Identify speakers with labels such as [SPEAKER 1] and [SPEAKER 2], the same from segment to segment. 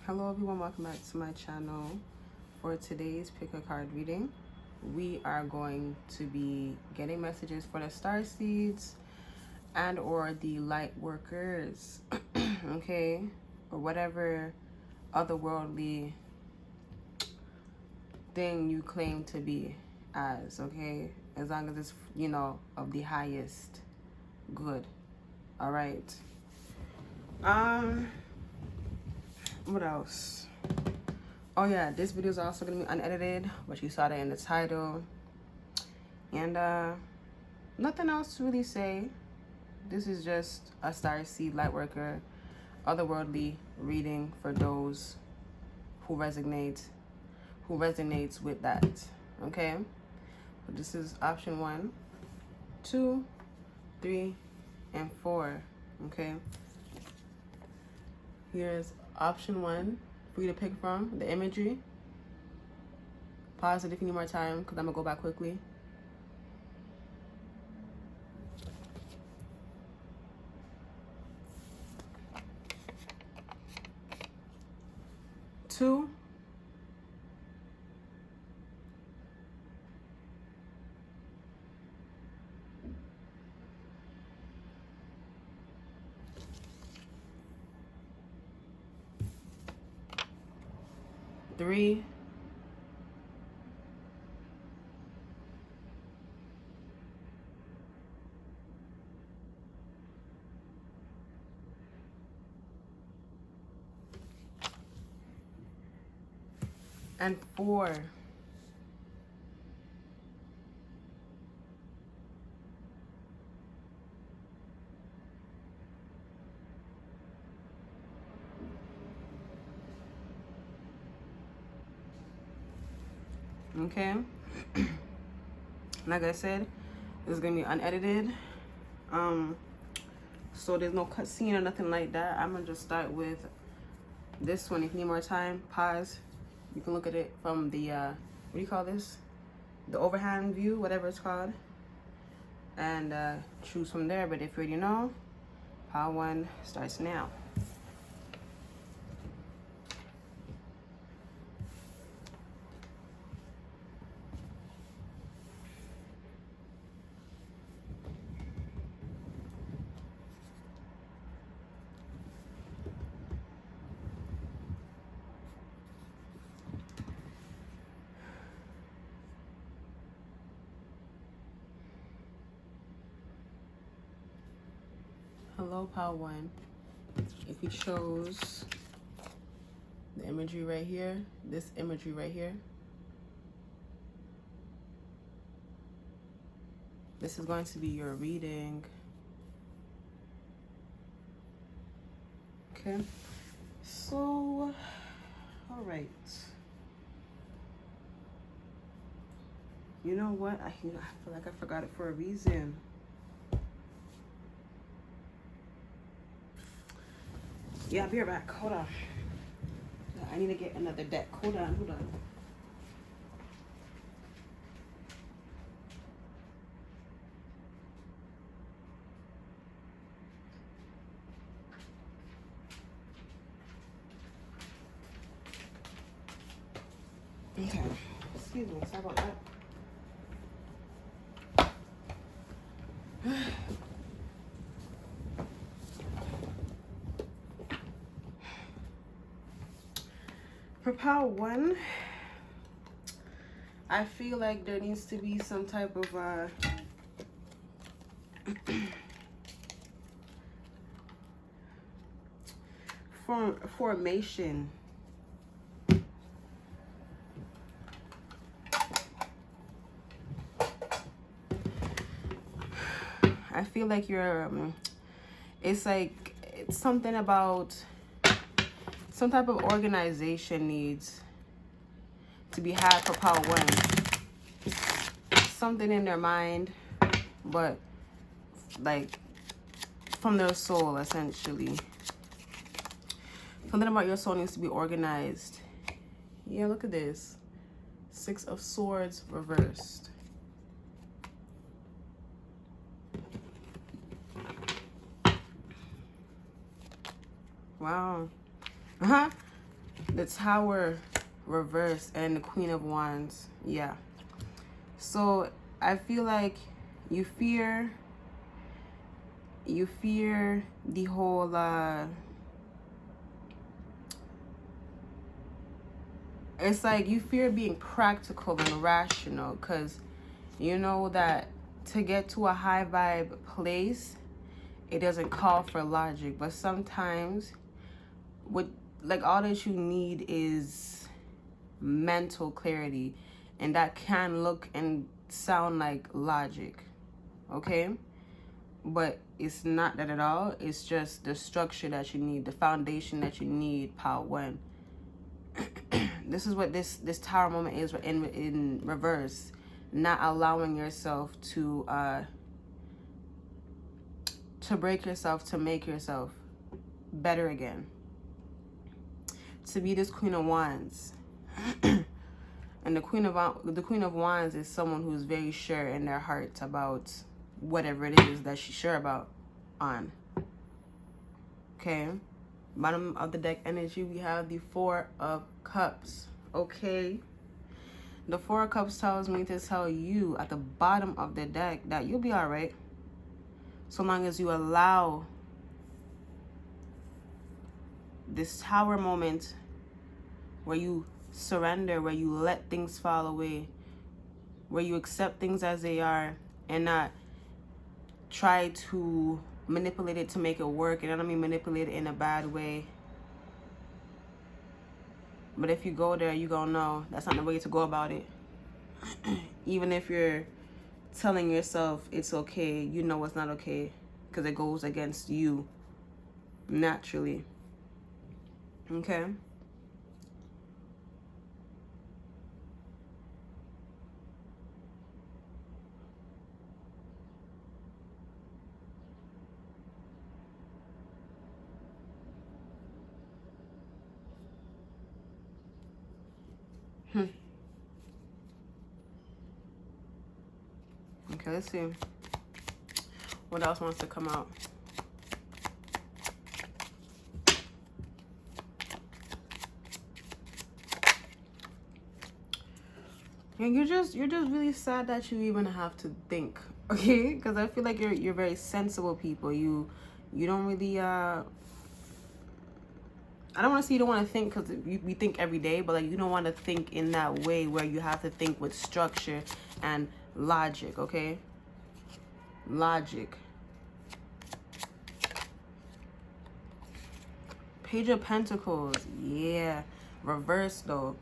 [SPEAKER 1] Hello everyone, welcome back to my channel. For today's pick a card reading, we are going to be getting messages for the star seeds and or the light workers. Okay, or whatever otherworldly thing you claim to be as, okay, as long as it's, you know, of the highest good. All right. What else? Oh yeah, this video is also gonna be unedited, but you saw that in the title. And nothing else to really say. This is just a star seed light worker otherworldly reading for those who resonates with that. Okay, so this is option 1, 2, 3, and 4. Okay, here's option 1 for you to pick from, the imagery. Pause it if you need more time, because I'm gonna go back quickly. Two, three, and 4. Okay. Like I said, this is gonna be unedited. So there's no cutscene or nothing like that. I'm gonna just start with this one. If you need more time, pause. You can look at it from the what do you call this? The overhand view, whatever it's called, and choose from there. But if you already know, pile 1 starts now. Hello, pile 1. If you chose the imagery right here, this imagery right here, this is going to be your reading. Okay, so all right, you know what, I feel like I forgot it for a reason. Yeah, I'll be right back. Hold on. I need to get another deck. Hold on. Okay. Excuse me. Sorry about that. For pile 1, I feel like there needs to be some type of formation. I feel like you're it's like it's something about some type of organization needs to be had for pile 1. Something in their mind, but like from their soul, essentially. Something about your soul needs to be organized. Yeah, look at this. 6 of Swords reversed. Wow. The Tower reverse and the Queen of Wands. Yeah. So I feel like you fear the whole it's like you fear being practical and rational, because you know that to get to a high vibe place, it doesn't call for logic. But sometimes like all that you need is mental clarity, and that can look and sound like logic, okay? But it's not that at all. It's just the structure that you need, the foundation that you need, Power One. This is what this Tower moment is in reverse. Not allowing yourself to break yourself, to make yourself better again. To be this Queen of Wands. And the Queen of Wands is someone who's very sure in their heart about whatever it is that she's sure about on. Okay. Bottom of the deck energy, we have the Four of Cups. Okay. The Four of Cups tells me to tell you at the bottom of the deck that you'll be all right, so long as you allow this Tower moment where you surrender, where you let things fall away, where you accept things as they are and not try to manipulate it to make it work. And I don't mean manipulate it in a bad way, but if you go there, you gonna know that's not the way to go about it. Even if you're telling yourself it's okay, you know it's not okay, because it goes against you naturally. Okay. Okay, let's see what else wants to come out. And you're just really sad that you even have to think, okay? Because I feel like you're very sensible people. You don't really I don't want to say you don't want to think, because we think every day, but like you don't want to think in that way where you have to think with structure and logic, okay? Logic. Page of Pentacles. Yeah. Reverse though.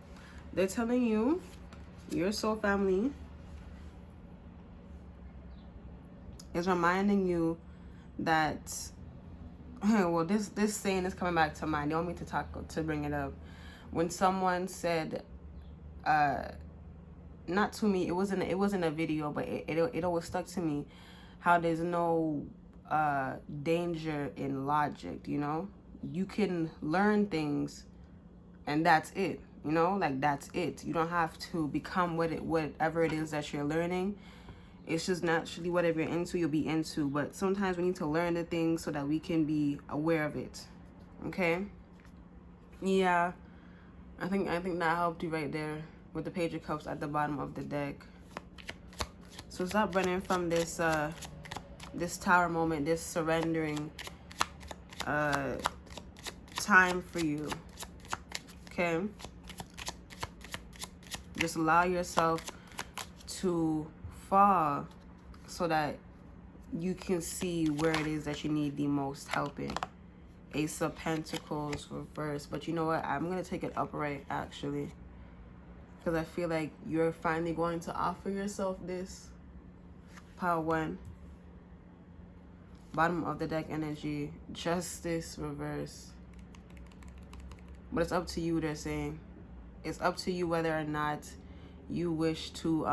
[SPEAKER 1] They're telling you, your soul family is reminding you that, well, this saying is coming back to mind. They want me to bring it up. When someone said, not to me, it wasn't a video, but it always stuck to me, how there's no danger in logic. You know, you can learn things and that's it, you know, like that's it. You don't have to become whatever it is that you're learning. It's just naturally whatever you're into, you'll be into. But sometimes we need to learn the things so that we can be aware of it. Okay? Yeah. I think that helped you right there with the Page of Cups at the bottom of the deck. So stop running from this this Tower moment, this surrendering time for you. Okay? Just allow yourself to fall so that you can see where it is that you need the most help in. Ace of Pentacles reverse. But you know what? I'm going to take it upright, actually, because I feel like you're finally going to offer yourself this. Power One. Bottom of the deck energy. Justice reverse. But it's up to you, they're saying. It's up to you whether or not you wish to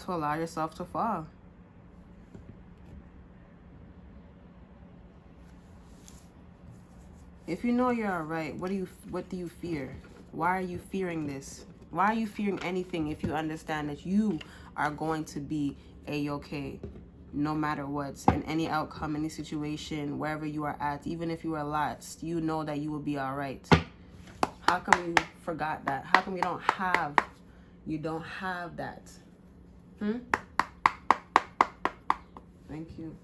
[SPEAKER 1] allow yourself to fall. If you know you're all right, what do you fear? Why are you fearing this? Why are you fearing anything if you understand that you are going to be a-okay? no matter what, in any outcome, any situation, wherever you are at, even if you are lost, you know that you will be all right. How come you forgot that? How come you don't have that? Thank you.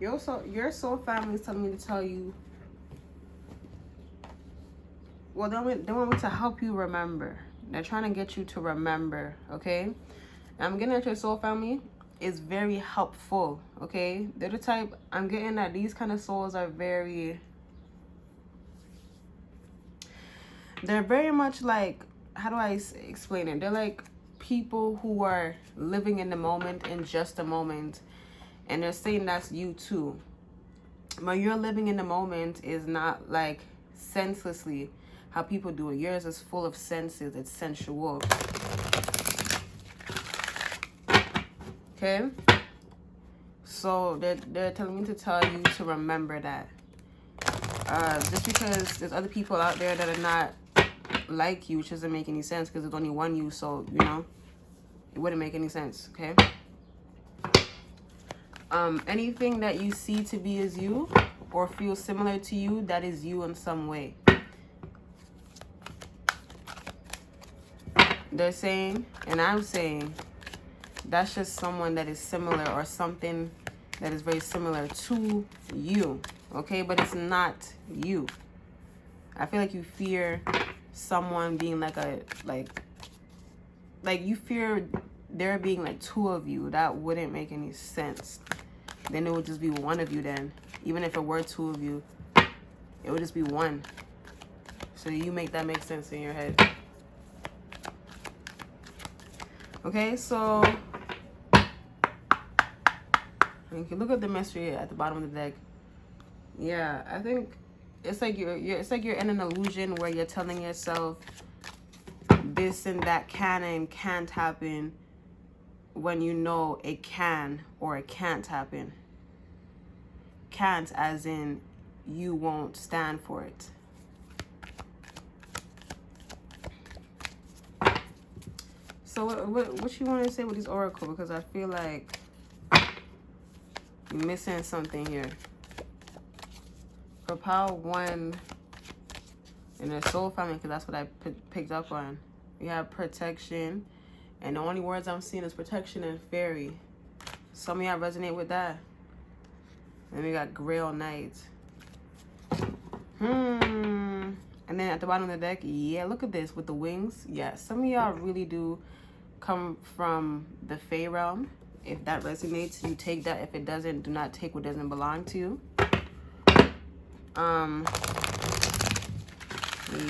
[SPEAKER 1] Your soul family is telling me to tell you, well, they want me to help you remember. They're trying to get you to remember, okay? I'm getting at your soul family is very helpful, okay? They're the type, I'm getting that these kind of souls are they're very much like, how do I explain it? They're like people who are living in the moment, in just a moment, and they're saying that's you too. But your living in the moment is not like senselessly how people do it. Yours is full of senses. It's sensual. Okay? So they're telling me to tell you to remember that. Just because there's other people out there that are not like you, which doesn't make any sense because there's only one you, so, you know, it wouldn't make any sense, okay? Anything that you see to be as you or feel similar to you, that is you in some way. They're saying, and I'm saying, that's just someone that is similar or something that is very similar to you, okay? But it's not you. I feel like you fear someone being like you fear there being like two of you. That wouldn't make any sense. Then it would just be one of you then. Even if it were two of you, it would just be one. So you make that make sense in your head. Okay, so you can look at the mystery at the bottom of the deck. Yeah, I think it's like you're in an illusion where you're telling yourself this and that can and can't happen when you know it can or it can't happen. Can't as in you won't stand for it. So what you want to say with this oracle? Because I feel like you're missing something here. For power 1 in the soul family, because that's what I picked up on. We have protection, and the only words I'm seeing is protection and fairy. Some of y'all resonate with that. And we got Grail Knight. And then at the bottom of the deck, yeah, look at this with the wings. Yeah, some of y'all really do come from the Fae realm. If that resonates, you take that. If it doesn't, do not take what doesn't belong to you.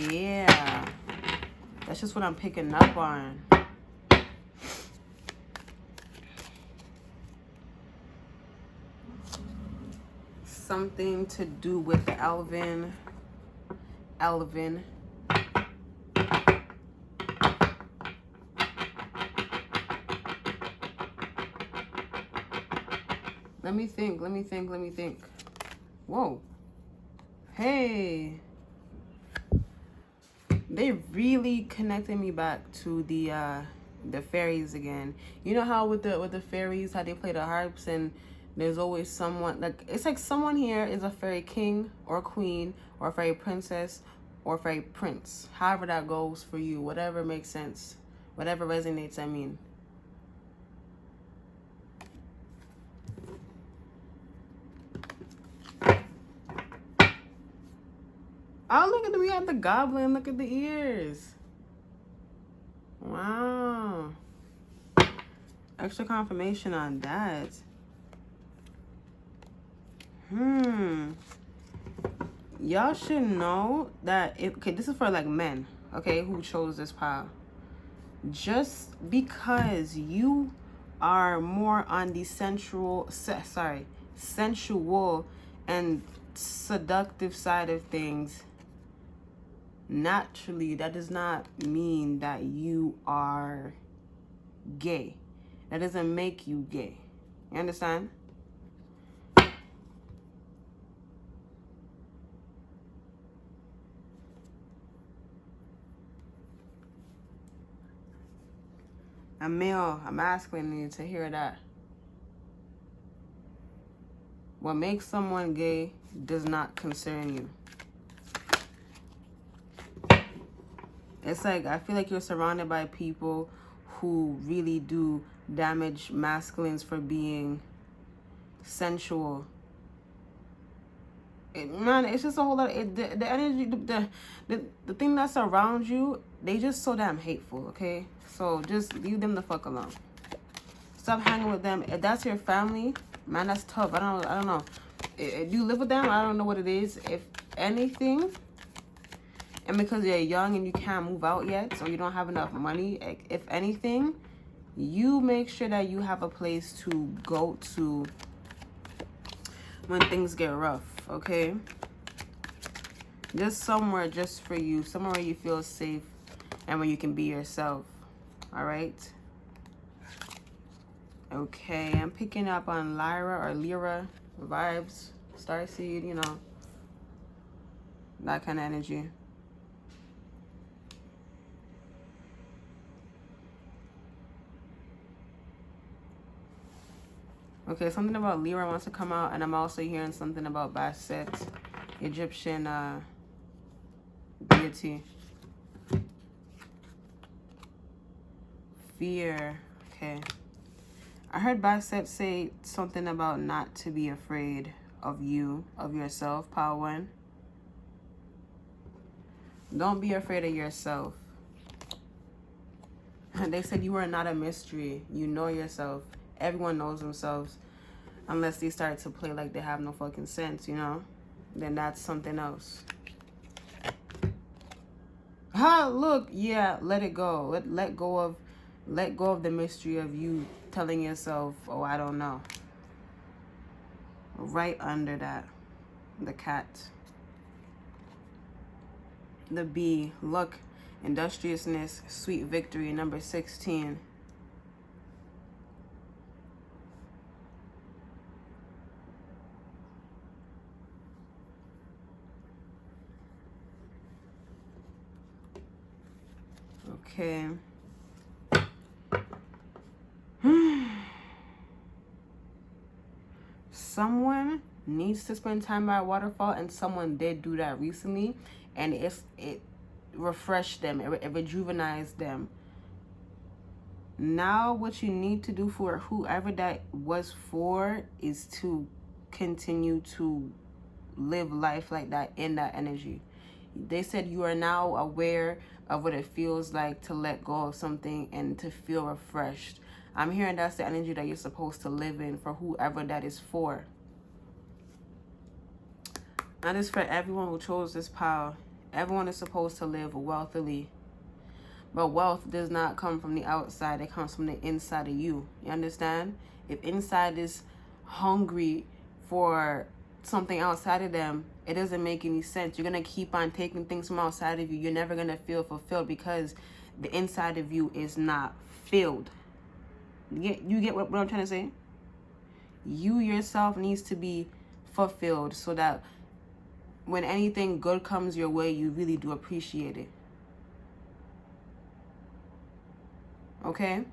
[SPEAKER 1] Yeah, that's just what I'm picking up on. Something to do with the Elvin. Let me think. Whoa. Hey. They really connected me back to the fairies again. You know how with the fairies, how they play the harps, and there's always someone, like, it's like someone here is a fairy king or queen or a fairy princess or a fairy prince. However that goes for you, whatever makes sense, whatever resonates, I mean. Oh, look at them. We got the goblin. Look at the ears. Wow. Extra confirmation on that. Y'all should know that okay, this is for like men, okay, who chose this pile. Just because you are more on the sensual and seductive side of things, naturally, that does not mean that you are gay. That doesn't make you gay. You understand? A male, a masculine need to hear that. What makes someone gay does not concern you. It's like, I feel like you're surrounded by people who really do damage masculines for being sensual. Man, it's just a whole lot of, the energy, the thing that's around you, they just so damn hateful, okay? So just leave them the fuck alone. Stop hanging with them. If that's your family, man, that's tough. I don't know. Do you live with them? I don't know what it is. If anything, and because you're young and you can't move out yet, so you don't have enough money, if anything, you make sure that you have a place to go to when things get rough, okay? Just somewhere just for you, somewhere where you feel safe and where you can be yourself, all right? Okay, I'm picking up on Lyra vibes, starseed, you know, that kind of energy. Okay, something about Lyra wants to come out, and I'm also hearing something about Bastet, Egyptian deity. Fear. Okay. I heard Bastet say something about not to be afraid of you, of yourself, Power One. Don't be afraid of yourself. They said you are not a mystery. You know yourself. Everyone knows themselves. Unless they start to play like they have no fucking sense, you know? Then that's something else. Ha, look, yeah, let it go. Let go of the mystery of you telling yourself, oh, I don't know. Right under that, the cat. The bee, luck, industriousness, sweet victory, number 16. Okay. Someone needs to spend time by a waterfall, and someone did do that recently, and it refreshed them, it rejuvenized them. Now what you need to do for whoever that was for is to continue to live life like that, in that energy. They said you are now aware of what it feels like to let go of something and to feel refreshed. I'm hearing that's the energy that you're supposed to live in for whoever that is for. That is for everyone who chose this power. Everyone is supposed to live wealthily. But wealth does not come from the outside. It comes from the inside of you. You understand? If inside is hungry for something outside of them, it doesn't make any sense. You're going to keep on taking things from outside of you. You're never going to feel fulfilled because the inside of you is not filled. You get what I'm trying to say? You yourself needs to be fulfilled so that when anything good comes your way, you really do appreciate it. Okay?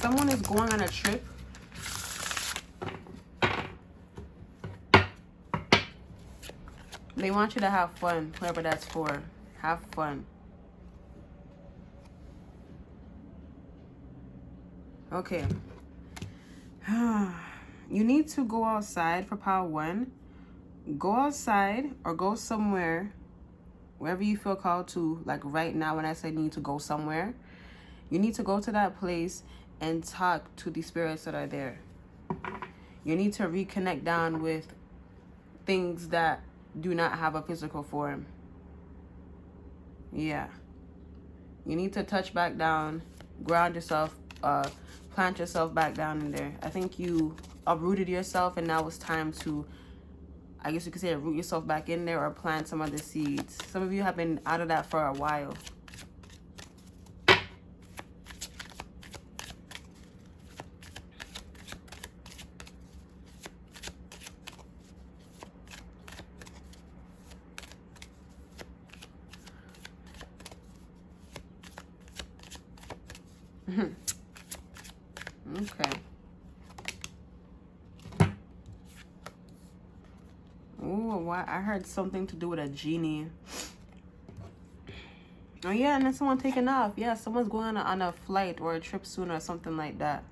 [SPEAKER 1] Someone is going on a trip. They want you to have fun, whoever that's for. Have fun. Okay. You need to go outside for Power One. Go outside or go somewhere, wherever you feel called to. Like right now when I say you need to go somewhere, you need to go to that place and talk to the spirits that are there. You need to reconnect down with things that do not have a physical form. Yeah. You need to touch back down, ground yourself, plant yourself back down in there. I think you uprooted yourself, and now it's time to, I guess you could say, root yourself back in there or plant some other seeds. Some of you have been out of that for a while. Okay. Ooh, what? I heard something to do with a genie. Oh yeah, and then someone taking off. Yeah, someone's going on a flight or a trip soon or something like that.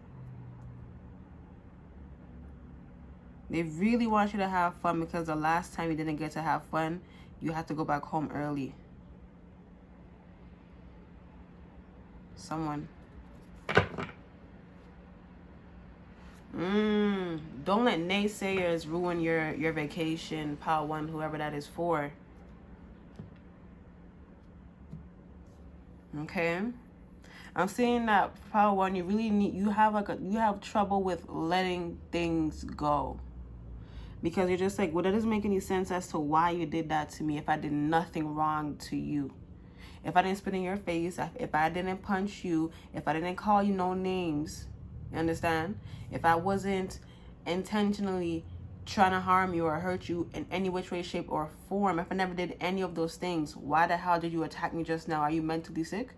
[SPEAKER 1] They really want you to have fun because the last time you didn't get to have fun, you had to go back home early. Someone. Don't let naysayers ruin your vacation, Power 1, whoever that is for. Okay? I'm saying that, Power 1, you really need, you have trouble with letting things go. Because you're just like, well, that doesn't make any sense as to why you did that to me if I did nothing wrong to you. If I didn't spit in your face, if I didn't punch you, if I didn't call you no names, you understand? If I wasn't intentionally trying to harm you or hurt you in any which way, shape, or form, if I never did any of those things, why the hell did you attack me just now? Are you mentally sick?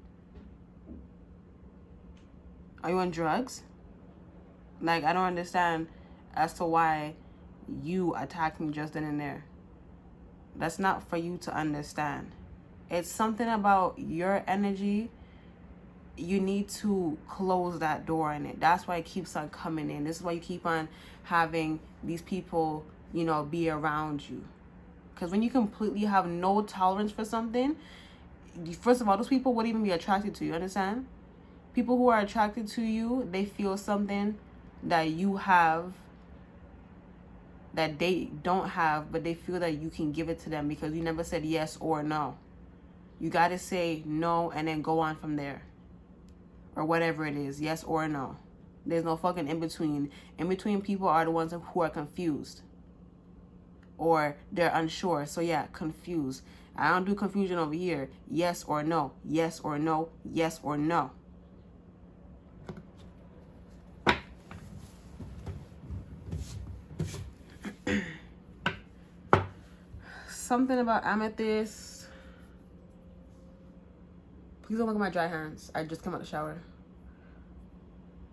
[SPEAKER 1] Are you on drugs? Like, I don't understand as to why you attacked me just then and there. That's not for you to understand. It's something about your energy. You need to close that door in it. That's why it keeps on coming in. This is why you keep on having these people, you know, be around you. Because when you completely have no tolerance for something, first of all, those people wouldn't even be attracted to you. Understand? People who are attracted to you, they feel something that you have that they don't have, but they feel that you can give it to them because you never said yes or no. You got to say no and then go on from there. Or whatever it is, yes or no. There's no fucking in between. In between people are the ones who are confused. Or they're unsure. So yeah, confused. I don't do confusion over here. Yes or no. Yes or no. Yes or no. Something about amethyst. Please don't look at my dry hands. I just came out the shower.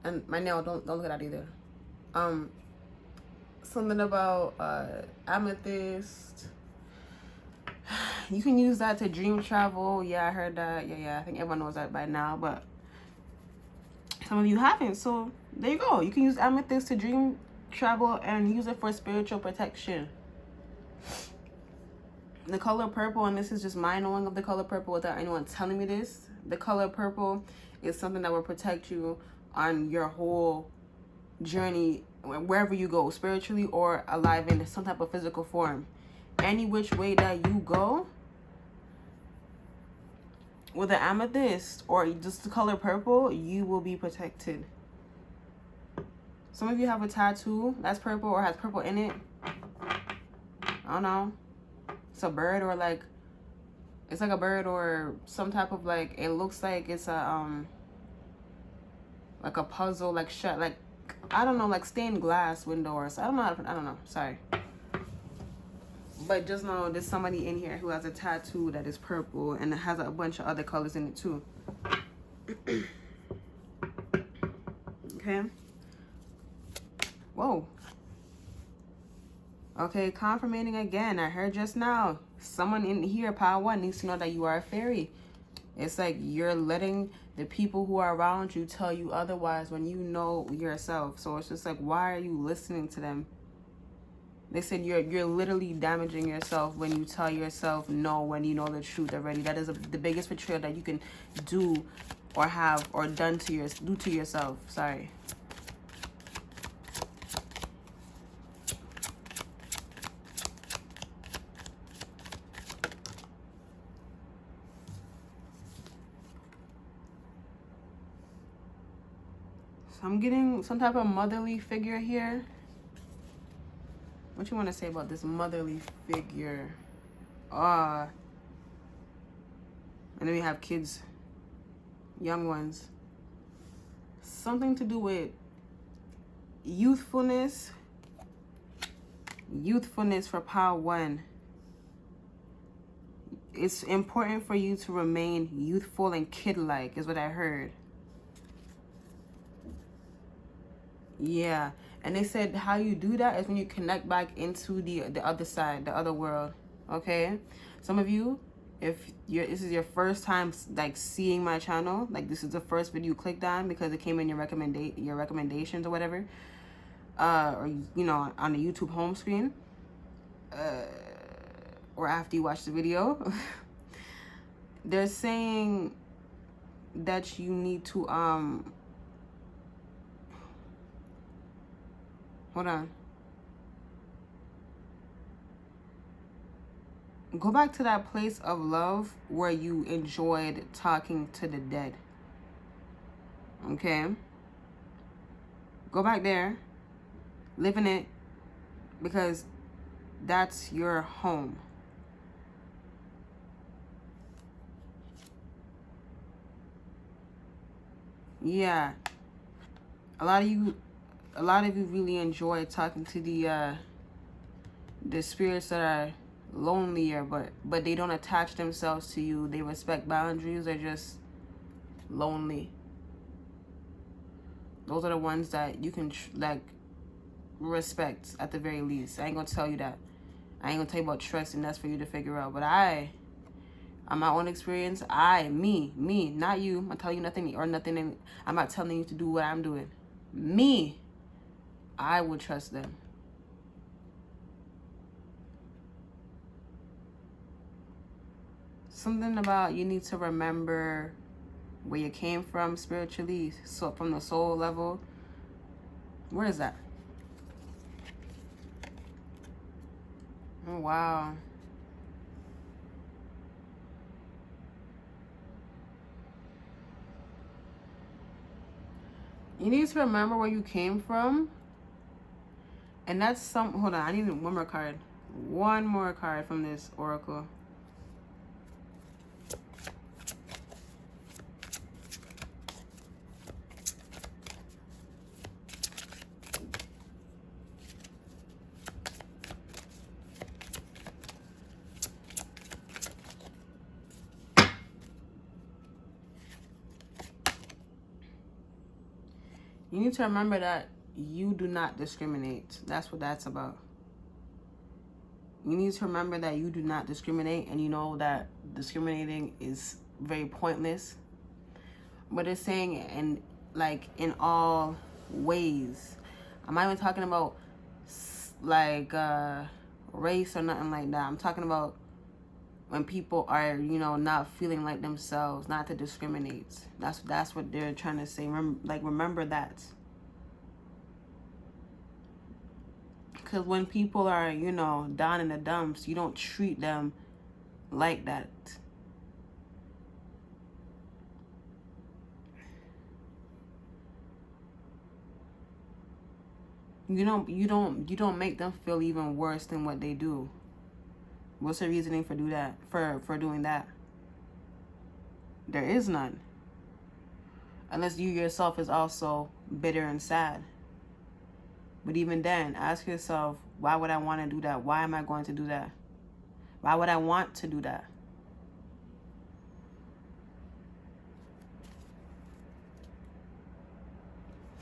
[SPEAKER 1] And my nail, don't look at that either. Something about amethyst. You can use that to dream travel. Yeah, I heard that. Yeah. I think everyone knows that by now, but some of you haven't. So there you go. You can use amethyst to dream travel and use it for spiritual protection. The color purple, and this is just my knowing of the color purple without anyone telling me this. The color purple is something that will protect you on your whole journey, wherever you go, spiritually or alive in some type of physical form. Any which way that you go, with the amethyst or just the color purple, you will be protected. Some of you have a tattoo that's purple or has purple in it. I don't know. It's a bird or like, it's like a bird or some type of like, it looks like it's a, like a puzzle, like shut, like, I don't know, like stained glass window or so. I don't know, sorry. But just know there's somebody in here who has a tattoo that is purple and it has a bunch of other colors in it too. Okay. Whoa. Okay, confirming again. I heard just now. Someone in here, Power 1, needs to know that you are a fairy. It's like you're letting the people who are around you tell you otherwise when you know yourself. So it's just like, why are you listening to them? They said you're literally damaging yourself when you tell yourself no when you know the truth already. That is the biggest betrayal that you can do or have or do to yourself. Sorry. So I'm getting some type of motherly figure here. What you want to say about this motherly figure? And then we have kids, young ones. Something to do with youthfulness. Youthfulness for Power 1. It's important for you to remain youthful and kid-like, is what I heard. Yeah. And they said how you do that is when you connect back into the other side, the other world. Okay? Some of you, if this is your first time like seeing my channel, like this is the first video you clicked on because it came in your recommendations or whatever, or you know, on the YouTube home screen, or after you watch the video, they're saying that you need to hold on. Go back to that place of love where you enjoyed talking to the dead. Okay? Go back there. Live in it. Because that's your home. Yeah. A lot of you really enjoy talking to the spirits that are lonelier, but they don't attach themselves to you. They respect boundaries. They're just lonely. Those are the ones that you can like respect at the very least. I ain't gonna tell you that. I ain't gonna tell you about trust, and that's for you to figure out. But on my own experience, me, not you. I'm not telling you nothing or nothing. And I'm not telling you to do what I'm doing. Me, I would trust them. Something about you need to remember where you came from spiritually, so from the soul level. Where is that? Oh, wow. You need to remember where you came from. And that's hold on, I need one more card. One more card from this oracle. You need to remember that you do not discriminate. That's what that's about. You need to remember that you do not discriminate, and you know that discriminating is very pointless. But it's saying in all ways. I'm not even talking about like race or nothing like that. I'm talking about when people are, you know, not feeling like themselves, not to discriminate. That's what they're trying to say. Remember that. Because when people are, you know, down in the dumps, you don't treat them like that. You don't make them feel even worse than what they do. What's the reasoning for doing that? There is none. Unless you yourself is also bitter and sad. But even then, ask yourself, why would I want to do that? Why am I going to do that? Why would I want to do that?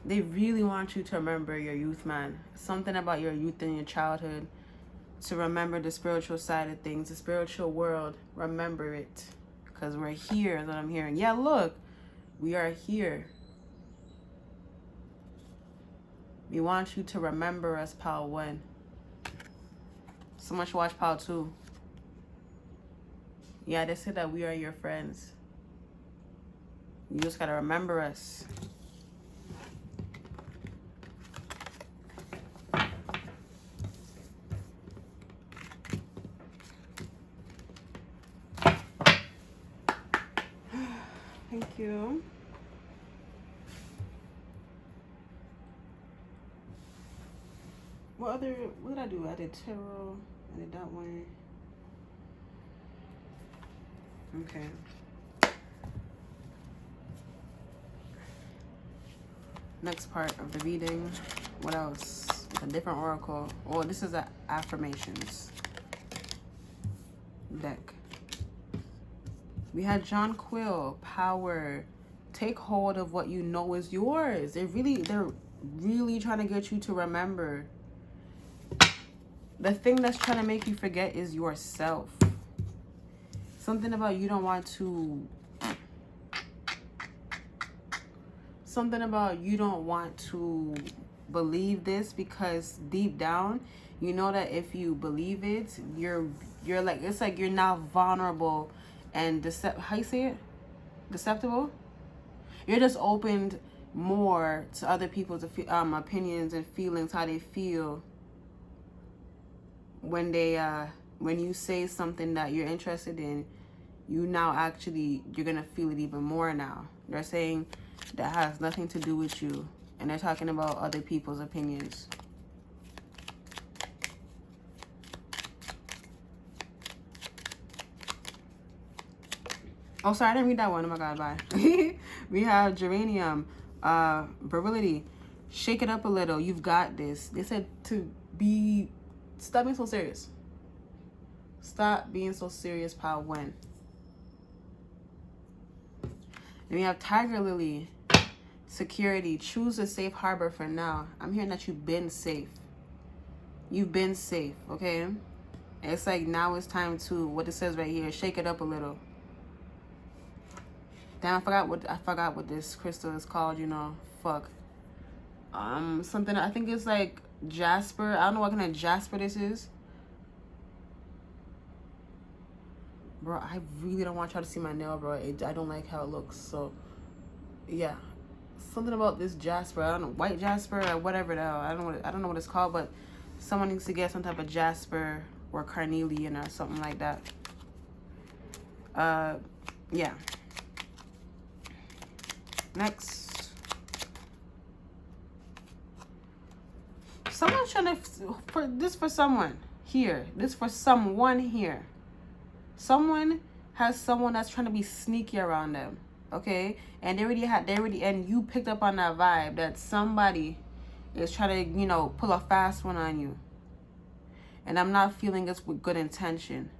[SPEAKER 1] They really want you to remember your youth, man. Something about your youth and your childhood. To remember the spiritual side of things, the spiritual world. Remember it. Because we're here, is what I'm hearing. Yeah, look. We are here. We want you to remember us, Power 1. Someone should watch Power 2. Yeah, they said that we are your friends. You just gotta remember us. Thank you. What did I do? I did tarot. I did that one. Okay. Next part of the reading. What else? A different oracle. Oh, this is the affirmations deck. We had John Quill, power. Take hold of what you know is yours. They're really trying to get you to remember. The thing that's trying to make you forget is yourself. Something about you don't want to... Something about you don't want to believe this, because deep down, you know that if you believe it, you're like, it's like you're now vulnerable and how you say it? Deceptible? You're just opened more to other people's opinions and feelings, how they feel when they when you say something that you're interested in. You're gonna feel it even more now. They're saying that has nothing to do with you, and they're talking about other people's opinions. Oh, sorry, I didn't read that one. Oh my god, bye. We have geranium, virility. Shake it up a little. You've got this. They said stop being so serious. Stop being so serious, pal. When? And we have tiger lily, security. Choose a safe harbor for now. I'm hearing that you've been safe. You've been safe, okay? It's like now it's time to, what it says right here, shake it up a little. Damn, I forgot what this crystal is called, you know. Fuck. Something, I think it's like jasper. I don't know what kind of jasper this is. Bro, I really don't want y'all to see my nail, bro. I don't like how it looks. So, yeah. Something about this jasper. I don't know, white jasper or whatever the hell. I don't know what it's called, but someone needs to get some type of jasper or carnelian or something like that. Yeah. Next. Someone's trying to, for someone here. This for someone here. Someone has someone that's trying to be sneaky around them. Okay? And and you picked up on that vibe that somebody is trying to, you know, pull a fast one on you. And I'm not feeling this with good intention,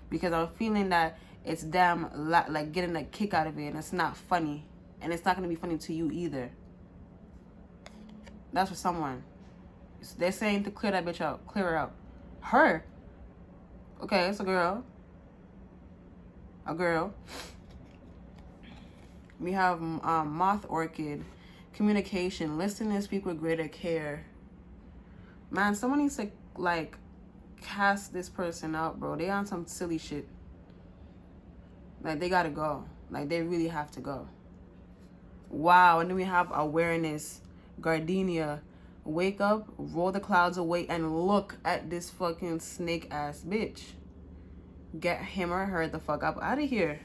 [SPEAKER 1] because I'm feeling that it's them like getting a kick out of it, and it's not funny. And it's not going to be funny to you either. That's for someone. They're saying to clear that bitch out. Clear her out. Her. Okay, it's a girl. A girl. We have moth orchid. Communication. Listen and speak with greater care. Man, someone needs to, like, cast this person out, bro. They on some silly shit. Like, they gotta go. Like, they really have to go. Wow. And then we have awareness, gardenia. Wake up, roll the clouds away, and look at this fucking snake ass bitch. Get him or her the fuck up out of here.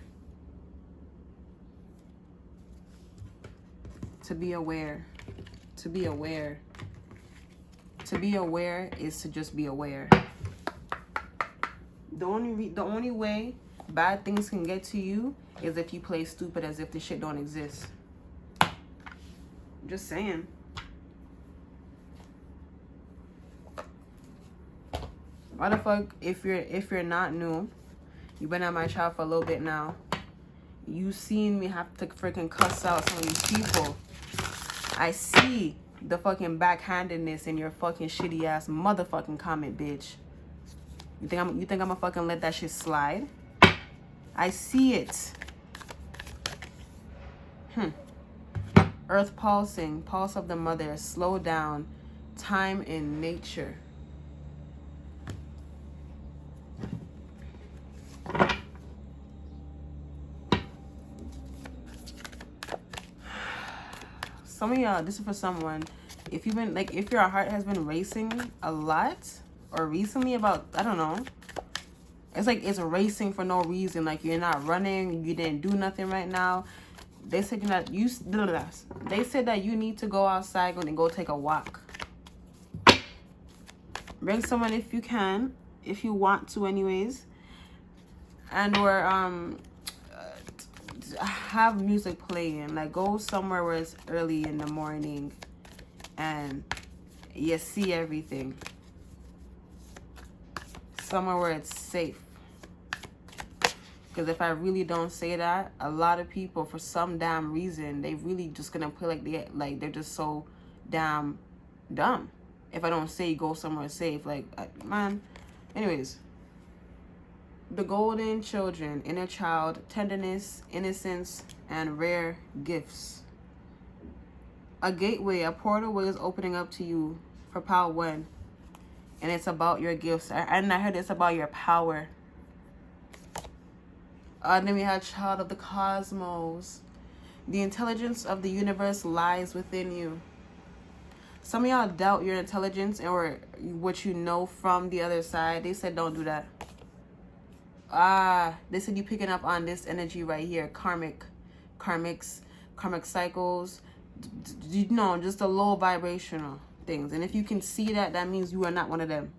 [SPEAKER 1] To be aware. To be aware. To be aware is to just be aware. The only way bad things can get to you is if you play stupid as if this shit don't exist. Just saying. Why the fuck, if you're not new, you've been on my channel for a little bit now, you seen me have to freaking cuss out some of these people. I see the fucking backhandedness in your fucking shitty ass motherfucking comment, bitch. You think I'm gonna fucking let that shit slide? I see it. Earth pulsing, pulse of the mother, slow down, time in nature. Some of y'all, this is for someone. If you've been, like, if your heart has been racing a lot or recently about, I don't know. It's like it's racing for no reason. Like, you're not running, you didn't do nothing right now. They said they said that you need to go outside and go take a walk. Bring someone if you can, if you want to anyways. And or have music playing. Like go somewhere where it's early in the morning and you see everything. Somewhere where it's safe. Because if I really don't say that, a lot of people, for some damn reason, they really just gonna play like they're just so damn dumb. If I don't say go somewhere safe, like man. Anyways, the golden children, inner child, tenderness, innocence, and rare gifts. A gateway, a portal is opening up to you for power 1, and it's about your gifts. And I heard it's about your power. Then we have child of the cosmos. The intelligence of the universe lies within you. Some of y'all doubt your intelligence or what you know from the other side. They said don't do that. They said you picking up on this energy right here. Karmic cycles. You know, just the low vibrational things. And if you can see that, that means you are not one of them.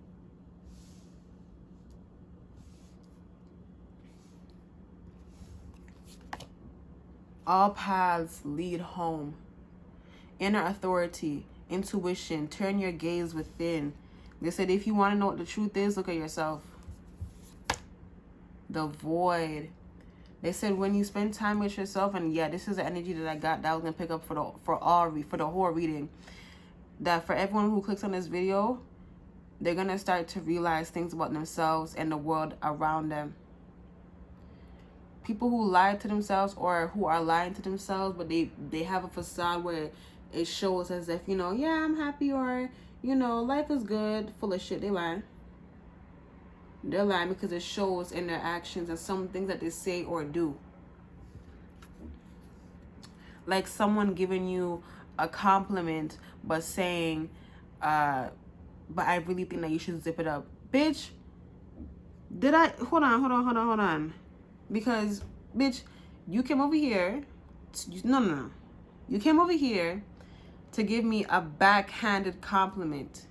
[SPEAKER 1] All paths lead home. Inner authority, intuition, turn your gaze within. They said if you want to know what the truth is, look at yourself. The void. They said when you spend time with yourself, and yeah, this is the energy that I got that I was gonna pick up for the whole reading. That for everyone who clicks on this video, they're gonna start to realize things about themselves and the world around them. People who lie to themselves or who are lying to themselves, but they have a facade where it shows as if, you know, yeah, I'm happy, or, you know, life is good, full of shit. They lying. They're lying because it shows in their actions and some things that they say or do. Like someone giving you a compliment but saying, but I really think that you should zip it up. Bitch, did I? Hold on. Because, bitch, you came over here. No. You came over here to give me a backhanded compliment.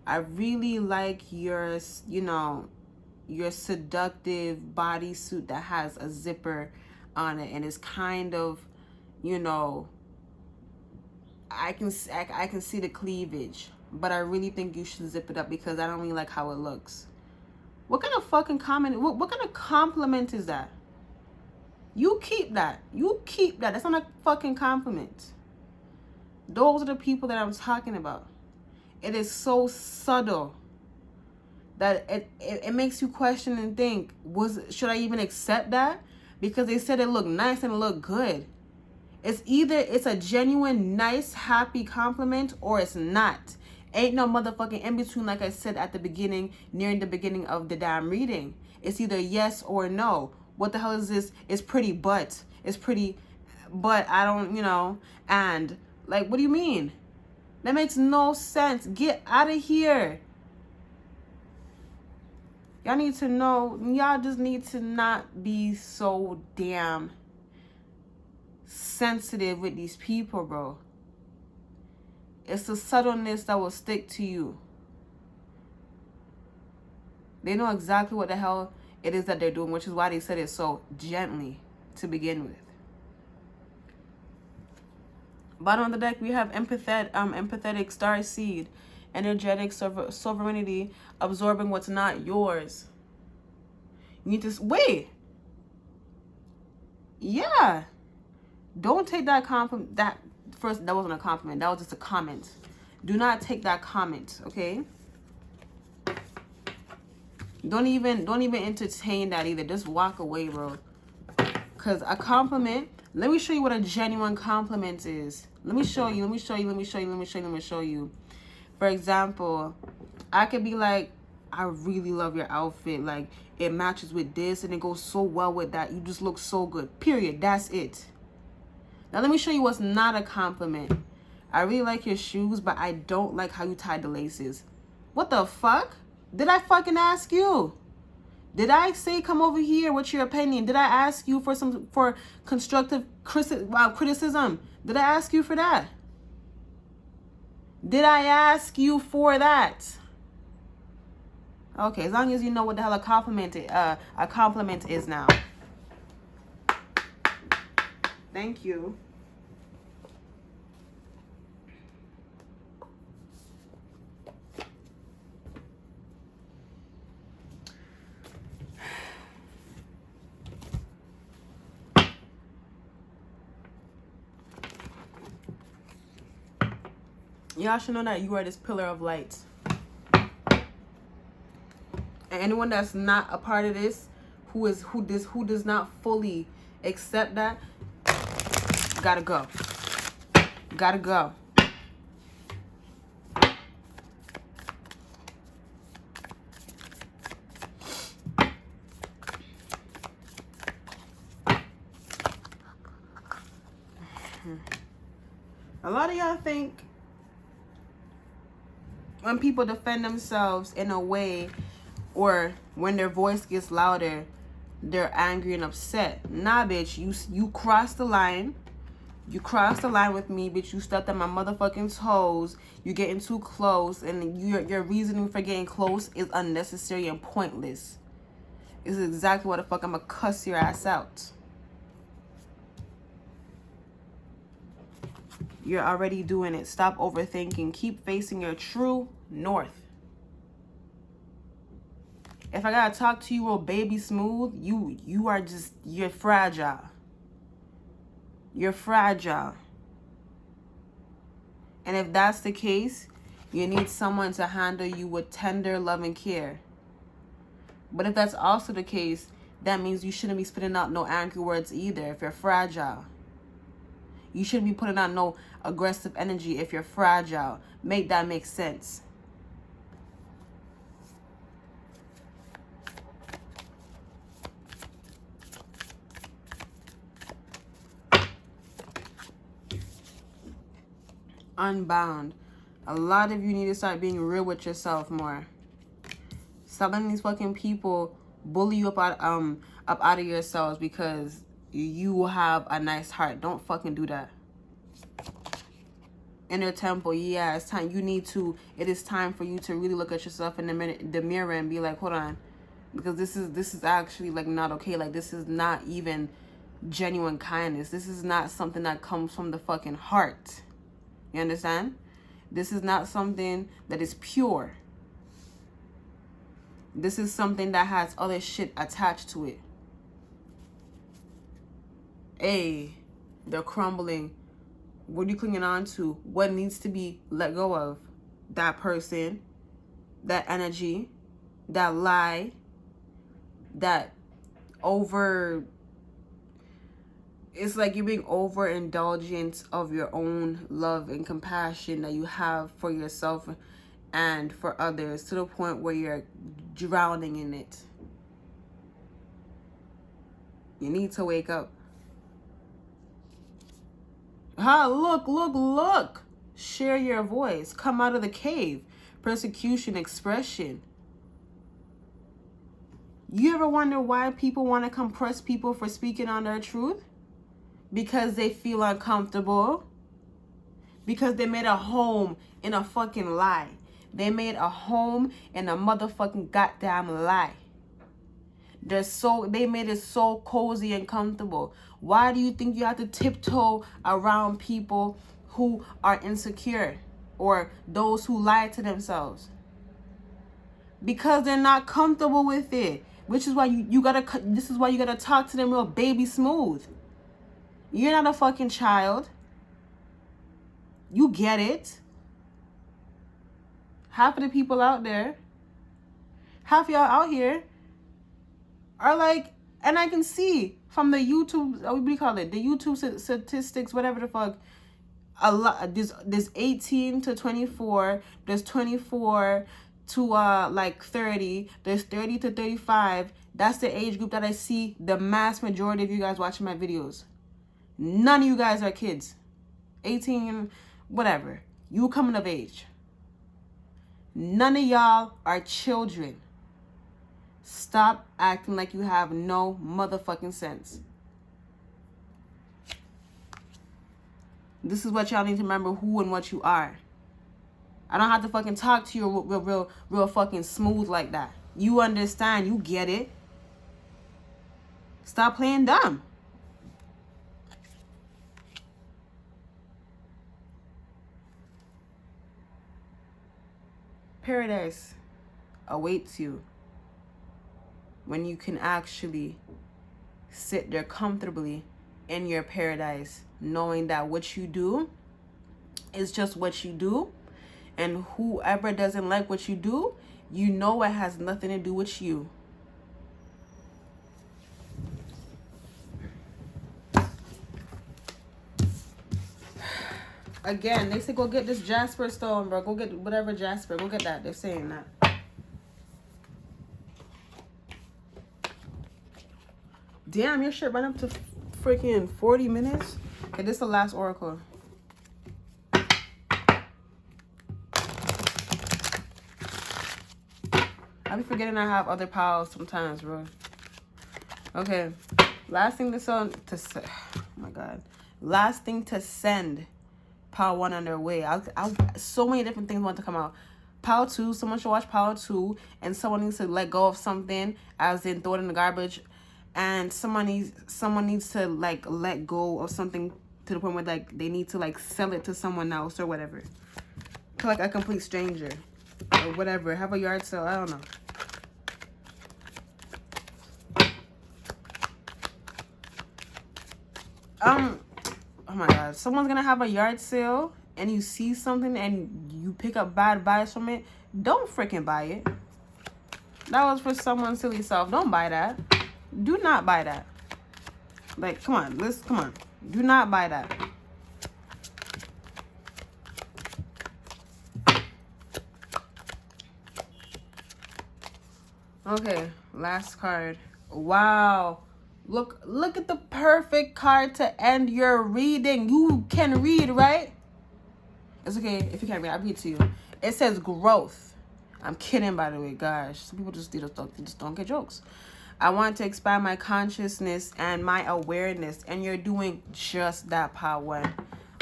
[SPEAKER 1] I really like your, you know, your seductive bodysuit that has a zipper on it and is kind of, you know, I can see the cleavage, but I really think you should zip it up because I don't really like how it looks. What kind of fucking comment? What kind of compliment is that? You keep that. That's not a fucking compliment. Those are the people that I'm talking about. It is so subtle that it makes you question and think, should I even accept that? Because they said it looked nice and it looked good. It's either it's a genuine, nice, happy compliment or it's not. Ain't no motherfucking in between, like I said at the beginning, nearing the beginning of the damn reading. It's either yes or no. What the hell is this? It's pretty, but it's pretty, but I don't, you know, and like, what do you mean? That makes no sense. Get out of here. Y'all need to know, y'all just need to not be so damn sensitive with these people, bro. It's the subtleness that will stick to you. They know exactly what the hell it is that they're doing, which is why they said it so gently to begin with. Bottom of the deck, we have empathetic starseed, energetic sovereignty, absorbing what's not yours. You need to wait. Yeah. Don't take that compliment. That wasn't a compliment. That was just a comment. Do not take that comment, okay? Don't even entertain that either. Just walk away, bro. Cause a compliment. Let me show you what a genuine compliment is. Let me show you. For example, I could be like, I really love your outfit. Like, it matches with this and it goes so well with that. You just look so good. Period. That's it. Now let me show you what's not a compliment. I really like your shoes, but I don't like how you tied the laces. What the fuck? Did I fucking ask you? Did I say come over here? What's your opinion? Did I ask you for constructive criticism? Did I ask you for that? Did I ask you for that? Okay, as long as you know what the hell a compliment is now. Thank you. Y'all should know that you are this pillar of light. And anyone that's not a part of this, who does not fully accept that, gotta go. Gotta go. A lot of y'all think when people defend themselves in a way, or when their voice gets louder, they're angry and upset. Nah, bitch, you crossed the line. You crossed the line with me, bitch. You stepped on my motherfucking toes. You're getting too close, and your reasoning for getting close is unnecessary and pointless. This is exactly what the fuck I'm gonna cuss your ass out. You're already doing it. Stop overthinking. Keep facing your true north. If I gotta talk to you real baby smooth, you're fragile. You're fragile. And if that's the case, you need someone to handle you with tender love and care. But if that's also the case, that means you shouldn't be spitting out no angry words either if you're fragile. You shouldn't be putting out no aggressive energy if you're fragile. Make that make sense. Unbound. A lot of you need to start being real with yourself more. Stop letting these fucking people bully you up out of yourselves because you have a nice heart. Don't fucking do that. Inner temple, yeah, it's time. It is time for you to really look at yourself in the mirror and be like, hold on, because this is actually like not okay. Like, this is not even genuine kindness. This is not something that comes from the fucking heart. You understand? This is not something that is pure. This is something that has other shit attached to it. They're crumbling. What are you clinging on to? What needs to be let go of? That person, that energy, that lie, that it's like you're being overindulgent of your own love and compassion that you have for yourself and for others, to the point where you're drowning in it. You need to wake up. Look. Share your voice. Come out of the cave. Persecution, expression. You ever wonder why people want to compress people for speaking on their truth? Because they feel uncomfortable. Because they made a home in a fucking lie. They made a home in a motherfucking goddamn lie. They made it so cozy and comfortable. Why do you think you have to tiptoe around people who are insecure or those who lie to themselves? Because they're not comfortable with it. Which is why this is why you gotta talk to them real baby smooth. You're not a fucking child. You get it. Half of the people out there, half y'all out here are like, and I can see from the YouTube, what do you call it? The YouTube statistics, whatever the fuck. A lot. There's 18 to 24. There's 24 to like 30. There's 30 to 35. That's the age group that I see the mass majority of you guys watching my videos. None of you guys are kids. 18, whatever. You coming of age. None of y'all are children. Stop acting like you have no motherfucking sense. This is what y'all need to remember, who and what you are. I don't have to fucking talk to you real fucking smooth like that. You understand. You get it. Stop playing dumb. Paradise awaits you when you can actually sit there comfortably in your paradise, knowing that what you do is just what you do, and whoever doesn't like what you do, you know it has nothing to do with you. Again, they say go get this Jasper stone, bro. Go get whatever Jasper. Go get that. They're saying that. Damn, your shit ran up to freaking 40 minutes. Okay, this is the last oracle. I be forgetting I have other piles sometimes, bro. Okay, last thing oh my God. Last thing to send. Pile 1 on their way. So many different things want to come out. Pile 2, someone should watch Pile 2, and someone needs to let go of something, as in throw it in the garbage, and someone needs to like let go of something to the point where like they need to like sell it to someone else or whatever, to like a complete stranger or whatever. Have a yard sale. I don't know. Oh my God, someone's gonna have a yard sale and you see something and you pick up bad vibes from it. Don't freaking buy it. That was for someone's silly self. Don't buy that. Do not buy that. Like, come on, come on. Do not buy that. Okay, last card. Wow. Look at the perfect card to end your reading. You can read, right? It's okay if you can't read. I'll read it to you. It says growth. I'm kidding, by the way, gosh. Some people just don't get jokes. I want to expand my consciousness and my awareness, and you're doing just that, Power 1.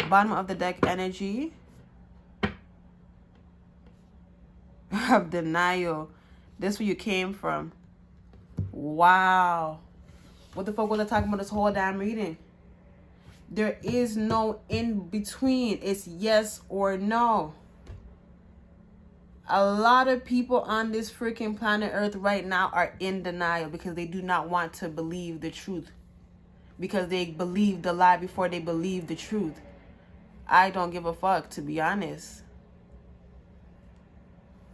[SPEAKER 1] Bottom of the deck energy of denial. This is where you came from. Wow. What the fuck was I talking about this whole damn reading? There is no in between. It's yes or no. A lot of people on this freaking planet Earth right now are in denial because they do not want to believe the truth. Because they believe the lie before they believe the truth. I don't give a fuck, to be honest.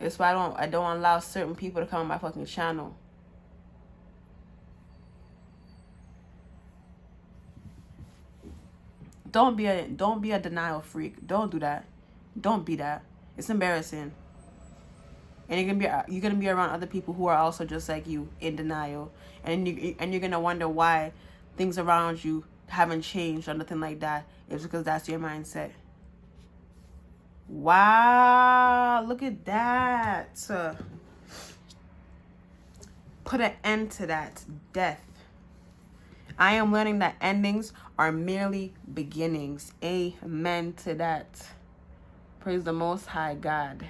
[SPEAKER 1] That's why I don't allow certain people to come on my fucking channel. Don't be a denial freak. Don't do that. Don't be that. It's embarrassing. And you're gonna be around other people who are also just like you, in denial, and you're gonna wonder why things around you haven't changed or nothing like that. It's because that's your mindset. Wow, look at that. Put an end to that. Death. I am learning that endings are merely beginnings. Amen to that. Praise the Most High God.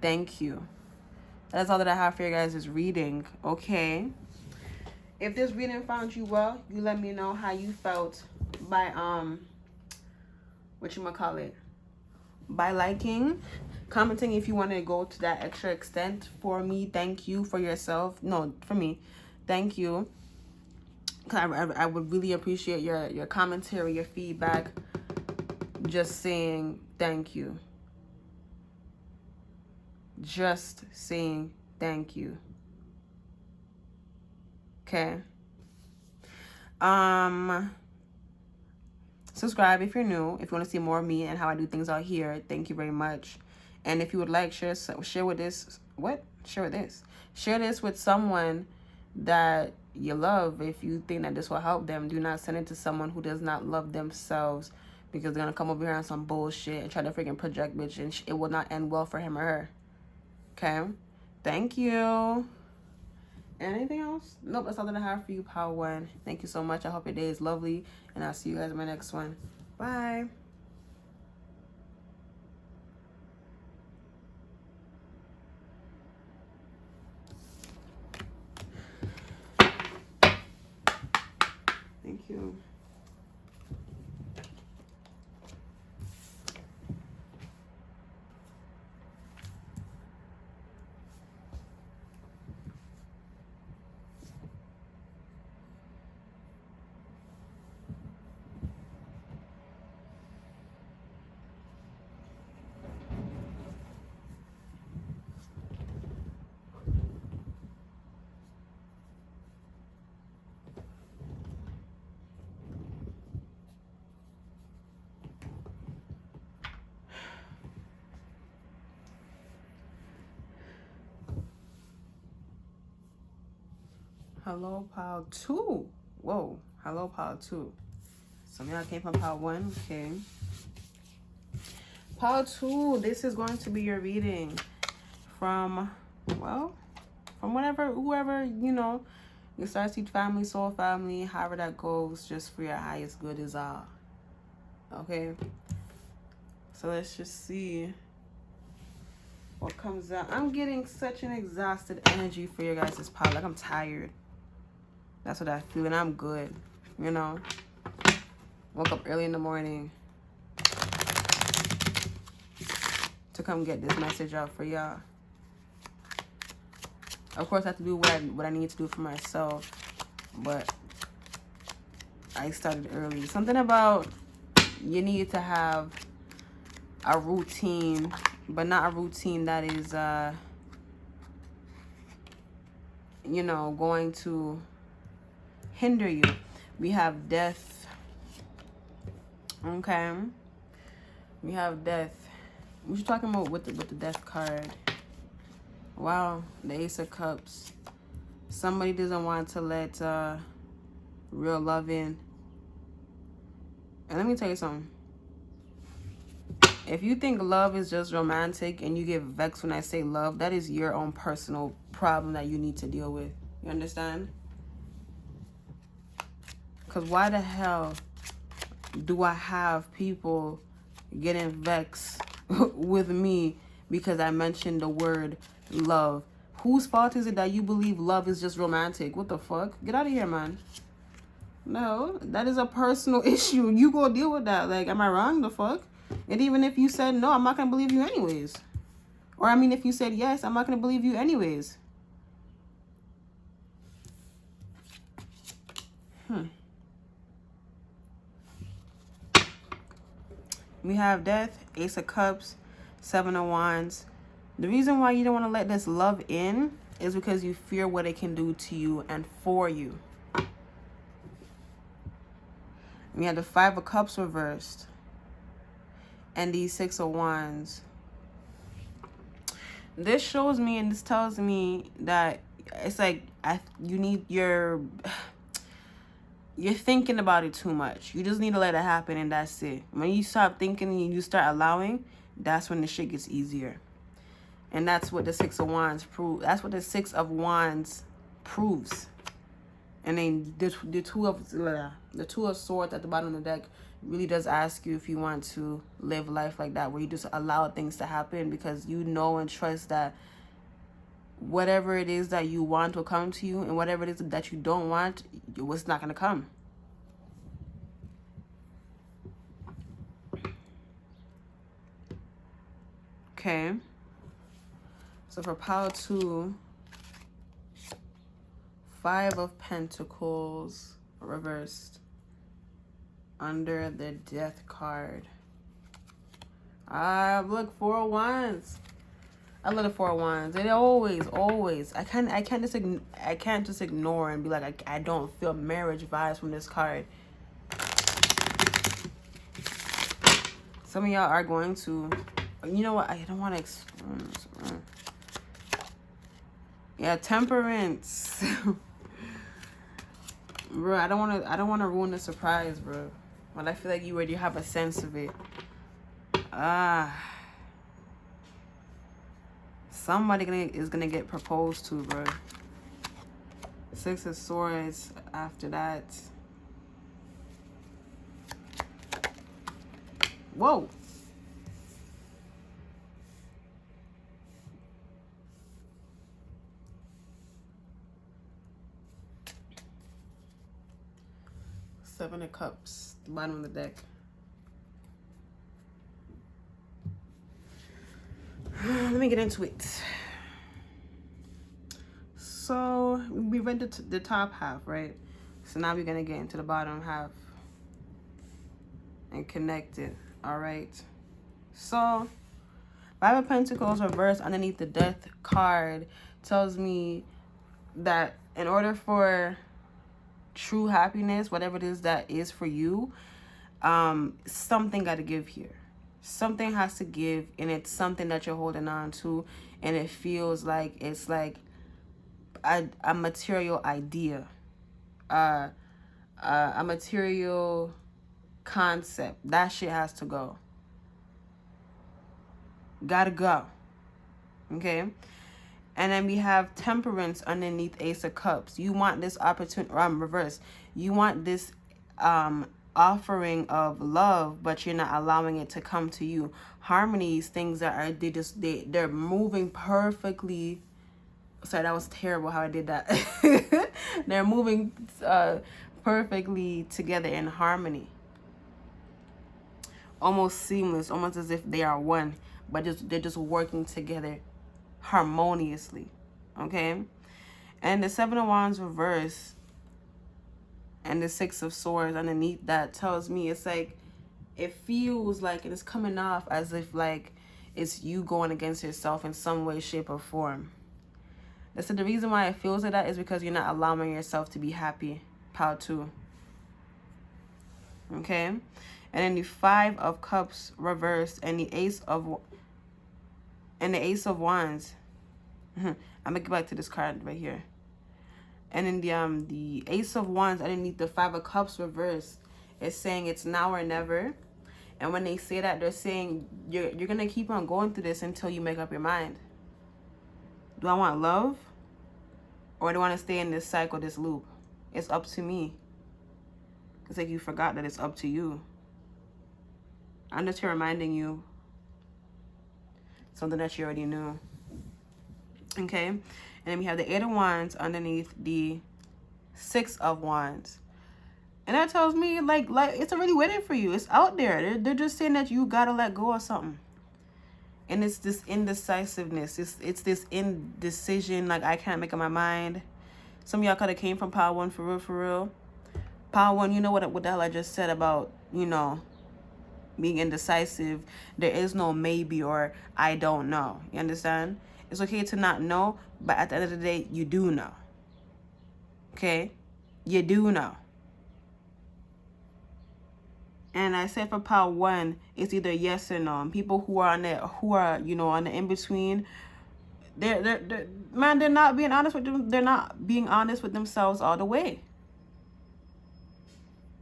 [SPEAKER 1] Thank you. That's all that I have for you guys is reading. Okay. If this reading found you well, you let me know how you felt by by liking, commenting if you want to go to that extra extent for me. Thank you. For yourself. No, for me. Thank you. I would really appreciate your commentary, your feedback. Just saying thank you. Just saying thank you. Okay. Subscribe if you're new. If you want to see more of me and how I do things out here, thank you very much. And if you would like, share this with someone that you love. If you think that this will help them, do not send it to someone who does not love themselves, because they're gonna come over here on some bullshit and try to freaking project, bitch, and it will not end well for him or her. Okay. Thank you. Anything else? Nope, that's all that I have for you, Power 1. Thank you so much. I hope your day is lovely, and I'll see you guys in my next one. Bye. Hello, pile 2. Whoa. Hello, pile 2. Some of y'all came from pile 1. Okay. Pile 2. This is going to be your reading from, well, from whoever, you know, your starseed family, soul family, however that goes, just for your highest good is all. Okay. So let's just see what comes out. I'm getting such an exhausted energy for your guys' pile. Like, I'm tired. That's what I feel, and I'm good, you know. Woke up early in the morning to come get this message out for y'all. Of course, I have to do what I need to do for myself, but I started early. Something about you need to have a routine, but not a routine that is, you know, going to hinder you. We have death. Okay. We have death. What you talking about with the death card? Wow, the Ace of Cups. Somebody doesn't want to let real love in. And let me tell you something. If you think love is just romantic and you get vexed when I say love, that is your own personal problem that you need to deal with. You understand? Because why the hell do I have people getting vexed with me because I mentioned the word love? Whose fault is it that you believe love is just romantic? What the fuck? Get out of here, man. No, that is a personal issue. You go deal with that. Like, am I wrong? The fuck? And even if you said no, I'm not going to believe you anyways. Or, I mean, if you said yes, I'm not going to believe you anyways. We have death, Ace of Cups, 7 of Wands. The reason why you don't want to let this love in is because you fear what it can do to you and for you. We have the 5 of Cups reversed. And the 6 of Wands. This shows me and this tells me that it's like you're thinking about it too much. You just need to let it happen and that's it. When you stop thinking and you start allowing, that's when the shit gets easier. And that's what the 6 of Wands proves. That's what the 6 of Wands proves. And then the two of Swords at the bottom of the deck really does ask you if you want to live life like that, where you just allow things to happen because you know and trust that whatever it is that you want will come to you, and whatever it is that you don't want, it's not going to come. Okay. So for pile 2, 5 of Pentacles reversed under the Death card. Look, 4 of Wands. I love the 4 of Wands. It always. I can't just ignore and be like I don't feel marriage vibes from this card. Some of y'all are going to. You know what? I don't want to. Yeah, Temperance. Bro, I don't want to ruin the surprise, bro. But I feel like you already have a sense of it. Somebody is gonna get proposed to, bro. 6 of Swords after that. Whoa. Seven of Cups, the bottom of the deck. Let me get into it. So we read the top half, right? So now we're gonna get into the bottom half and connect it. All right. So 5 of Pentacles reversed underneath the Death card tells me that in order for true happiness, whatever it is that is for you, something got to give here. Something has to give, and it's something that you're holding on to, and it feels like it's like a material idea, a material concept. That shit has to go. Gotta go. Okay. And then we have temperance underneath Ace of Cups. You want this opportunity, reverse. You want this offering of love, but you're not allowing it to come to you. Harmonies, things that are, they're moving perfectly. Sorry, that was terrible how I did that. They're moving perfectly together in harmony. Almost seamless, almost as if they are one, but they're just working together harmoniously. Okay. And the Seven of Wands reverse and the Six of Swords underneath that tells me it's like, it feels like it's coming off as if like it's you going against yourself in some way, shape, or form. So the reason why it feels like that is because you're not allowing yourself to be happy. Power 2. Okay. And then the Five of Cups reversed and the Ace of Wands. I'm gonna get back to this card right here. And then the Ace of Wands underneath the Five of Cups reversed is saying it's now or never. And when they say that, they're saying you're gonna keep on going through this until you make up your mind. Do I want love? Or do I want to stay in this cycle, this loop? It's up to me. It's like you forgot that it's up to you. I'm just here reminding you something that you already knew. Okay? And then we have the Eight of Wands underneath the Six of Wands. And that tells me, like it's already waiting for you. It's out there. They're just saying that you gotta let go of something. And it's this indecisiveness. It's this indecision. Like, I can't make up my mind. Some of y'all could have came from Power 1 for real, for real. Power 1, you know what the hell I just said about, you know, being indecisive. There is no maybe or I don't know. You understand? It's okay to not know, but at the end of the day, you do know. Okay? You do know. And I said for Power 1, it's either yes or no. And people who are you know, on the in between, they're not being honest with them. They're not being honest with themselves all the way.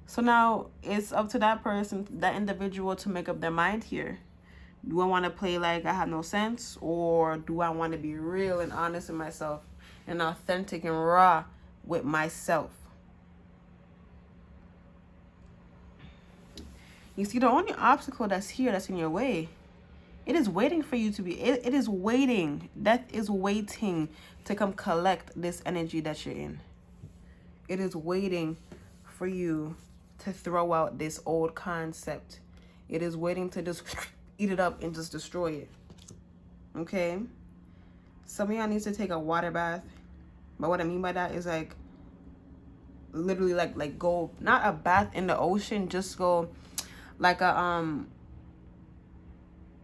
[SPEAKER 1] So now it's up to that person, that individual, to make up their mind here. Do I want to play like I have no sense, or do I want to be real and honest with myself and authentic and raw with myself? You see, the only obstacle that's here, that's in your way, it is waiting for you to be, it is waiting. Death is waiting to come collect this energy that you're in. It is waiting for you to throw out this old concept. It is waiting to just eat it up and just destroy it. Okay? Some of y'all needs to take a water bath. But what I mean by that is like, literally like go, not a bath in the ocean, just go like a,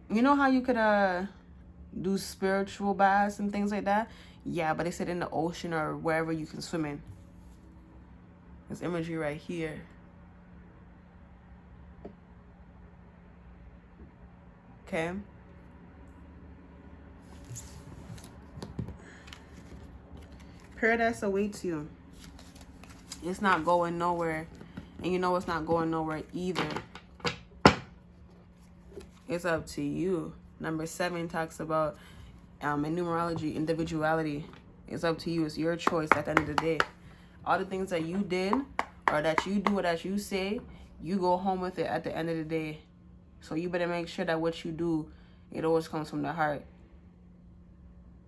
[SPEAKER 1] you know how you could do spiritual baths and things like that? Yeah, but they said in the ocean or wherever you can swim in. There's imagery right here. Okay. Paradise awaits you. It's not going nowhere. And you know it's not going nowhere either. It's up to you. Number 7 talks about in numerology, individuality. It's up to you. It's your choice at the end of the day. All the things that you did or that you do or that you say, you go home with it at the end of the day. So you better make sure that what you do, it always comes from the heart.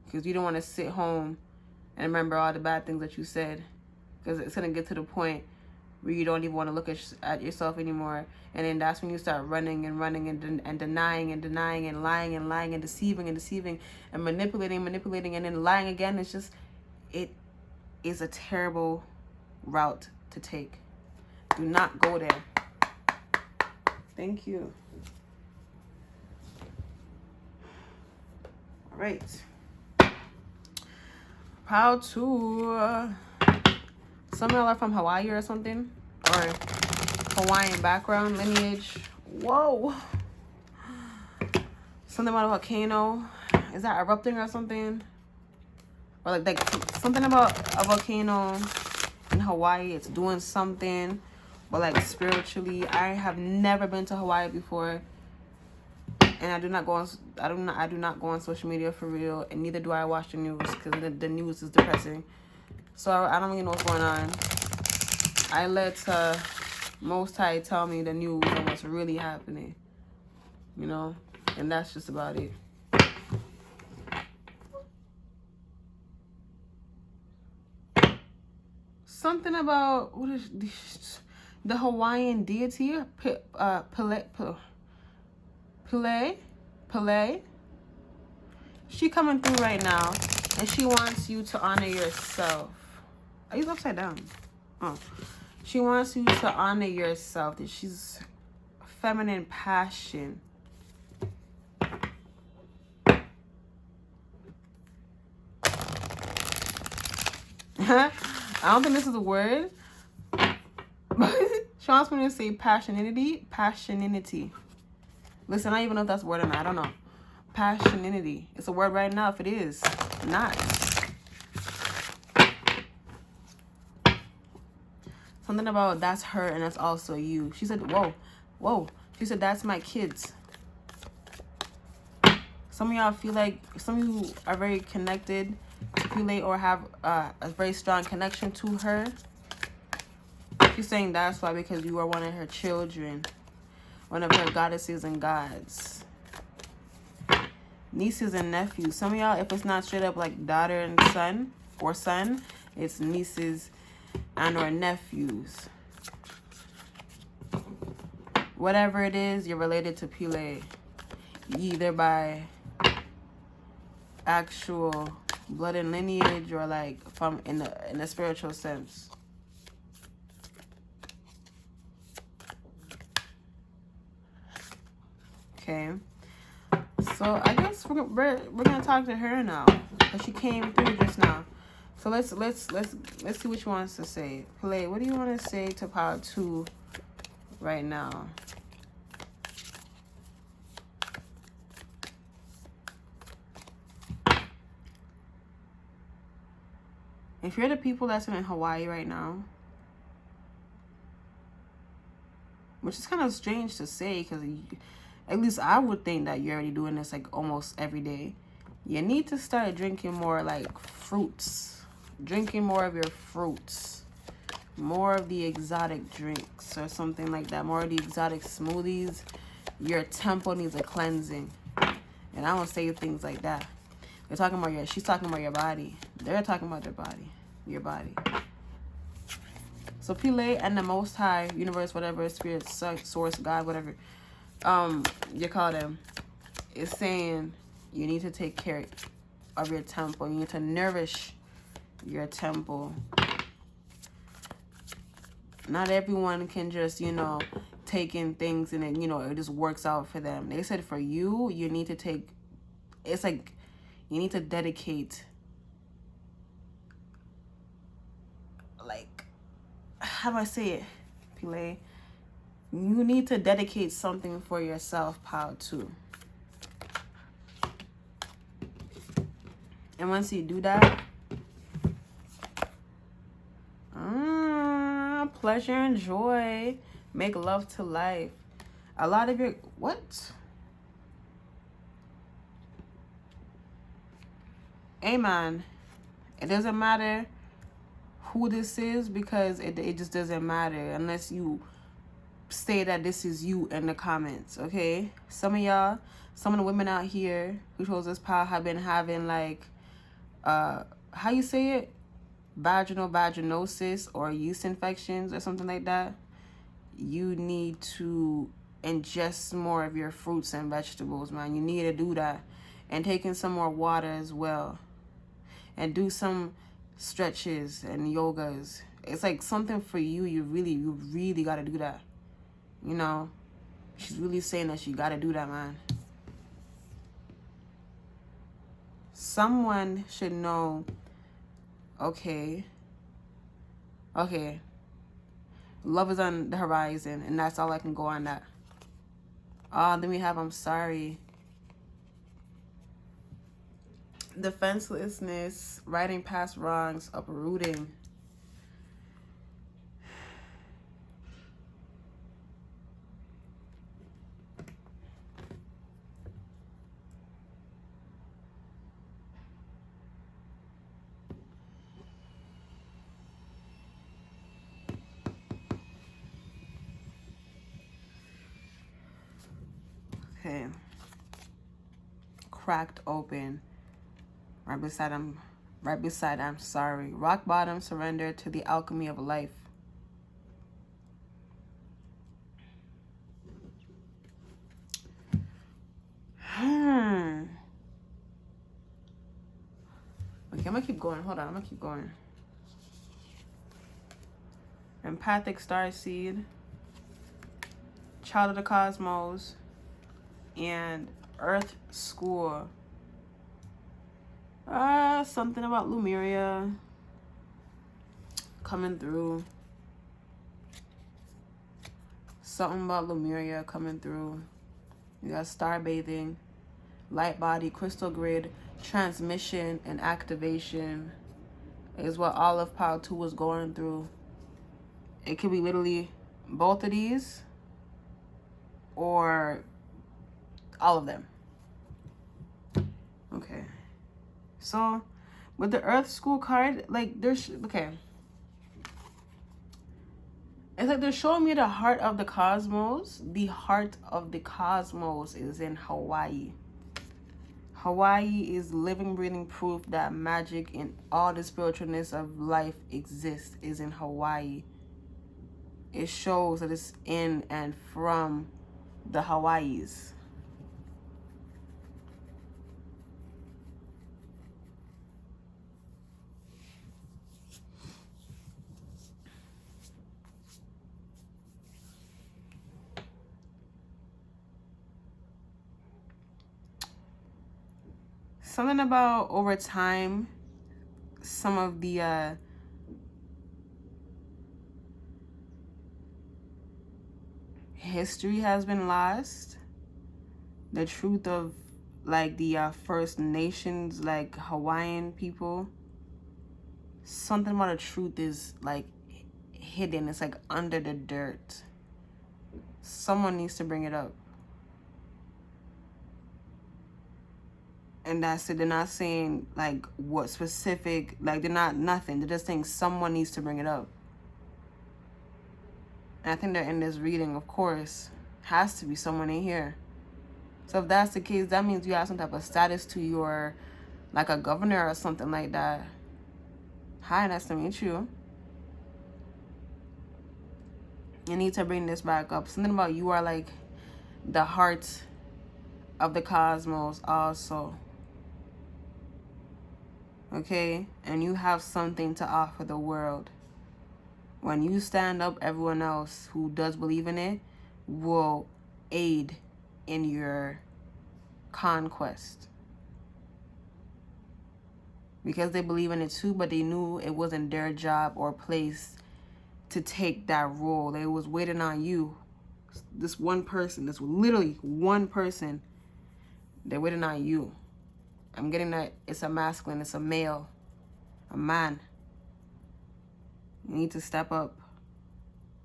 [SPEAKER 1] Because you don't want to sit home and remember all the bad things that you said. Because it's going to get to the point where you don't even want to look at yourself anymore. And then that's when you start running and denying and lying and deceiving and manipulating and then lying again. It's just, it is a terrible route to take. Do not go there. Thank you. All right. Proud to... some of y'all are from Hawaii or something, or Hawaiian background, lineage. Whoa. Something about a volcano. Is that erupting or something? Or like something about a volcano in Hawaii. It's doing something. But like spiritually, I have never been to Hawaii before. And I do not go on social media for real, and neither do I watch the news, because the news is depressing. So I don't really know what's going on. I let Most High tell me the news and what's really happening, you know, and that's just about it. Something about what is this, the Hawaiian deity, Pele. She coming through right now, and she wants you to honor yourself. Are you upside down? Oh, she wants you to honor yourself. That she's feminine passion. I don't think this is a word. She wants me to say passioninity. Listen, I don't even know if that's a word or not. I don't know. Passioninity. It's a word right now if it is not. Something about that's her and that's also you. She said, whoa. She said, that's my kids. Some of y'all feel like, some of you are very connected to Pele or have a very strong connection to her. She's saying that's why, because you are one of her children. One of her goddesses and gods. Nieces and nephews. Some of y'all, if it's not straight up like daughter and son, or son, it's nieces and or nephews. Whatever it is, you're related to Pele. Either by actual blood and lineage or like from in a spiritual sense. Okay. So I guess we're gonna talk to her now, because she came through just now. So let's see what she wants to say. Pele, what do you want to say to Power 2 right now? If you're the people that's in Hawaii right now, which is kind of strange to say, because at least I would think that you're already doing this like almost every day. You need to start drinking more like fruits. Drinking more of your fruits. More of the exotic drinks or something like that. More of the exotic smoothies. Your temple needs a cleansing. And I don't say things like that. They're talking about she's talking about your body. They're talking about your body. Your body. So Pele and the Most High, universe, whatever, spirit, source, God, whatever you call them, is saying you need to take care of your temple. You need to nourish your temple. Not everyone can just, take in things and then, it just works out for them. They said for you, you need to take, it's like you need to dedicate, like, how do I say it, Pele? You need to dedicate something for yourself, Power 2. And once you do that, pleasure and joy, make love to life. A lot of your, what? Amen. It doesn't matter who this is, because it just doesn't matter unless you say that this is you in the comments, okay? Some of y'all, some of the women out here who chose this power have been having like, how you say it? Vaginosis or yeast infections or something like that. You need to ingest more of your fruits and vegetables, man. You need to do that. And taking some more water as well. And do some stretches and yogas. It's like something for you. You really got to do that. She's really saying that you got to do that, man. Someone should know, okay, love is on the horizon, and that's all I can go on that. Then we have I'm sorry. Defenselessness, righting past wrongs, uprooting. Okay. Cracked open. Right beside I'm sorry. Rock bottom, surrender to the alchemy of life. Okay, I'm gonna keep going. Hold on, I'm gonna keep going. Empathic starseed, child of the cosmos, and earth school. Something about Lumeria coming through. Something about Lumeria coming through. You got star bathing, light body, crystal grid, transmission, and activation is what Olive Pile 2 was going through. It could be literally both of these or all of them. Okay. So with the Earth School card, like there's, okay. It's like they're showing me the heart of the cosmos. The heart of the cosmos is in Hawaii. Hawaii is living, breathing proof that magic and all the spiritualness of life exists is in Hawaii. It shows that it's in and from the Hawaiis. Something about over time, some of the history has been lost. The truth of like the First Nations, like Hawaiian people. Something about the truth is like hidden. It's like under the dirt. Someone needs to bring it up. And that's it. They're not saying like what specific, like they're not nothing. They're just saying someone needs to bring it up. And I think they're in this reading, of course. Has to be someone in here. So if that's the case, that means you have some type of status to your, like a governor or something like that. Hi, nice to meet you. You need to bring this back up. Something about you are like the heart of the cosmos also. Okay? And you have something to offer the world. When you stand up, everyone else who does believe in it will aid in your conquest. Because they believe in it too, but they knew it wasn't their job or place to take that role. They was waiting on you. This one person, this literally one person, they're waiting on you. I'm getting that it's a masculine, it's a male, a man. You need to step up.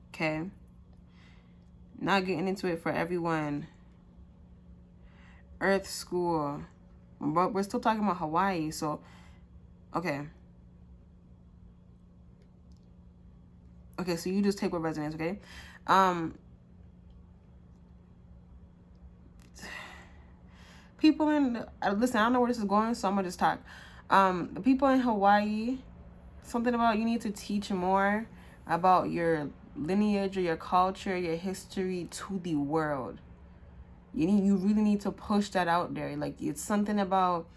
[SPEAKER 1] Okay? Not getting into it for everyone. Earth School. But we're still talking about Hawaii, so okay. Okay, so you just take what resonates, okay? People in, listen, I don't know where this is going, so I'm gonna just talk. The people in Hawaii, something about you need to teach more about your lineage or your culture, your history to the world. You really need to push that out there. Like, it's something about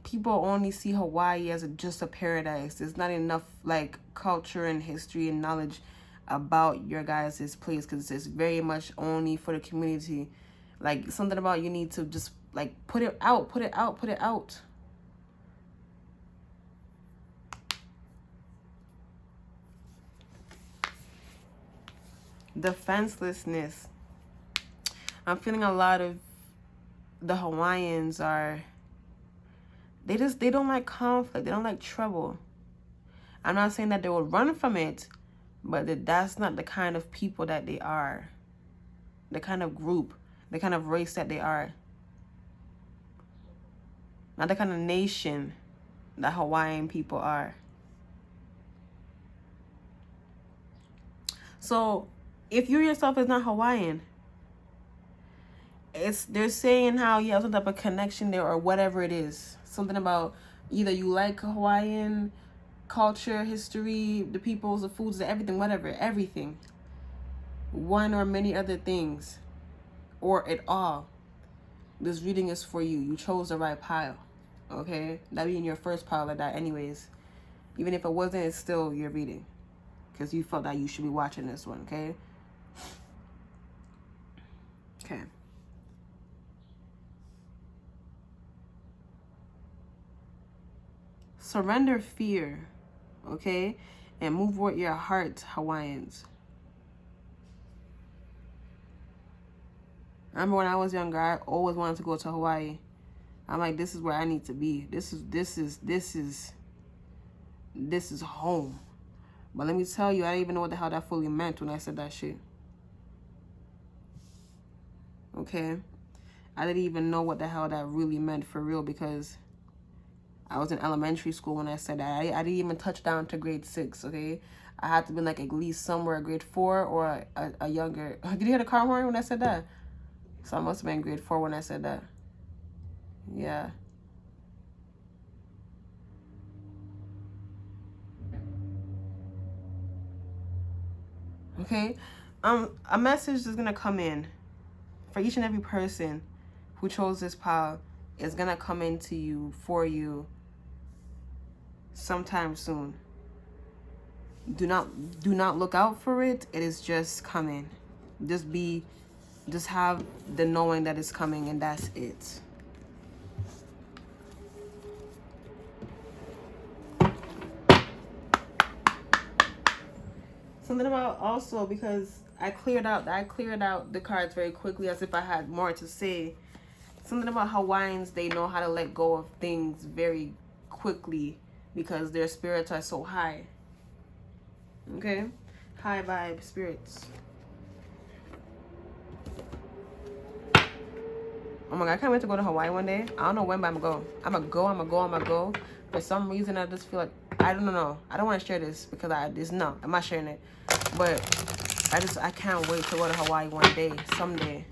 [SPEAKER 1] people only see Hawaii as just a paradise. There's not enough like culture and history and knowledge about your guys' place, because it's very much only for the community. Like, something about you need to just like put it out. Defenselessness. I'm feeling a lot of the Hawaiians are They don't like conflict. They don't like trouble. I'm not saying that they will run from it, but that's not the kind of people that they are. The kind of group, the kind of race that they are. Not the kind of nation that Hawaiian people are. So if you yourself is not Hawaiian, they're saying how you have some type of connection there or whatever it is. Something about either you like Hawaiian culture, history, the peoples, the foods, the everything, whatever, everything. One or many other things, or it all. This reading is for you. You chose the right pile, okay? That be in your first pile of that anyways. Even if it wasn't, it's still your reading, because you felt that you should be watching this one, okay? Okay. Surrender fear, okay? And move with your heart, Hawaiians. I remember when I was younger, I always wanted to go to Hawaii. I'm like, this is where I need to be. This is home. But let me tell you, I didn't even know what the hell that fully meant when I said that shit. Okay? I didn't even know what the hell that really meant for real, because I was in elementary school when I said that. I didn't even touch down to grade 6, okay? I had to be like at least somewhere grade 4 or a younger. Did you hear the car horn when I said that? So I must have been grade 4 when I said that. Yeah. Okay? A message is gonna come in for each and every person who chose this pile. Is gonna come into you, for you, sometime soon. Do not look out for it. It is just coming. Just have the knowing that it's coming, and that's it. Something about also, because I cleared out the cards very quickly as if I had more to say. Something about Hawaiians, they know how to let go of things very quickly because their spirits are so high. Okay? High vibe spirits. Oh my God, I can't wait to go to Hawaii one day. I don't know when, but I'm gonna go. For some reason, I just feel like, I don't know. I don't want to share this because no, I'm not sharing it. But I can't wait to go to Hawaii one day, someday.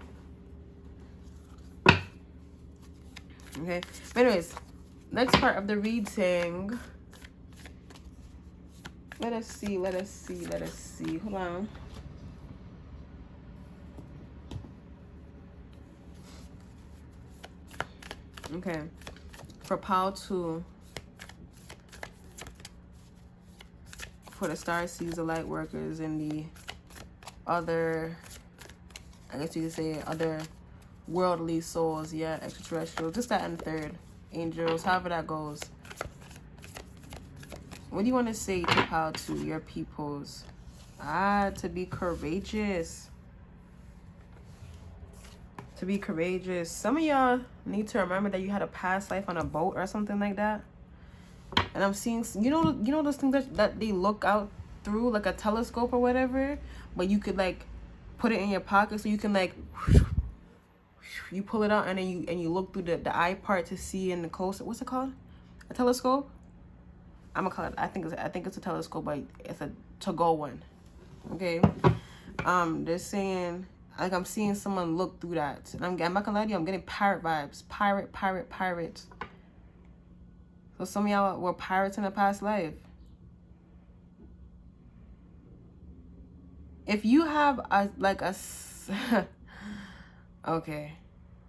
[SPEAKER 1] Okay. But anyways, next part of the reading. Let us see. Hold on. Okay. For pile 2, for the starseeds, the lightworkers, and the other, I guess you could say, other worldly souls, yeah, extraterrestrials, just that and third, angels, however that goes. What do you want to say to pile 2, your peoples? To be courageous. To be courageous. Some of y'all need to remember that you had a past life on a boat or something like that. And I'm seeing, you know those things that they look out through, like a telescope or whatever, but you could like put it in your pocket so you can like, you pull it out and then you look through the eye part to see in the coast. What's it called? A telescope? I'm gonna call it. I think it's a telescope, but it's a to-go one. Okay. They're saying, like, I'm seeing someone look through that, and I'm not gonna lie to you, I'm getting pirate vibes. Pirate. So some of y'all were pirates in a past life. If you have okay,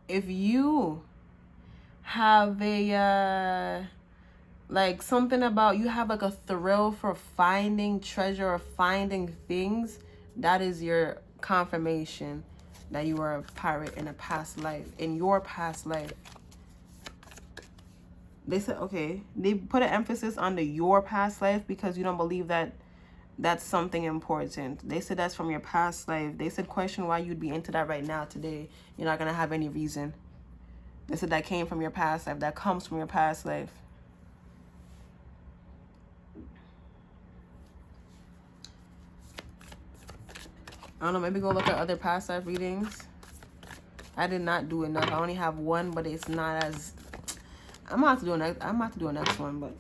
[SPEAKER 1] if you have a like something about, you have like a thrill for finding treasure or finding things, that is your confirmation that you are a pirate in a past life, in your past life. They said, okay, they put an emphasis on your past life because you don't believe that that's something important. They said that's from your past life. They said question why you'd be into that right now today. You're not gonna have any reason. They said that came from your past life, that comes from your past life. I don't know, maybe go look at other past life readings. I did not do enough. I only have one, but it's not as... I'm gonna have to do a next one, but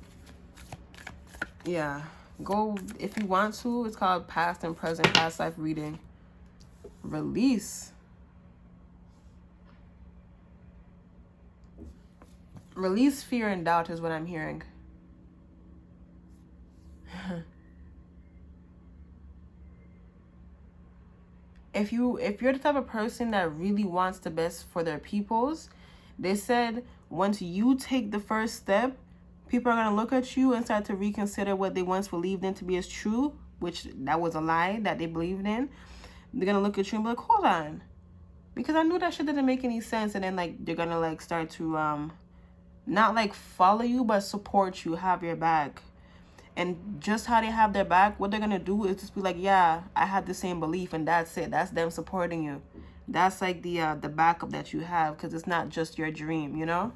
[SPEAKER 1] yeah. Go if you want to. It's called Past and Present Past Life Reading. Release. Release fear and doubt is what I'm hearing. If you're the type of person that really wants the best for their peoples, they said once you take the first step, people are going to look at you and start to reconsider what they once believed in to be as true, which that was a lie that they believed in. They're going to look at you and be like, hold on. Because I knew that shit didn't make any sense. And then, like, they're going to, like, start to, not, like, follow you, but support you, have your back. And just how they have their back, what they're going to do is just be like, yeah, I had the same belief, and that's it. That's them supporting you. That's, like, the backup that you have, because it's not just your dream, you know?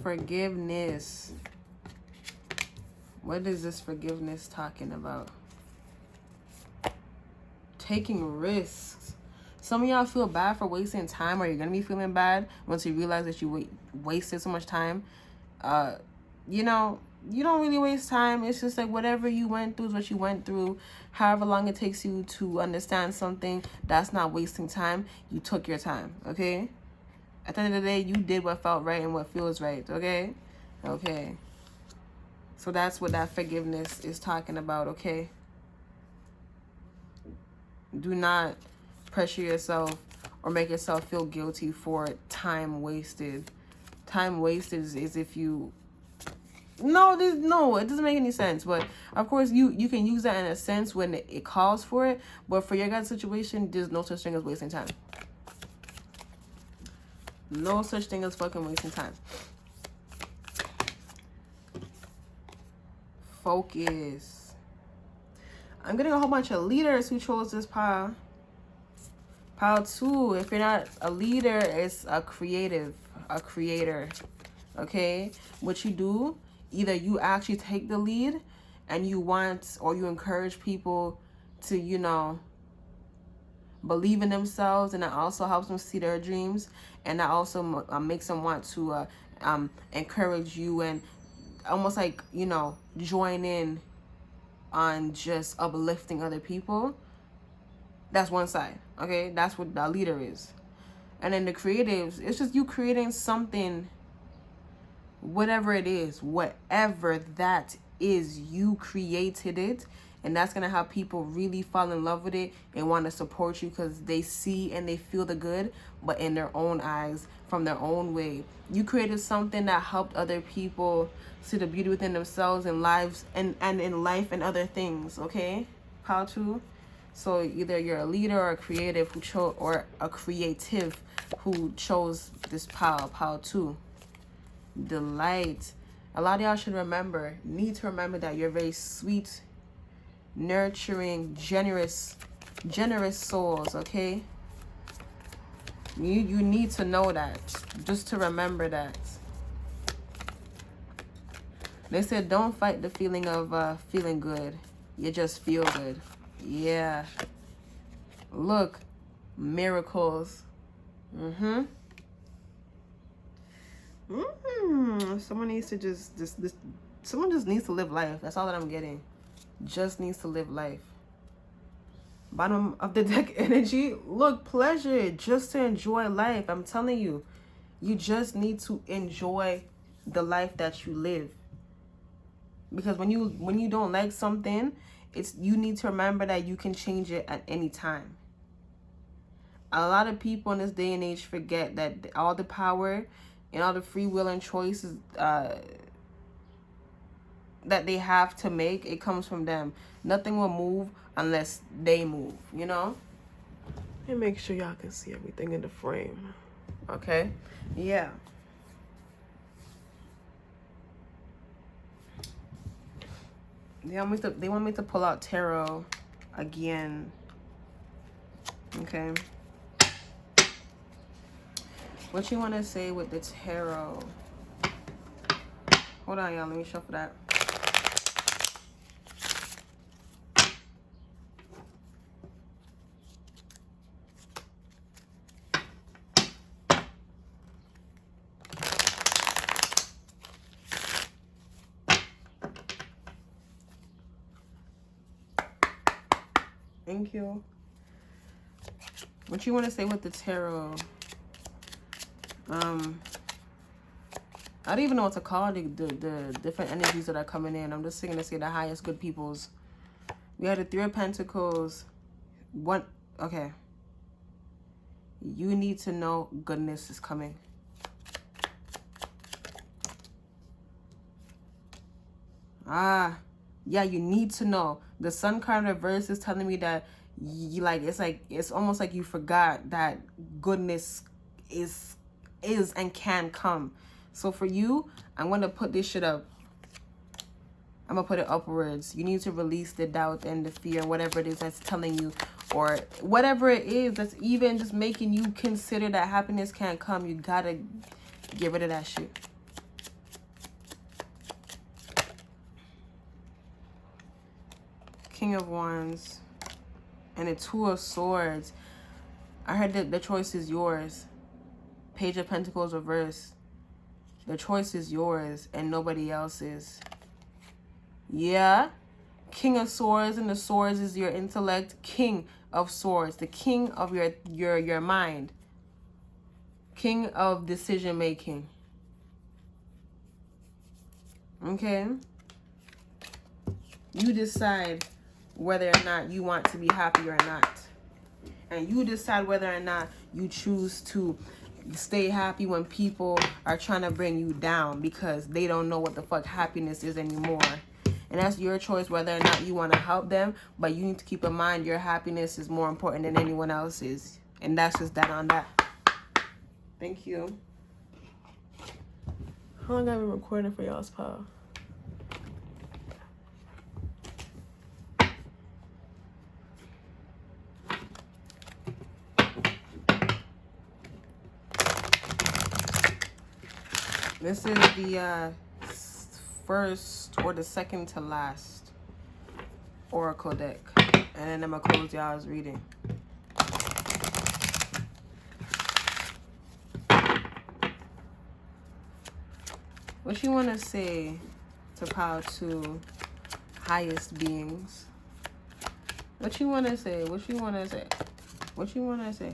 [SPEAKER 1] Forgiveness. What is this forgiveness talking about? Taking risks. Some of y'all feel bad for wasting time, or you're gonna be feeling bad once you realize that you wasted so much time. You know, you don't really waste time. It's just like whatever you went through is what you went through. However long it takes you to understand something, that's not wasting time. You took your time, okay? At the end of the day, you did what felt right and what feels right, okay? Okay. So that's what that forgiveness is talking about, okay? Do not pressure yourself or make yourself feel guilty for time wasted. Time wasted is if you... No, it doesn't make any sense. But, of course, you can use that in a sense when it calls for it. But for your guys' situation, there's no such thing as wasting time. No such thing as fucking wasting time. Focus. I'm getting a whole bunch of leaders who chose this pile. Pile 2. If you're not a leader, it's a creative, a creator. Okay? What you do, either you actually take the lead and you want or you encourage people to, you know, believe in themselves, and that also helps them see their dreams, and that also makes them want to encourage you and almost like, you know, join in on just uplifting other people. That's one side, okay? That's what the leader is. And then the creatives, it's just you creating something, whatever it is, whatever that is, you created it. And that's going to have people really fall in love with it and want to support you because they see and they feel the good, but in their own eyes, from their own way. You created something that helped other people see the beauty within themselves and lives and in life and other things, okay? How to? So either you're a leader or a creative who chose, or a creative who chose this pile 2. Delight. A lot of y'all should need to remember that you're very sweet, nurturing, generous souls, okay? You need to know that, just to remember that. They said don't fight the feeling of feeling good. You just feel good. Yeah. Look, miracles. Someone needs to someone just needs to live life. That's all that I'm getting. Just needs to live life. Bottom of the deck energy. Look, pleasure. Just to enjoy life. I'm telling you. You just need to enjoy the life that you live. Because when you don't like something, you need to remember that you can change it at any time. A lot of people in this day and age forget that all the power and all the free will and choices that they have to make, it comes from them. Nothing will move unless they move, you know? And make sure y'all can see everything in the frame. Okay? Yeah. They want me to pull out tarot again. Okay. What you want to say with the tarot? Hold on, y'all. Let me shuffle that. Thank you. What you want to say with the tarot? I don't even know what to call the different energies that are coming in. I'm just going to say the highest good peoples. We had the Three of Pentacles. Okay. You need to know goodness is coming. Yeah, you need to know. The Sun card reverse is telling me that it's almost like you forgot that goodness is and can come. So for you, I'm going to put this shit up. I'm going to put it upwards. You need to release the doubt and the fear and whatever it is that's telling you, or whatever it is that's even just making you consider that happiness can't come. You got to get rid of that shit. King of Wands and the Two of Swords. I heard that the choice is yours. Page of Pentacles reverse. The choice is yours and nobody else's. Yeah. King of Swords, and the Swords is your intellect. King of Swords, the king of your mind. King of decision making. Okay? You decide whether or not you want to be happy or not. And you decide whether or not you choose to stay happy when people are trying to bring you down because they don't know what the fuck happiness is anymore. And that's your choice whether or not you want to help them. But you need to keep in mind your happiness is more important than anyone else's. And that's just that on that. Thank you. How long have I been recording for y'all's pal? This is the first or the second to last oracle deck. And then I'm going to close y'all's reading. What you want to say to power to highest beings? What you want to say? What you want to say? What you want to say?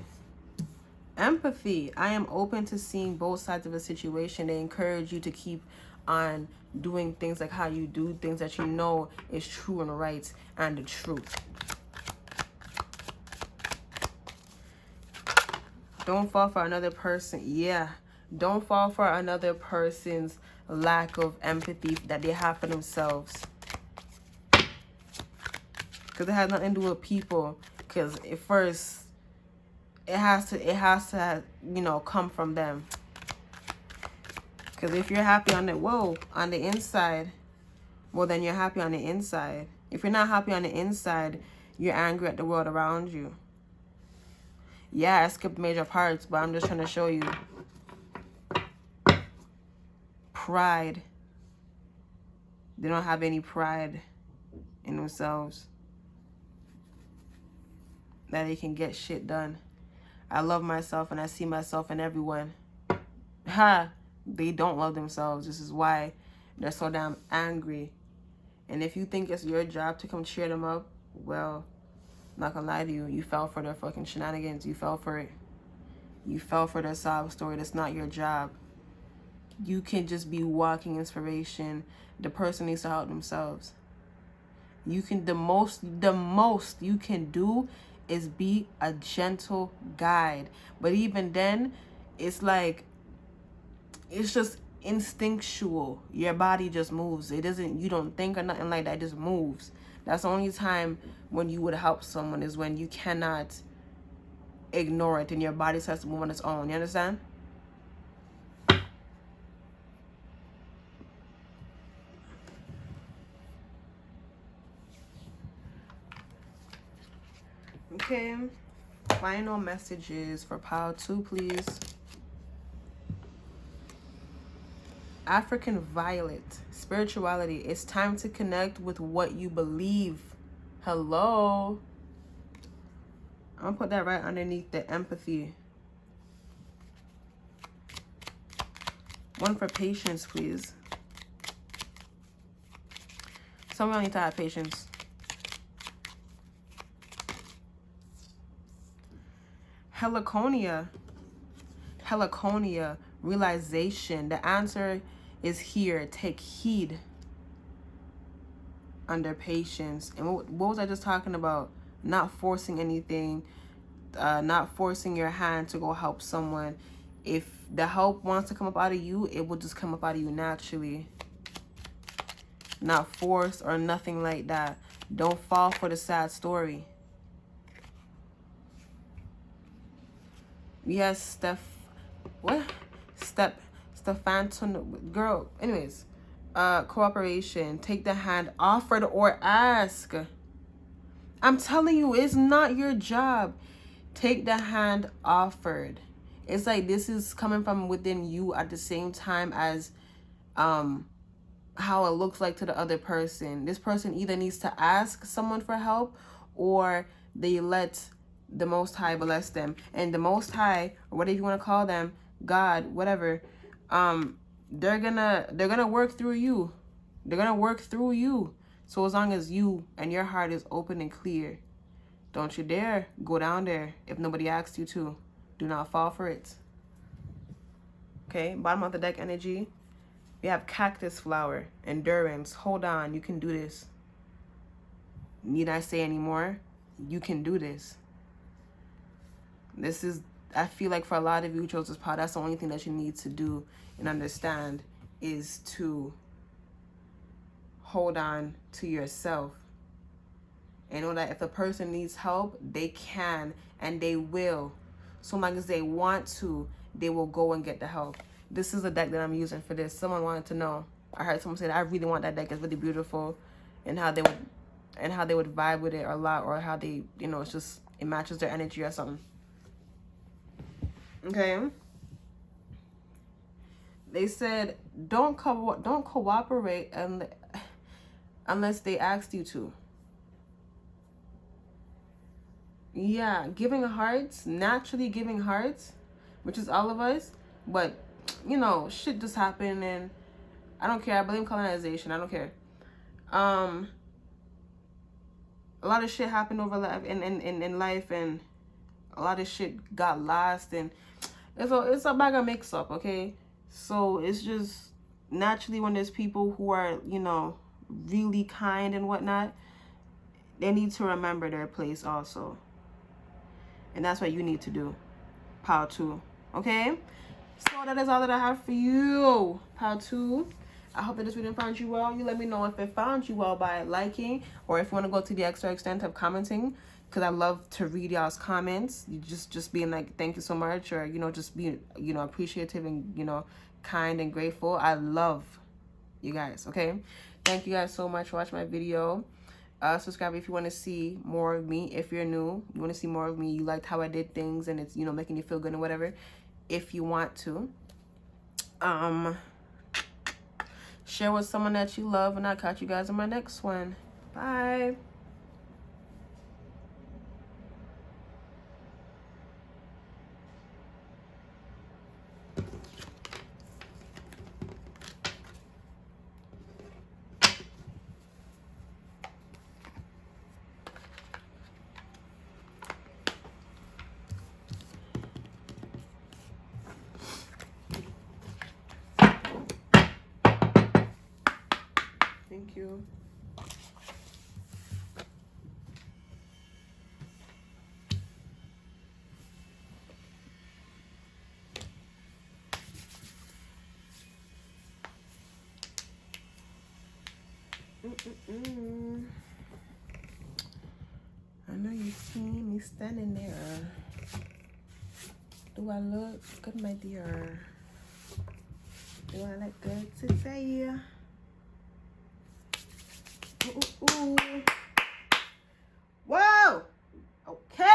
[SPEAKER 1] Empathy. I am open to seeing both sides of a situation. They encourage you to keep on doing things like how you do things that you know is true and right and the truth. Don't fall for another person. Yeah. Don't fall for another person's lack of empathy that they have for themselves. Because it has nothing to do with people. Because at first, it has to, you know, come from them. Because if you're happy on the inside, well, then you're happy on the inside. If you're not happy on the inside, you're angry at the world around you. Yeah, I skipped major parts, but I'm just trying to show you. Pride. They don't have any pride in themselves that they can get shit done. I love myself and I see myself in everyone. Ha! They don't love themselves. This is why they're so damn angry. And if you think it's your job to come cheer them up, well, I'm not gonna lie to you. You fell for their fucking shenanigans. You fell for it. You fell for their sob story. That's not your job. You can just be walking inspiration. The person needs to help themselves. You can, the most you can do is be a gentle guide. But even then, it's like, it's just instinctual. Your body just moves. It doesn't, you don't think or nothing like that. It just moves. That's the only time when you would help someone, is when you cannot ignore it and your body starts to move on its own. You understand? Okay. Final messages for pile 2, please. African Violet. Spirituality. It's time to connect with what you believe. Hello. I'm going to put that right underneath the empathy. One for patience, please. Someone need to have patience. Heliconia. Heliconia. Realization. The answer is here. Take heed. Under patience. And what was I just talking about? Not forcing anything. Not forcing your hand to go help someone. If the help wants to come up out of you, it will just come up out of you naturally. Not forced or nothing like that. Don't fall for the sad story. Yes, Stefan, girl. Anyways, cooperation. Take the hand offered or ask. I'm telling you, it's not your job. Take the hand offered. It's like this is coming from within you at the same time as how it looks like to the other person. This person either needs to ask someone for help or they let the Most High bless them. And the Most High, or whatever you want to call them, God, whatever, they're gonna work through you. They're gonna work through you. So as long as you and your heart is open and clear, don't you dare go down there if nobody asks you to. Do not fall for it. Okay, bottom of the deck energy. We have cactus flower, endurance. Hold on, you can do this. Need I say any more? You can do this. This is, I feel like for a lot of you who chose this pod, that's the only thing that you need to do and understand is to hold on to yourself. And know that if a person needs help, they can and they will. So long as they want to, they will go and get the help. This is the deck that I'm using for this. Someone wanted to know. I heard someone say that I really want that deck. It's really beautiful, and how they would vibe with it a lot, or how they, you know, it's just, it matches their energy or something. Okay. They said don't cooperate unless they asked you to. Yeah, giving hearts, naturally giving hearts, which is all of us, but you know, shit just happened, and I don't care. I blame colonization. I don't care. A lot of shit happened over in life, and a lot of shit got lost, and it's a bag of mix up. Okay, so it's just naturally when there's people who are, you know, really kind and whatnot, they need to remember their place also. And that's what you need to do. Pile 2. Okay? So that is all that I have for you. Pile 2. I hope that this video found you well. You let me know if it found you well by liking, or if you want to go to the extra extent of commenting, because I love to read y'all's comments. You just being like, thank you so much, or, you know, just being, you know, appreciative and, you know, kind and grateful. I love you guys. Okay? Thank you guys so much for watching my video. Subscribe if you want to see more of me. If you're new, you want to see more of me, you liked how I did things and it's, you know, making you feel good and whatever, if you want to share with someone that you love, and I'll catch you guys in my next one. Bye. Thank you. I know you see me standing there. Do I look good, my dear? Do I look good today? Ooh. Whoa! Okay.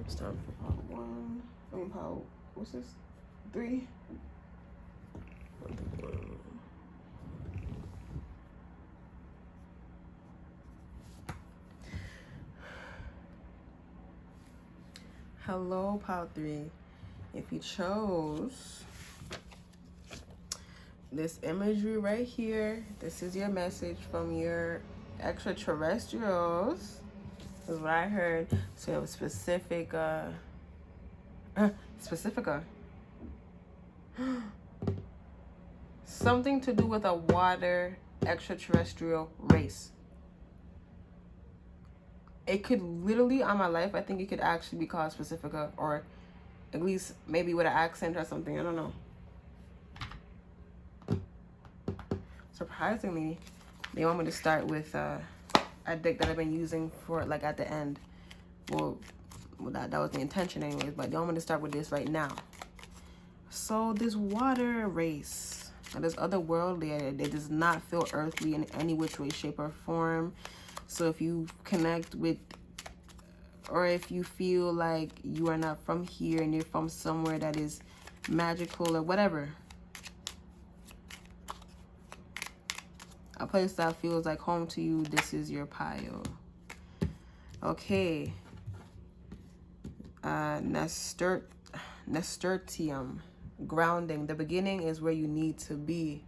[SPEAKER 1] It's time for part 1. I mean, part, what's this? 3? Hello, part 3. If you chose this imagery right here, this is your message from your extraterrestrials. Is what I heard. So you have a specifica. Something to do with a water extraterrestrial race. It could literally, on my life, I think it could actually be called specifica, or at least maybe with an accent or something. I don't know. Surprisingly, they want me to start with a deck that I've been using for like at the end. Well that was the intention anyways, but they want me to start with this right now. So this water race, this otherworldly, it does not feel earthly in any which way, shape, or form. So if you connect with, or if you feel like you are not from here and you're from somewhere that is magical or whatever, a place that feels like home to you, this is your pile. Okay. Nasturtium, grounding. The beginning is where you need to be.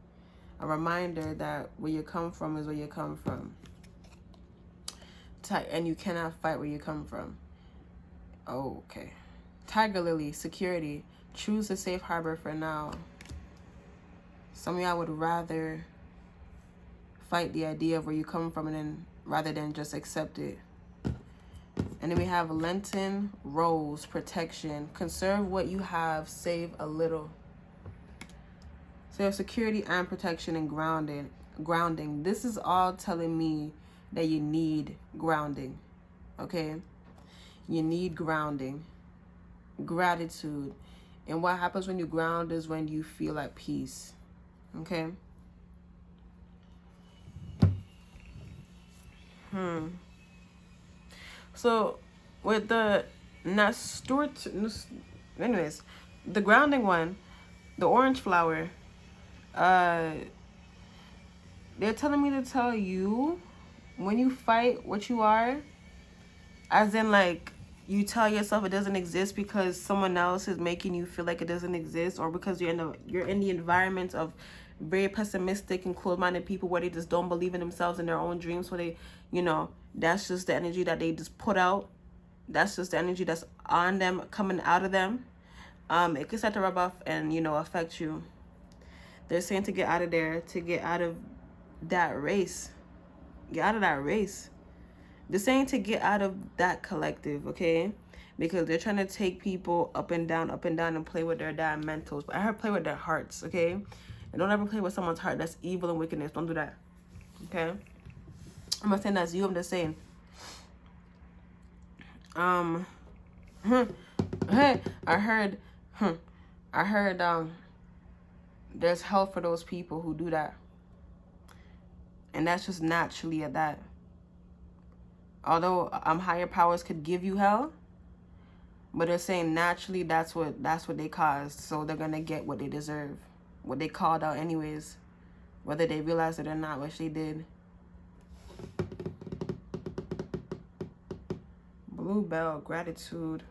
[SPEAKER 1] A reminder that where you come from is where you come from. And you cannot fight where you come from. Oh, okay. Tiger lily, security. Choose a safe harbor for now. Some of y'all would rather fight the idea of where you come from, and then rather than just accept it. And then we have Lenten rose, protection. Conserve what you have, save a little. So you have security and protection and grounding. This is all telling me that you need grounding. Okay? You need grounding. Gratitude. And what happens when you ground is when you feel at peace. Okay? So with the anyways, the grounding one, the orange flower, they're telling me to tell you, when you fight what you are, as in like you tell yourself it doesn't exist because someone else is making you feel like it doesn't exist, or because you're in the environment of very pessimistic and closed-minded people where they just don't believe in themselves and their own dreams, so they, that's just the energy that they just put out. That's just the energy that's on them, coming out of them. It could start to rub off and, affect you. They're saying to get out of there, to get out of that race. Get out of that race. They're saying to get out of that collective, okay? Because they're trying to take people up and down, and play with their damn mentals. But I heard play with their hearts, okay? And don't ever play with someone's heart. That's evil and wickedness. Don't do that, okay? I'm not saying that's you. I'm just saying. Hey, I heard, there's hell for those people who do that. And that's just naturally at that. Although higher powers could give you hell, but they're saying naturally that's what they caused. So they're gonna get what they deserve, what they called out anyways, whether they realize it or not, which they did. Blue bell, gratitude.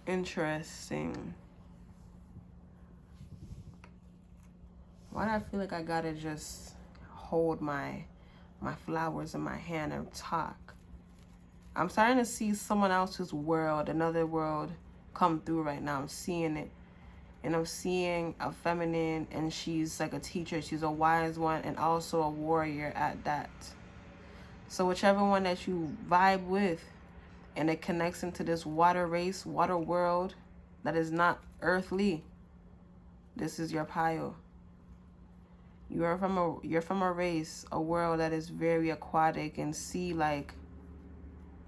[SPEAKER 1] Interesting. Why do I feel like I gotta just hold my flowers in my hand and talk? I'm starting to see someone else's world, another world, come through right now. I'm seeing it. And I'm seeing a feminine, and she's like a teacher. She's a wise one and also a warrior at that. So whichever one that you vibe with, and it connects into this water race, water world that is not earthly, this is your pile. You're from a race, a world that is very aquatic and sea-like.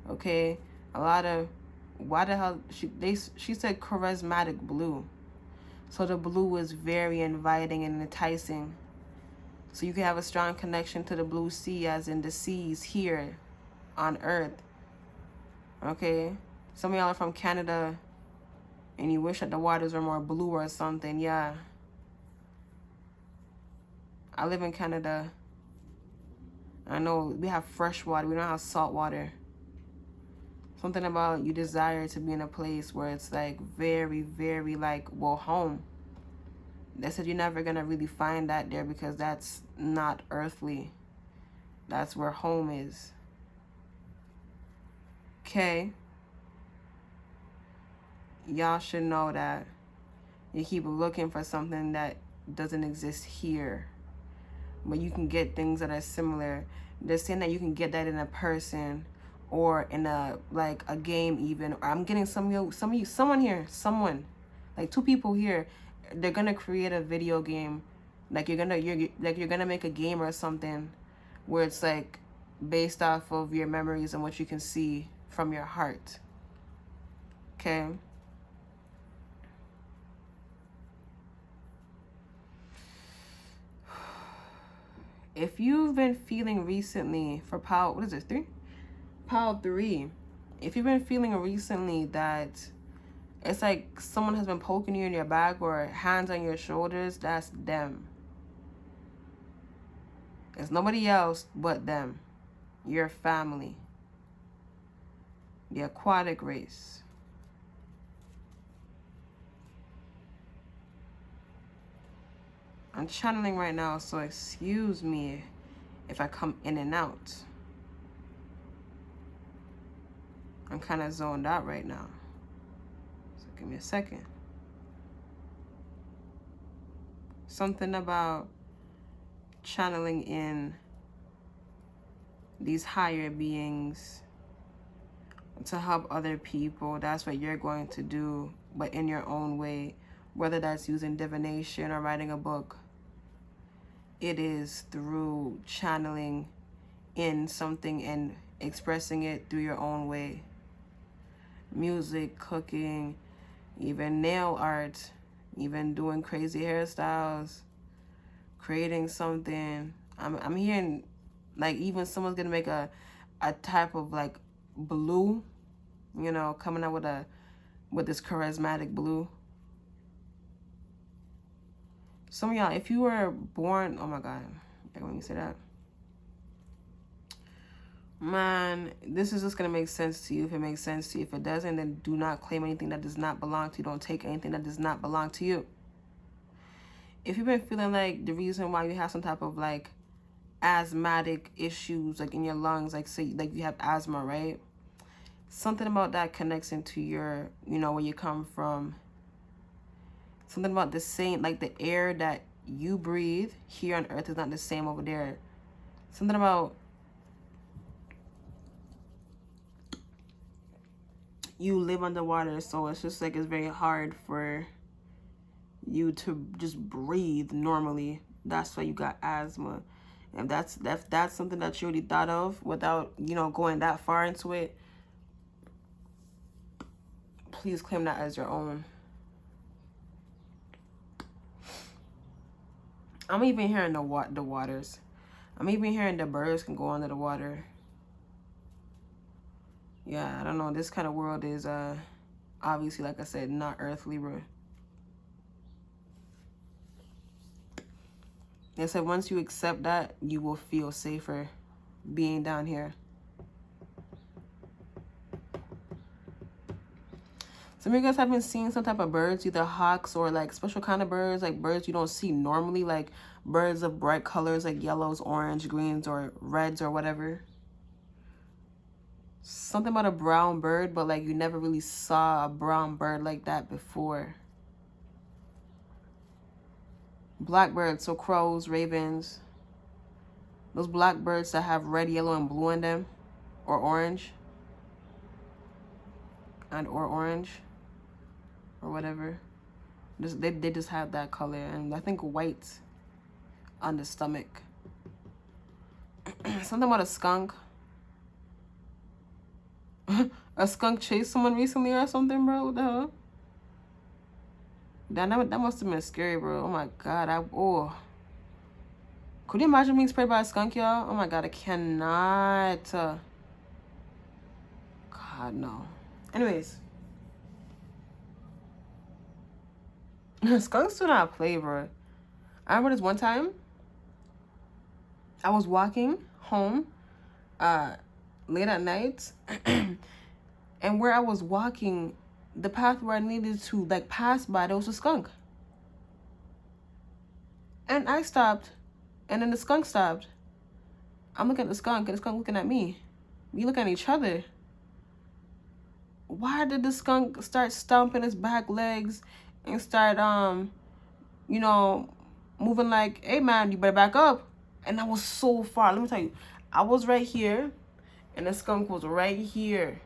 [SPEAKER 1] Okay? A lot of, why the hell, she said charismatic blue. So the blue is very inviting and enticing. So you can have a strong connection to the blue sea, as in the seas here on Earth. Okay? Some of y'all are from Canada and you wish that the waters were more blue or something. Yeah. I live in Canada. I know we have fresh water. We don't have salt water. Something about you desire to be in a place where it's like very, very like, well, home. They said you're never going to really find that there because that's not earthly. That's where home is. Okay? Y'all should know that you keep looking for something that doesn't exist here. But you can get things that are similar. They're saying that you can get that in a person or in a like a game even. Or I'm getting someone here, like 2 people here. They're gonna create a video game, like you're gonna make a game or something, where it's like based off of your memories and what you can see from your heart. Okay. If you've been feeling recently for pile, what is it, 3? Pile 3. If you've been feeling recently that it's like someone has been poking you in your back or hands on your shoulders, that's them. It's nobody else but them. Your family. The aquatic race. I'm channeling right now, so excuse me if I come in and out. I'm kind of zoned out right now. So give me a second. Something about channeling in these higher beings to help other people. That's what you're going to do, but in your own way. Whether that's using divination or writing a book. It is through channeling in something and expressing it through your own way. Music, cooking, even nail art, even doing crazy hairstyles, creating something. I'm hearing like even someone's gonna make a type of like blue, you know, coming out with this charismatic blue. Some of y'all, if you were born, oh my God, when you say that, man, this is just going to make sense to you if it makes sense to you. If it doesn't, then do not claim anything that does not belong to you. Don't take anything that does not belong to you. If you've been feeling like the reason why you have some type of like asthmatic issues, like in your lungs, like say like you have asthma, right? Something about that connects into your, you know, where you come from. Something about the same, like the air that you breathe here on Earth is not the same over there. Something about you live underwater, so it's just like it's very hard for you to just breathe normally. That's why you got asthma. And that's something that you already thought of without, you know, going that far into it. Please claim that as your own. I'm even hearing the waters. I'm even hearing the birds can go under the water. Yeah, I don't know. This kind of world is obviously, like I said, not earthly, bro. They said once you accept that, you will feel safer being down here. Some of you guys have been seeing some type of birds, either hawks or like special kind of birds, like birds you don't see normally, like birds of bright colors like yellows, orange, greens, or reds or whatever. Something about a brown bird, but like you never really saw a brown bird like that before. Blackbirds, so crows, ravens. Those blackbirds that have red, yellow, and blue in them, or orange. Or orange. Or whatever. They just have that color, and I think white on the stomach. Something about a skunk. A skunk chased someone recently or something, bro. What the hell? That must have been scary, bro. Oh my god. Could you imagine being sprayed by a skunk, y'all? Oh my god, I cannot. God, no. Anyways. Skunks do not play, bro. I remember this one time. I was walking home late at night. And where I was walking, the path where I needed to like pass by, there was a skunk. And I stopped. And then the skunk stopped. I'm looking at the skunk and the skunk looking at me. We look at each other. Why did the skunk start stomping his back legs and start you know, moving like, hey man, you better back up? And I was so far. Let me tell you, I was right here and the skunk was right here.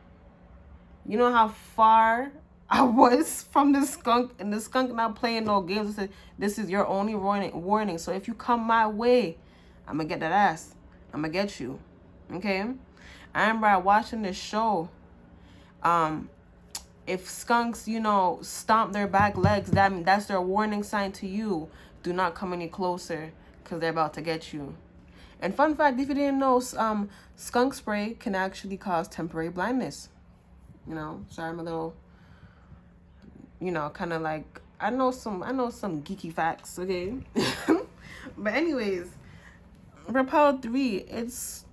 [SPEAKER 1] You know how far I was from the skunk, and the skunk not playing no games. I said, this is your only warning. So if you come my way, I'm gonna get that ass. I'm gonna get you. Okay? I remember watching this show. If skunks, you know, stomp their back legs, that's their warning sign to you. Do not come any closer, because they're about to get you. And fun fact, if you didn't know, skunk spray can actually cause temporary blindness. You know, sorry, I'm a little, you know, kind of like, I know some geeky facts, okay? But anyways, Repel 3, it's,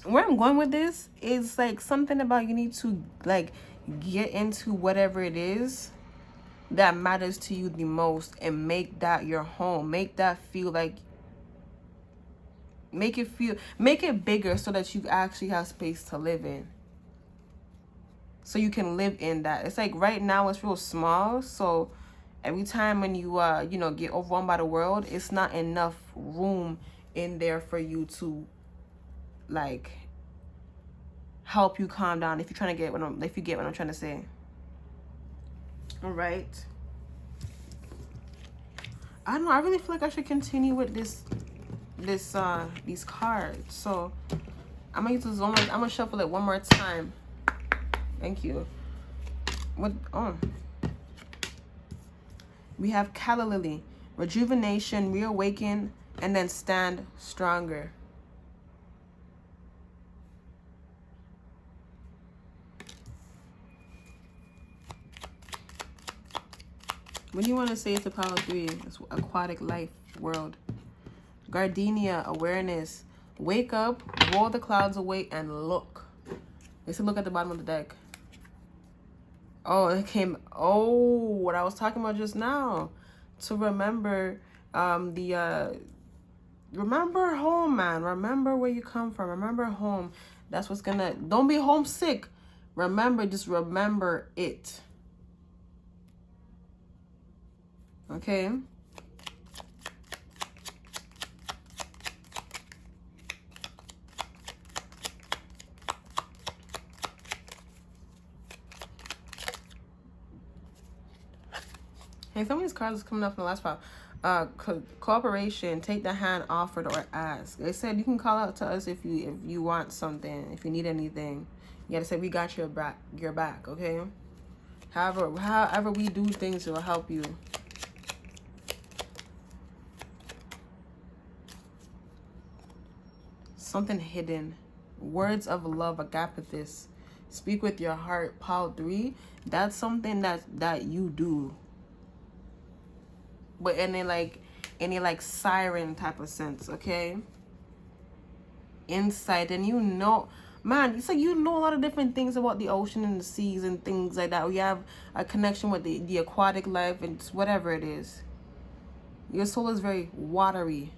[SPEAKER 1] where I'm going with this is like something about you need to like get into whatever it is that matters to you the most and make that your home. Make that feel like, make it bigger so that you actually have space to live in. So you can live in that. It's like right now it's real small. So every time when you you know, get overwhelmed by the world, it's not enough room in there for you to like help you calm down. If you're trying to get if you get what I'm trying to say. All right. I don't know. I really feel like I should continue with these cards. So I'm gonna use this one. I'm gonna shuffle it one more time. Thank you. What? Oh. We have Calla Lily, rejuvenation, reawaken, and then stand stronger. What do you want to say to Power 3? It's aquatic life world. Gardenia, awareness. Wake up, roll the clouds away, and look. Let's look at the bottom of the deck. Oh, it came. Oh, what I was talking about just now. To remember remember home, man. Remember where you come from. Remember home. That's what's gonna, don't be homesick. Remember, just remember it. Okay. Hey, some of these cards is coming up in the last file. Cooperation, take the hand offered or ask. They said you can call out to us if you want something, if you need anything. You gotta say we got your back, okay? However we do things, it will help you. Something hidden. Words of love, agapathis. Speak with your heart, Pile 3. That's something that you do. But in a like siren type of sense, okay? Insight, and you know, man, it's like you know a lot of different things about the ocean and the seas and things like that. You have a connection with the aquatic life and whatever it is. Your soul is very watery.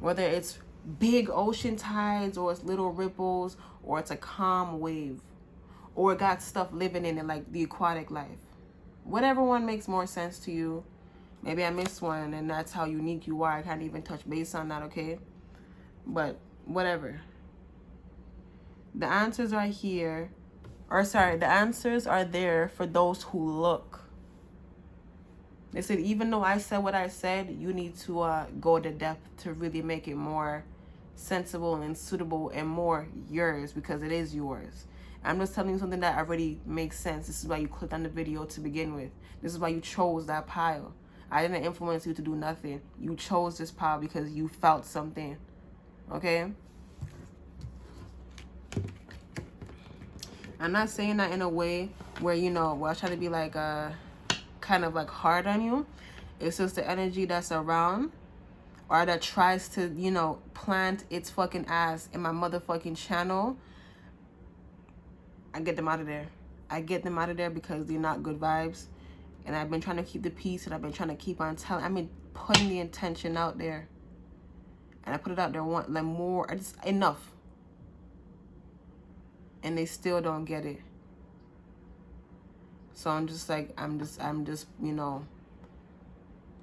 [SPEAKER 1] Whether it's big ocean tides or it's little ripples or it's a calm wave or it got stuff living in it like the aquatic life. Whatever one makes more sense to you. Maybe I missed one and that's how unique you are. I can't even touch base on that, okay? But whatever. The answers are here. Or sorry, the answers are there for those who look. They said, even though I said what I said, you need to go to depth to really make it more sensible and suitable and more yours, because it is yours. I'm just telling you something that already makes sense. This is why you clicked on the video to begin with. This is why you chose that pile. I didn't influence you to do nothing. You chose this pile because you felt something. Okay? I'm not saying that in a way where, you know, where I try to be like kind of like hard on you. It's just the energy that's around, or that tries to, you know, plant its fucking ass in my motherfucking channel. I get them out of there. I get them out of there because they're not good vibes. And I've been trying to keep the peace, and I've been trying to keep on telling. I mean, putting the intention out there. And I put it out there like more, just enough. And they still don't get it. So I'm just like, I'm just, you know,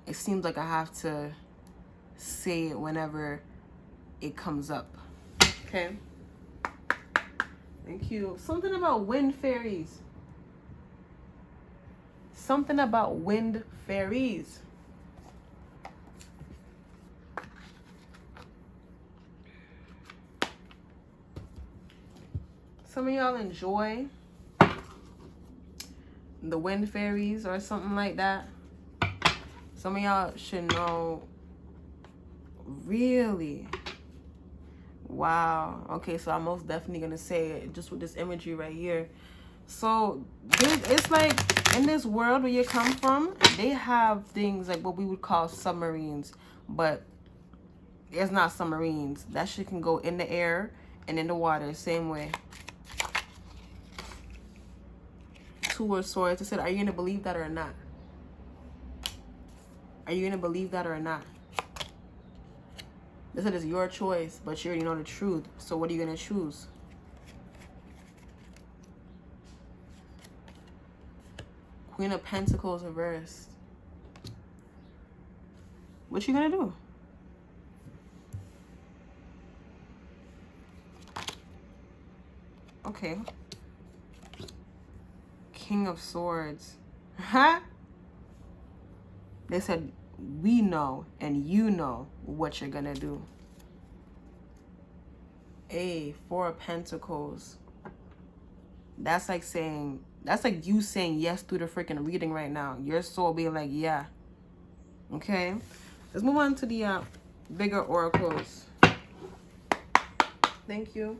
[SPEAKER 1] it seems like I have to say it whenever it comes up. Okay? Thank you. Something about wind fairies. Something about wind fairies. Some of y'all enjoy the wind fairies or something like that. Some of y'all should know. Really? Wow. Okay, so I'm most definitely gonna say it just with this imagery right here. So it's like in this world where you come from, they have things like what we would call submarines, but it's not submarines. That shit can go in the air and in the water, same way. Two of Swords. I said, are you gonna believe that or not? Are you gonna believe that or not? They said it's your choice, but you already know the truth. So what are you gonna choose? Queen of Pentacles reversed. What you gonna do? Okay. King of Swords. Huh? They said, we know and you know what you're gonna do. Four of Pentacles. That's like saying, that's like you saying yes through the freaking reading right now. Your soul being like, yeah. Okay. Let's move on to the bigger oracles. Thank you.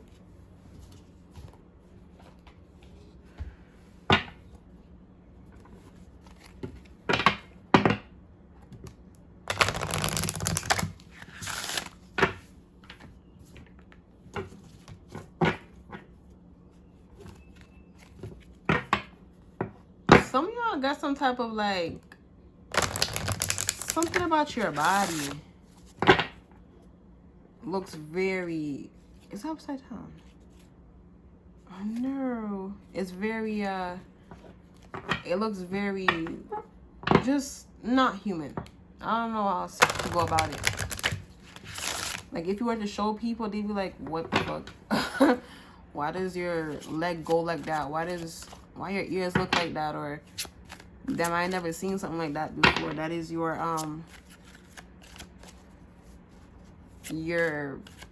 [SPEAKER 1] Some of y'all got some type of like, something about your body looks very, it's upside down. Oh no. It's very, it looks very, just not human. I don't know how else to go about it. Like if you were to show people, they'd be like, what the fuck? Why does your leg go like that? Why your ears look like that? Or damn, I ain't never seen something like that before. That is your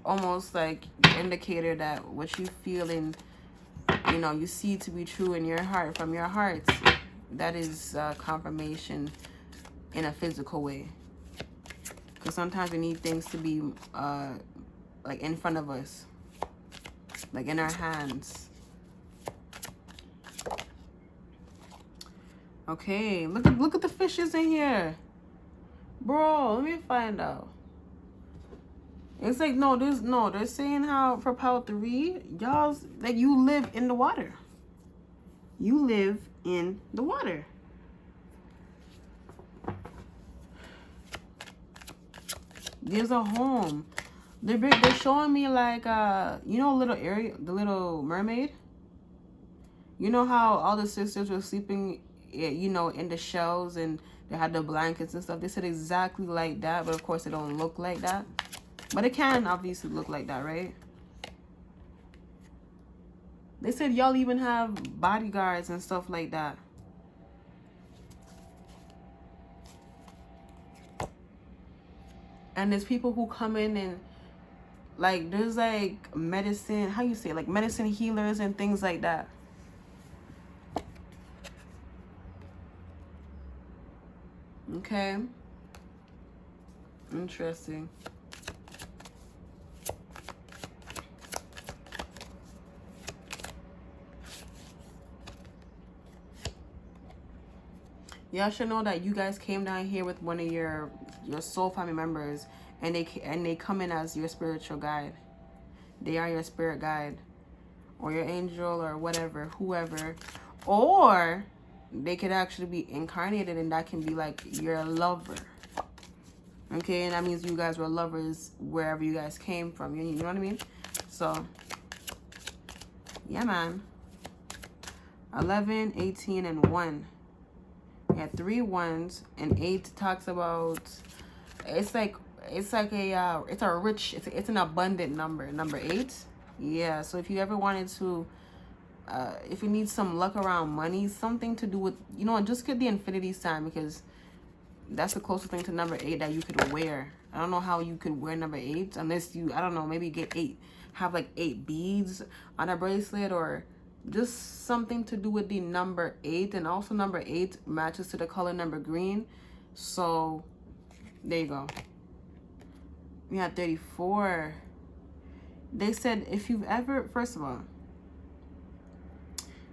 [SPEAKER 1] almost like indicator that what you feel and, you know, you see to be true in your heart, from your heart, that is confirmation in a physical way. Because sometimes we need things to be like in front of us, like in our hands. Okay, look at the fishes in here, bro. Let me find out. It's like they're saying how for power 3, y'all's like you live in the water. You live in the water. There's a home. They're showing me like you know, little area, the Little Mermaid. You know how all the sisters were sleeping, you know, in the shells and they had the blankets and stuff. They said exactly like that, but of course it don't look like that. But it can obviously look like that, right? They said y'all even have bodyguards and stuff like that. And there's people who come in and Like, there's like medicine, how you say it? Like medicine healers and things like that. Okay. Interesting. Y'all should know that you guys came down here with one of your soul family members, and they come in as your spiritual guide. They are your spirit guide, or your angel, or whatever, whoever. Or they could actually be incarnated, and that can be like your lover. Okay, and that means you guys were lovers wherever you guys came from. You know what I mean? So, yeah, man. 11, 18, and 1. You had 3 ones, and 8 talks about, it's like a it's a rich, it's an abundant number. Number 8, yeah. So if you ever wanted to, if you need some luck around money, something to do with, you know, just get the infinity sign, because that's the closest thing to number 8 that you could wear. I don't know how you could wear number 8 unless you, I don't know, maybe get 8, have like 8 beads on a bracelet, or just something to do with the number 8. And also number 8 matches to the color number green. So there you go. We had 34. They said if you've ever, first of all,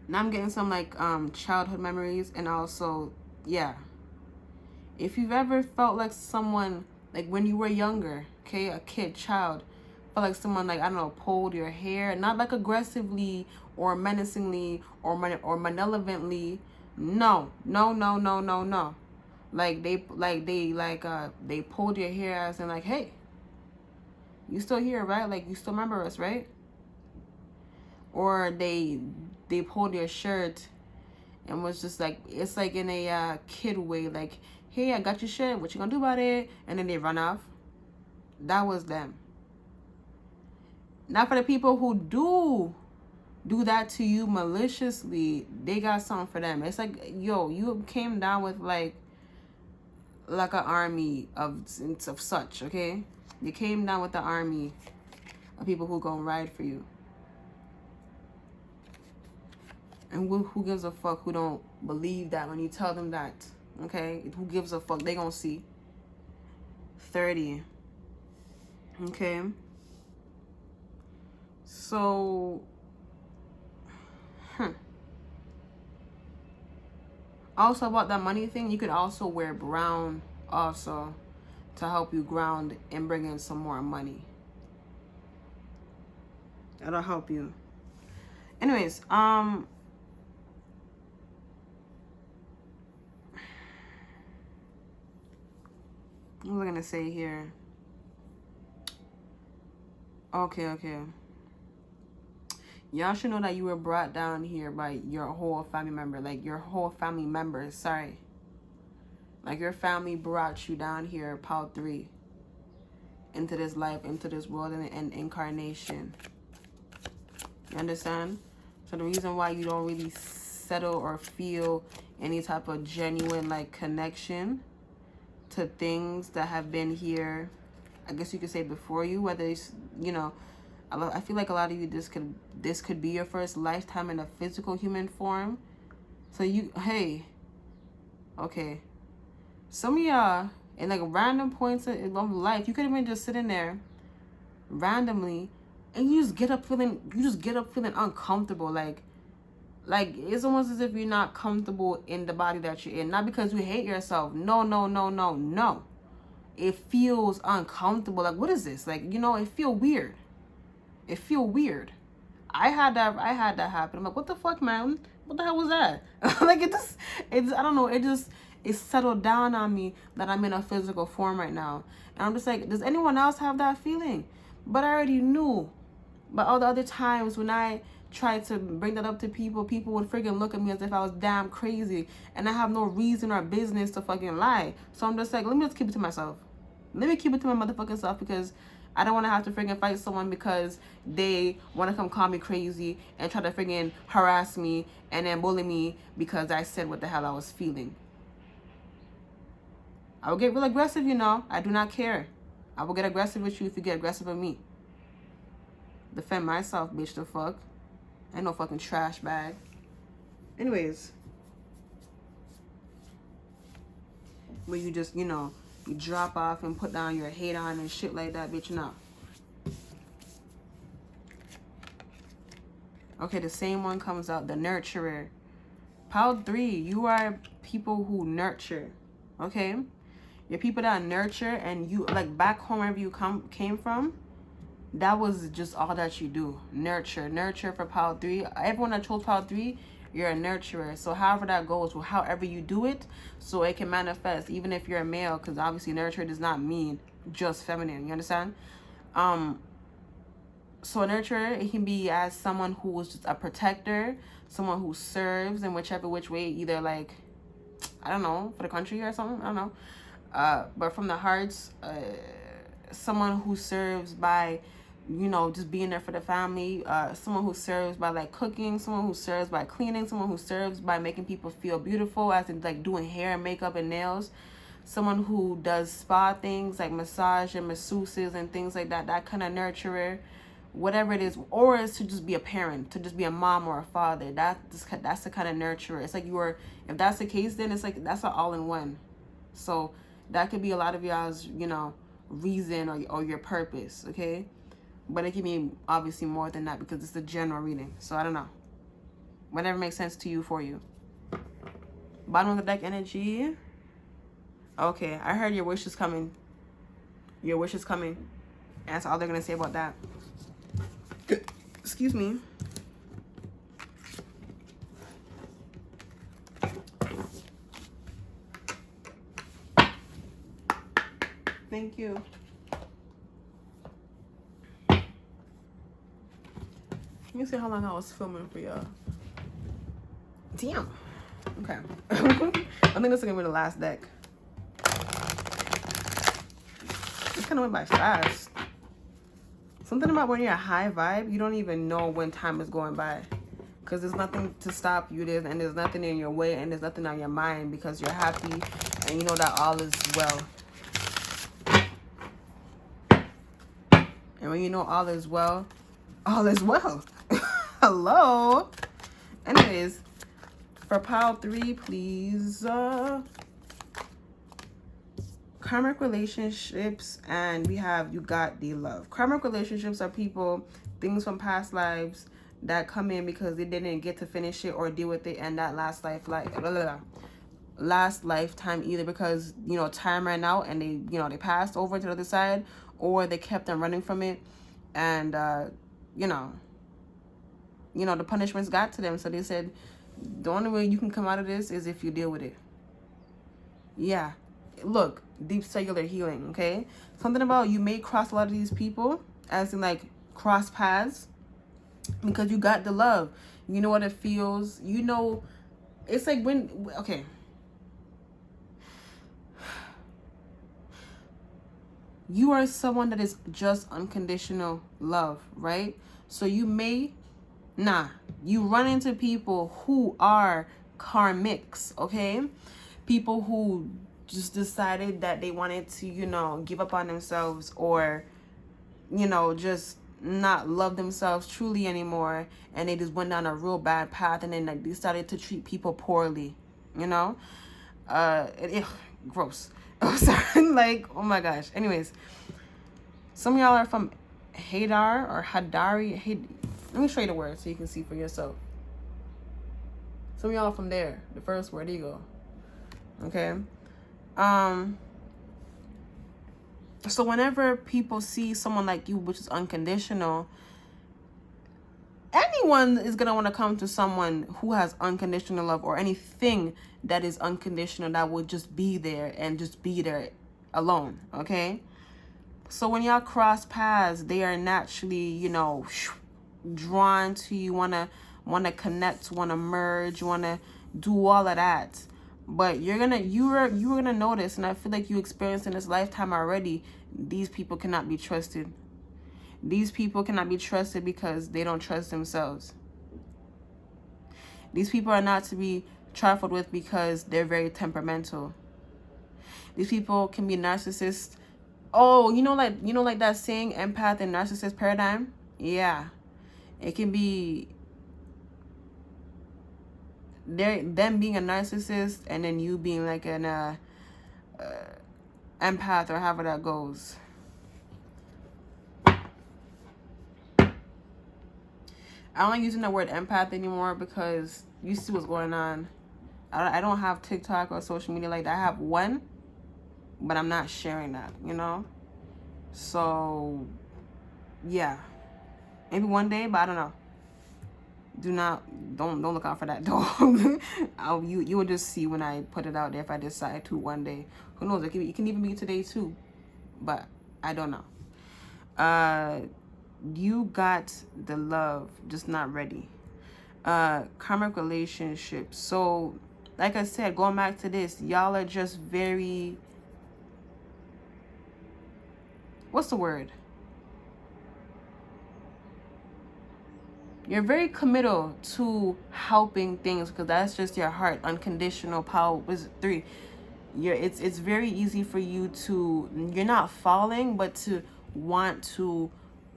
[SPEAKER 1] now I'm getting some like childhood memories, and also, yeah, if you've ever felt like someone, like when you were younger, okay, a kid, child, felt like someone, like, I don't know, pulled your hair, not like aggressively or menacingly or malevolently. No. Like they pulled your hair as in like, hey, you still here, right? Like, you still remember us, right? Or they pulled your shirt and was just like, it's like in a kid way, like, hey, I got your shit, what you gonna do about it? And then they run off. That was them. Now for the people who do that to you maliciously, they got something for them. It's like, yo, you came down with like an army of such, okay? You came down with the army of people who gonna ride for you. And who gives a fuck who don't believe that when you tell them that, okay? Who gives a fuck? They gonna see. 30. Okay? So, also about that money thing, you could also wear brown also to help you ground and bring in some more money. That'll help you. Anyways, what was I gonna say here? Okay. Y'all should know that you were brought down here by your whole family member. Like, your whole family members, sorry. Like, your family brought you down here, Pile 3. Into this life, into this world, and incarnation. You understand? So the reason why you don't really settle or feel any type of genuine, like, connection to things that have been here, I guess you could say before you, whether it's, you know, I feel like a lot of you, this could be your first lifetime in a physical human form. So you, hey, okay, some of y'all in like random points of life, you could have been just sitting there randomly, and you just get up feeling uncomfortable. Like it's almost as if you're not comfortable in the body that you're in. Not because you hate yourself. No. It feels uncomfortable. Like, what is this? Like, you know, it feel weird. I had that happen. I'm like, what the fuck, man? What the hell was that? Like, it's I don't know. It settled down on me that I'm in a physical form right now. And I'm just like, does anyone else have that feeling? But I already knew. But all the other times when I tried to bring that up to people would freaking look at me as if I was damn crazy. And I have no reason or business to fucking lie. So I'm just like, let me just keep it to myself. Let me keep it to my motherfucking self, because I don't want to have to freaking fight someone because they want to come call me crazy and try to freaking harass me and then bully me because I said what the hell I was feeling. I will get real aggressive, you know. I do not care. I will get aggressive with you if you get aggressive with me. defend myself, bitch, the fuck. I ain't no fucking trash bag. Anyways. Where you just, you know, you drop off and put down your hate on and shit like that, bitch, no. Okay, the same one comes out, the nurturer. Pile 3, you are people who nurture, okay? You're people that nurture, and you, like, back home wherever you came from, that was just all that you do. Nurture. Nurture for pile 3. Everyone that chose pile 3, you're a nurturer. So however that goes, well, however you do it, so it can manifest, even if you're a male, because obviously nurture does not mean just feminine, you understand? So a nurturer, it can be as someone who is just a protector, someone who serves in whichever which way, either like, I don't know, for the country or something, I don't know. But from the hearts, someone who serves by, you know, just being there for the family, someone who serves by like cooking, someone who serves by cleaning, someone who serves by making people feel beautiful, as in like doing hair and makeup and nails, someone who does spa things like massage and masseuses and things like that, that kind of nurturer, whatever it is, or is to just be a parent, to just be a mom or a father. That's the kind of nurturer. It's like if that's the case, then it's like that's an all-in-one. So that could be a lot of y'all's, you know, reason or your purpose, okay? But it can be obviously more than that because it's the general reading. So I don't know. Whatever makes sense to you, for you. Bottom of the deck energy. Okay, I heard your wish is coming. Your wish is coming. And that's all they're going to say about that. Excuse me. Thank you. Let me see how long I was filming for y'all. Damn. Okay. I think this is gonna be the last deck. It kind of went by fast. Something about when you're a high vibe, you don't even know when time is going by. Because there's nothing to stop you, and there's nothing in your way, and there's nothing on your mind, because you're happy and you know that all is well. And when you know all is well, all is well. Hello. Anyways, for pile 3, please. Karmic relationships, and we have you got the love. Karmic relationships are people, things from past lives that come in because they didn't get to finish it or deal with it in that last lifetime, either because, you know, time ran out and they, you know, they passed over to the other side, or they kept on running from it, and you know, the punishments got to them, so they said the only way you can come out of this is if you deal with it. Yeah, look, deep cellular healing. Okay, something about you may cross a lot of these people, as in like cross paths, because you got the love. You know what it feels, you know. It's like when, okay, you are someone that is just unconditional love, right? So you run into people who are karmics, okay? People who just decided that they wanted to, you know, give up on themselves, or, you know, just not love themselves truly anymore, and they just went down a real bad path, and then like they started to treat people poorly, you know. Gross. Oh, sorry. Like, oh my gosh. Anyways, some of y'all are from Hadar or Hadari. Let me show you the word so you can see for yourself. Some of y'all are from there. The first word, there you go. Okay. So whenever people see someone like you, which is unconditional, anyone is going to want to come to someone who has unconditional love, or anything that is unconditional, that will just be there and just be there alone. Okay. So when y'all cross paths, they are naturally, you know, drawn to you, want to connect, want to merge, want to do all of that. But you're gonna notice, and I feel like you experienced in this lifetime already, these people cannot be trusted. These people cannot be trusted because they don't trust themselves. These people are not to be trifled with because they're very temperamental. These people can be narcissists. Oh, you know like that saying, empath and narcissist paradigm? Yeah. It can be them being a narcissist and then you being like an empath or however that goes. I'm not using the word empath anymore because you see what's going on. I don't have TikTok or social media like that. I have one, but I'm not sharing that, you know? So, yeah. Maybe one day, but I don't know. Don't look out for that though. You will just see when I put it out there if I decide to one day. Who knows? It can even be today too, but I don't know. You got the love, just not ready. Karmic relationships. So, like I said, going back to this, y'all are just very, what's the word? You're very committal to helping things because that's just your heart. Unconditional power was 3. It's very easy for you to, you're not falling, but to want to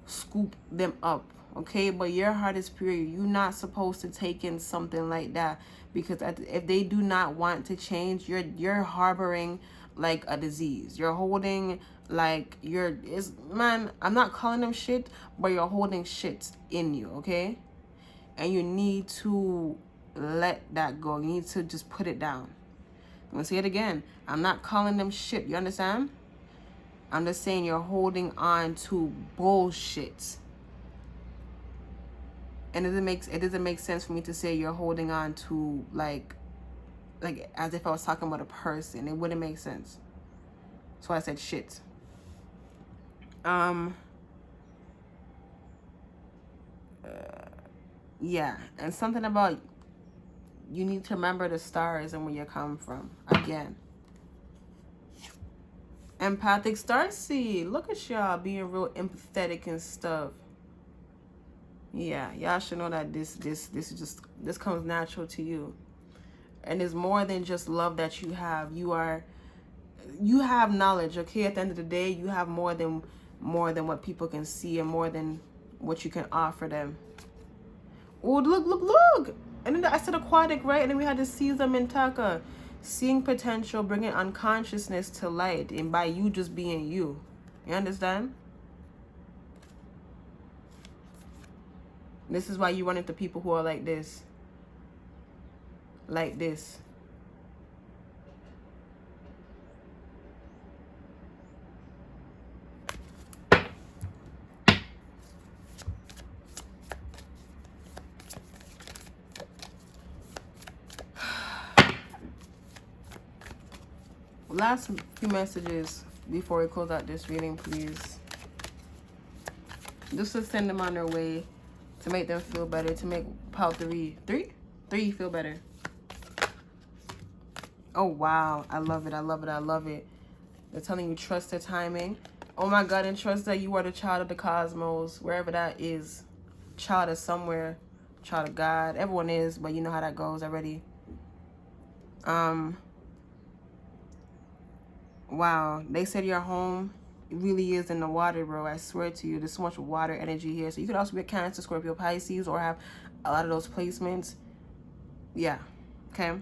[SPEAKER 1] scoop them up, okay? But your heart is pure. You're not supposed to take in something like that because if they do not want to change, you're harboring like a disease. You're holding like man, I'm not calling them shit, but you're holding shit in you, okay? And you need to let that go. You need to just put it down. I'm gonna say it again. I'm not calling them shit. You understand? I'm just saying you're holding on to bullshit. And it doesn't make sense for me to say you're holding on to like as if I was talking about a person. It wouldn't make sense. So I said shit. Yeah, and something about you need to remember the stars and where you come from. Again. Empathic starseed. Look at y'all being real empathetic and stuff. Yeah, y'all should know that this comes natural to you. And it's more than just love that you have. You have knowledge, okay? At the end of the day, you have more than what people can see and more than what you can offer them. Oh, look. And then I said aquatic, right? And then we had the Caesar Mintaka. Seeing potential, bringing unconsciousness to light. And by you just being you. You understand? This is why you run into people who are like this. Like this. Last few messages before we close out this reading, please. Just to send them on their way, to make them feel better, to make Pal 3 feel better. Oh, wow. I love it. I love it. I love it. They're telling you trust the timing. Oh, my God. And trust that you are the child of the cosmos, wherever that is. Child of somewhere. Child of God. Everyone is, but you know how that goes already. Wow, they said your home really is in the water, bro. I swear to you, there's so much water energy here. So you could also be a Cancer, Scorpio, Pisces, or have a lot of those placements. Yeah, okay.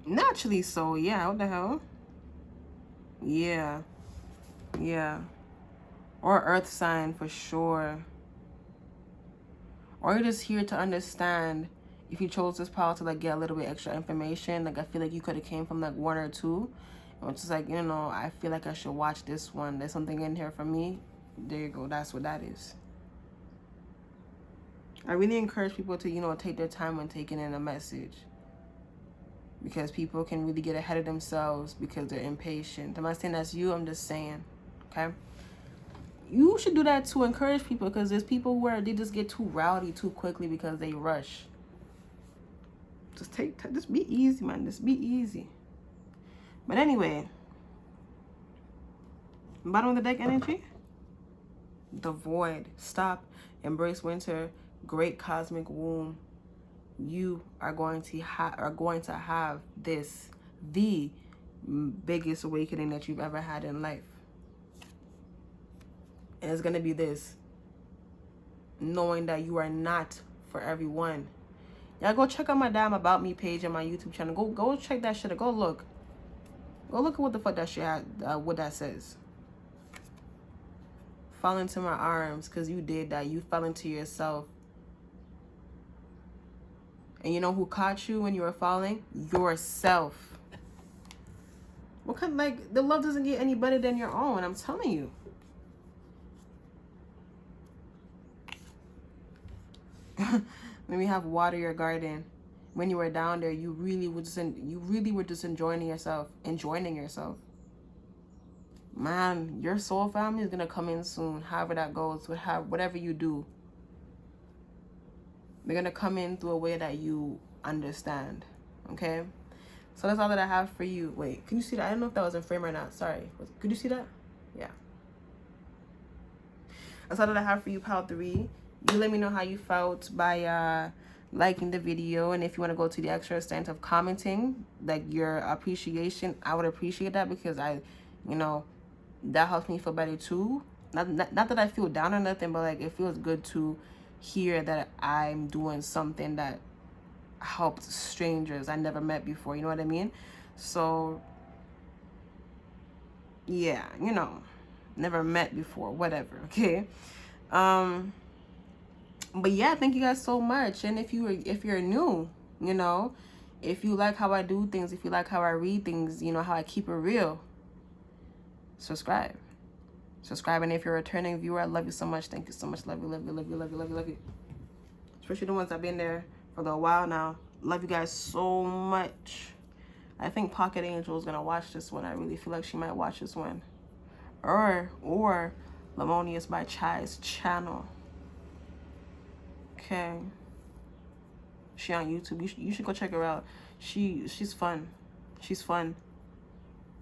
[SPEAKER 1] Naturally so, yeah, what the hell? Yeah, yeah. Or earth sign for sure. Or you're just here to understand. If you chose this pile to like get a little bit extra information, like I feel like you could have came from like 1 or 2. Which is like, you know, I feel like I should watch this one. There's something in here for me. There you go. That's what that is. I really encourage people to, you know, take their time when taking in a message. Because people can really get ahead of themselves because they're impatient. I'm not saying that's you. I'm just saying. Okay? You should do that to encourage people because there's people where they just get too rowdy too quickly because they rush. Just be easy, man. Just be easy. But anyway, bottom of the deck energy, the void. Stop, embrace winter, great cosmic womb. You are going to have this, the biggest awakening that you've ever had in life. And it's going to be this. Knowing that you are not for everyone. Y'all go check out my damn About Me page on my YouTube channel. Go check that shit out. Go look. Go look at what the fuck that shit had, what that says. Fall into my arms because you did that. You fell into yourself. And you know who caught you when you were falling? Yourself. What kind, like, the love doesn't get any better than your own. I'm telling you. Maybe have water your garden. When you were down there, you really were just enjoying yourself. Man, your soul family is gonna come in soon. However that goes, whatever you do, they're gonna come in through a way that you understand. Okay, so that's all that I have for you. Wait, can you see that? I don't know if that was in frame or not. Sorry, could you see that? Yeah. That's all that I have for you, pal 3. You let me know how you felt by liking the video, and if you want to go to the extra extent of commenting, like your appreciation, I would appreciate that, because that helps me feel better too. Not that I feel down or nothing, but like it feels good to hear that I'm doing something that helped strangers I never met before. You know what I mean? So yeah, never met before, whatever. Okay. But yeah, thank you guys so much. And if you're new, if you like how I do things, if you like how I read things, how I keep it real, subscribe. And if you're a returning viewer, I love you so much. Thank you so much. Love you, love you, love you, love you, love you, love you. Especially the ones that have been there for a little while now. Love you guys so much. I think Pocket Angel is gonna watch this one. I really feel like she might watch this one. Or Lemonious by Chai's channel. Okay, she on YouTube. You should go check her out. She's fun. She's fun.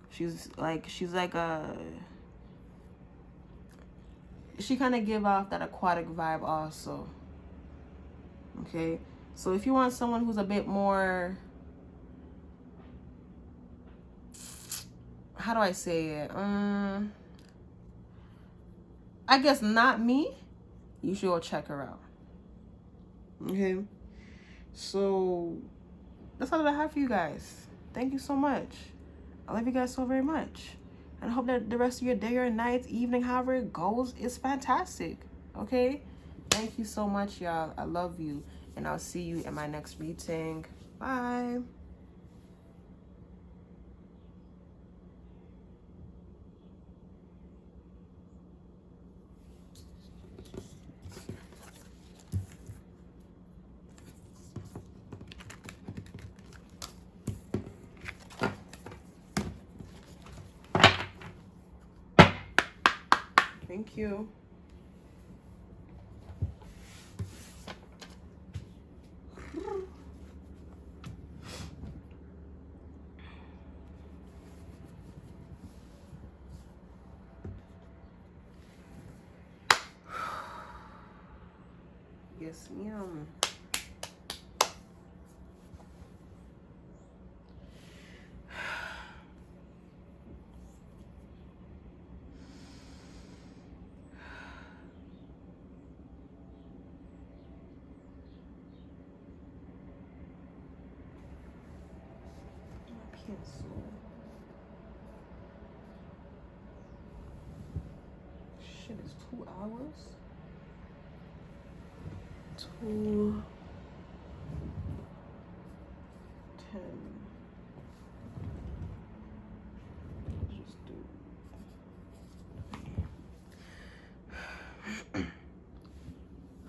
[SPEAKER 1] She's like she kind of give off that aquatic vibe also. Okay, so if you want someone who's a bit more, how do I say it? I guess not me. You should go check her out. Okay, so that's all that I have for you guys. Thank you so much. I love you guys so very much, and I hope that the rest of your day or night, evening, however it goes, is fantastic. Okay, thank you so much, y'all. I love you, and I'll see you in my next reading. Bye. Thank you. Yes, ma'am. Shit, it's 2 hours. 2:10. Just do.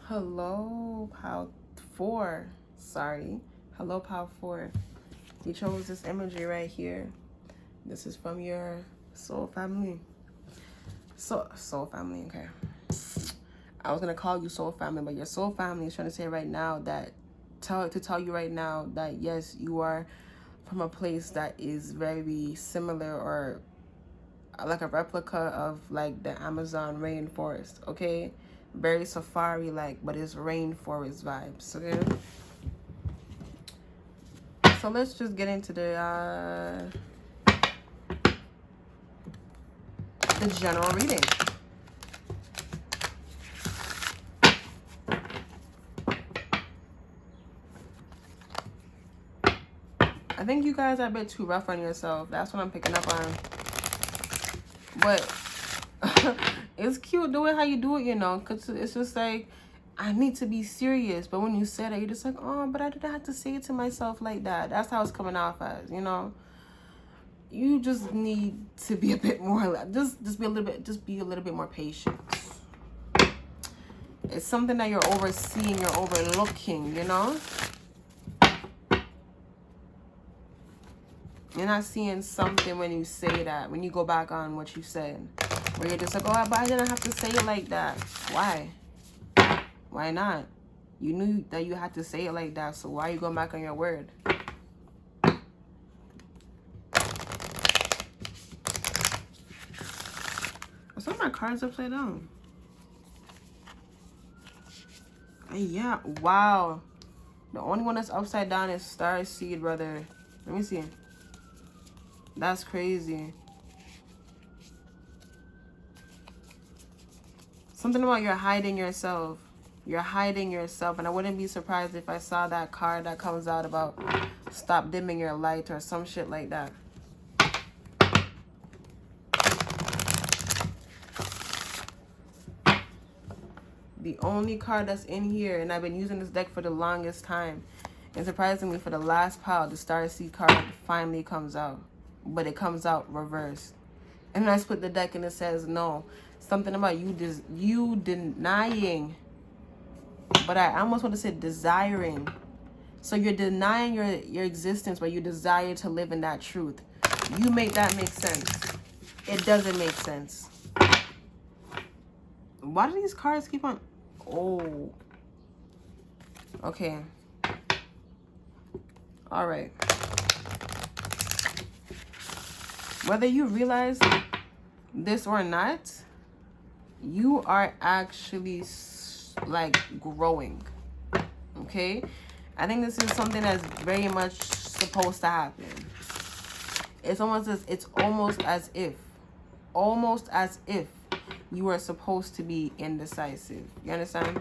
[SPEAKER 1] Hello, Pal 4. Sorry. Hello, Pal 4. You chose this imagery right here. This is from your soul family. Soul family, okay. I was gonna call you soul family, but your soul family is trying to say right now that tell you right now that yes, you are from a place that is very similar or like a replica of like the Amazon rainforest, okay? Very safari like, but it's rainforest vibes, okay? So let's just get into the general reading. I think you guys are a bit too rough on yourself. That's what I'm picking up on. But it's cute doing how you do it, you know, because it's just like, I need to be serious. But when you say that, you're just like, oh, but I didn't have to say it to myself like that. That's how it's coming off as, you know. You just need to be a bit more, just be a little bit more patient. It's something that you're overseeing, you're overlooking, you know. You're not seeing something when you say that, when you go back on what you said, where you're just like, oh, but I didn't have to say it like that. Why? Why not? You knew that you had to say it like that, so why are you going back on your word? Some of my cards upside down. Yeah, wow. The only one that's upside down is starseed, brother. Let me see. That's crazy. Something about you're hiding yourself. You're hiding yourself. And I wouldn't be surprised if I saw that card that comes out about stop dimming your light or some shit like that. The only card that's in here, and I've been using this deck for the longest time, and surprisingly for the last pile, the starseed card finally comes out. But it comes out reversed. And then I split the deck and it says no. Something about you denying. But I almost want to say desiring. So you're denying your existence, but you desire to live in that truth. You make that make sense. It doesn't make sense. Why do these cards keep on... Oh. Okay. All right. Whether you realize this or not, you are actually like growing. Okay? I think this is something that's very much supposed to happen. It's almost as if you are supposed to be indecisive. You understand?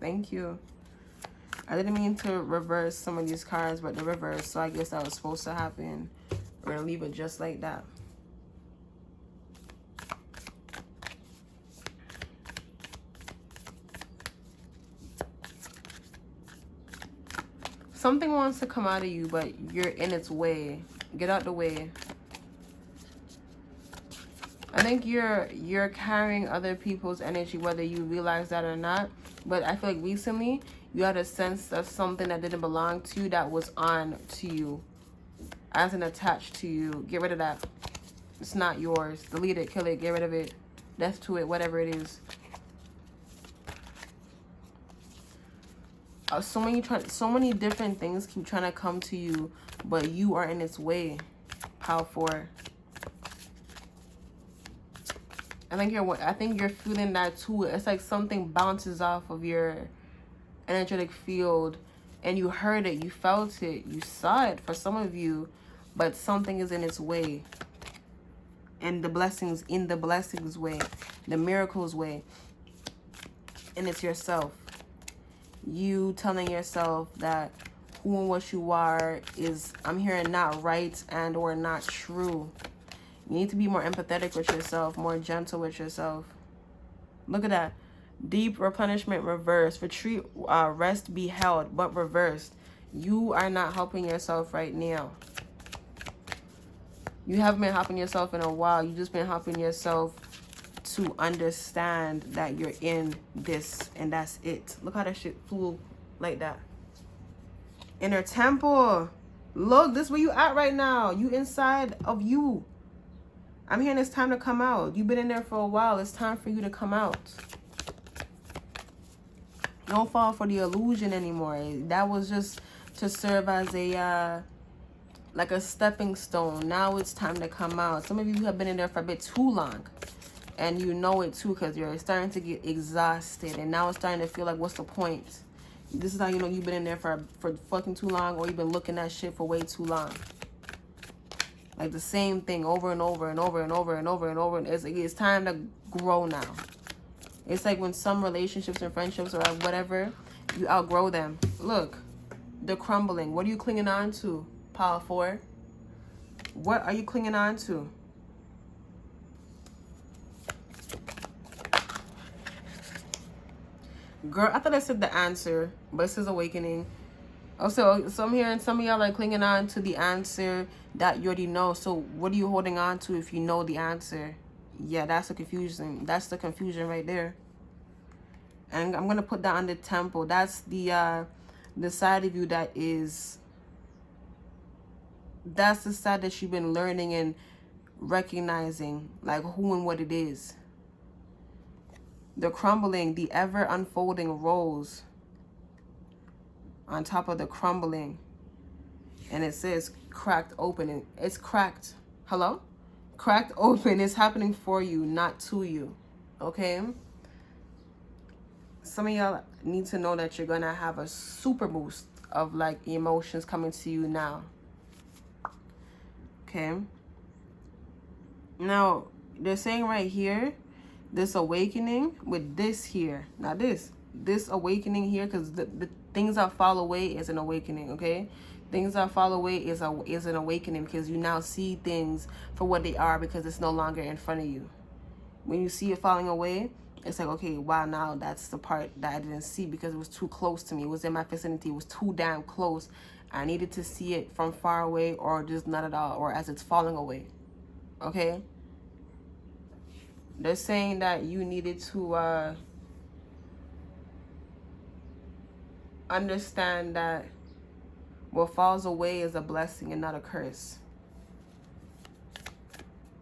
[SPEAKER 1] Thank you. I didn't mean to reverse some of these cards, but the reverse, so I guess that was supposed to happen. We're gonna leave it just like that. Something wants to come out of you, but you're in its way. Get out the way. I think you're carrying other people's energy, whether you realize that or not. But I feel like recently you had a sense of something that didn't belong to you that was on to you, as in attached to you. Get rid of that. It's not yours. Delete it, kill it, get rid of it. Death to it, whatever it is. So many different things keep trying to come to you, but you are in its way. Power 4. I think you're feeling that too. It's like something bounces off of your energetic field, and you heard it, you felt it, you saw it for some of you, but something is in its way. And the blessings way, the miracles way, and it's yourself. You telling yourself that who and what you are is, I'm hearing, not right and or not true. You need to be more empathetic with yourself, more gentle with yourself. Look at that. Deep replenishment reversed. Retreat, rest be held, but reversed. You are not helping yourself right now. You haven't been helping yourself in a while. You've just been helping yourself to understand that you're in this and that's it. Look how that shit flew like that. Inner temple. Look, this is where you at right now. You inside of you. I'm hearing it's time to come out. You've been in there for a while. It's time for you to come out. Don't fall for the illusion anymore. That was just to serve as a like a stepping stone. Now it's time to come out. Some of you have been in there for a bit too long, and you know it too, because you're starting to get exhausted, and now it's starting to feel like, what's the point? This is how you know you've been in there for fucking too long, or you've been looking at shit for way too long. Like the same thing over and over and over and over and over and over. It's time to grow now. It's like when some relationships and friendships or whatever, you outgrow them. Look, the crumbling. What are you clinging on to, Power 4? What are you clinging on to? Girl, I thought I said the answer, but it says awakening. Also, so I'm hearing some of y'all are clinging on to the answer that you already know. So what are you holding on to if you know the answer? Yeah, that's the confusion. That's the confusion right there. And I'm gonna put that on the temple. That's the side of you that is, that's the side that you've been learning and recognizing, like who and what it is. The crumbling, the ever unfolding rose on top of the crumbling. And it says cracked open. It's cracked. Hello? Cracked open is happening for you, not to you. Okay? Some of y'all need to know that you're going to have a super boost of like emotions coming to you now. Okay? Now, they're saying right here, this awakening with this here. Now this awakening here, because the things that fall away is an awakening, okay? Things that fall away is an awakening, because you now see things for what they are, because it's no longer in front of you. When you see it falling away, it's like, okay, wow, now that's the part that I didn't see because it was too close to me. It was in my vicinity. It was too damn close. I needed to see it from far away, or just not at all, or as it's falling away. Okay? They're saying that you needed to understand that what falls away is a blessing and not a curse.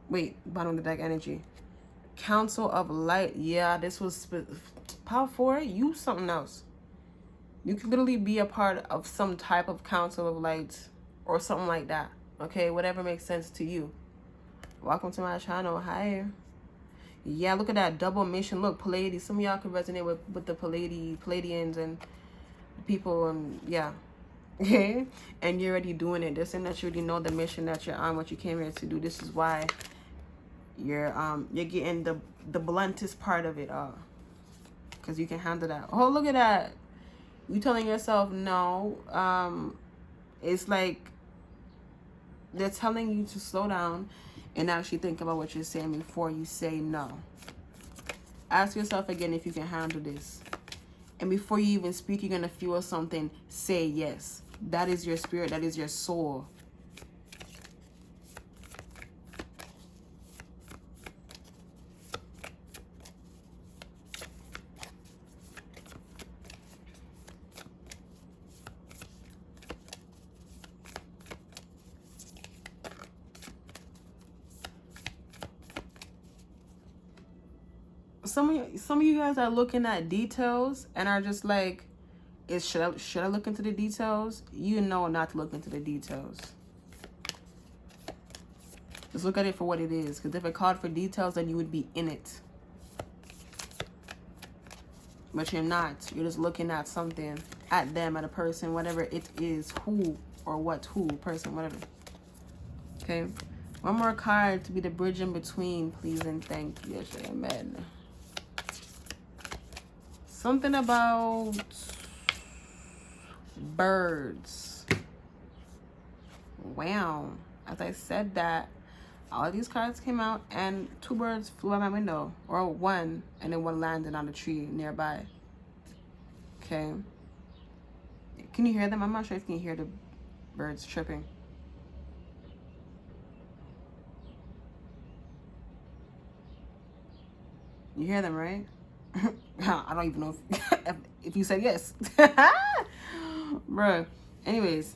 [SPEAKER 1] Wait, bottom of the deck energy. Council of Light. Yeah, this was Power 4. You something else. You could literally be a part of some type of Council of Light or something like that. Okay, whatever makes sense to you. Welcome to my channel. Hi. Yeah, look at that double mission. Look, Pleiades. Some of y'all can resonate with the Pleiadians and people, and yeah. Okay, and you're already doing it. They're saying that you already know the mission that you're on, what you came here to do. This is why you're getting the bluntest part of it all, because you can handle that. Oh, look at that. You telling yourself no. It's like they're telling you to slow down and actually think about what you're saying before you say no. Ask yourself again if you can handle this. And before you even speak, you're going to feel something. Say yes. That is your spirit. That is your soul. Some of you guys are looking at details and are just like, should I look into the details? You know not to look into the details. Just look at it for what it is. Because if it called for details, then you would be in it. But you're not. You're just looking at something, at them, at a person, whatever it is, who or what, who, person, whatever. Okay. One more card to be the bridge in between, please and thank you. Amen. Something about birds. Wow. As I said that, all these cards came out and 2 birds flew out my window. Or 1, and then 1 landed on a tree nearby. Okay. Can you hear them? I'm not sure if you can hear the birds chirping. You hear them, right? I don't even know if you said yes. Bruh. Anyways.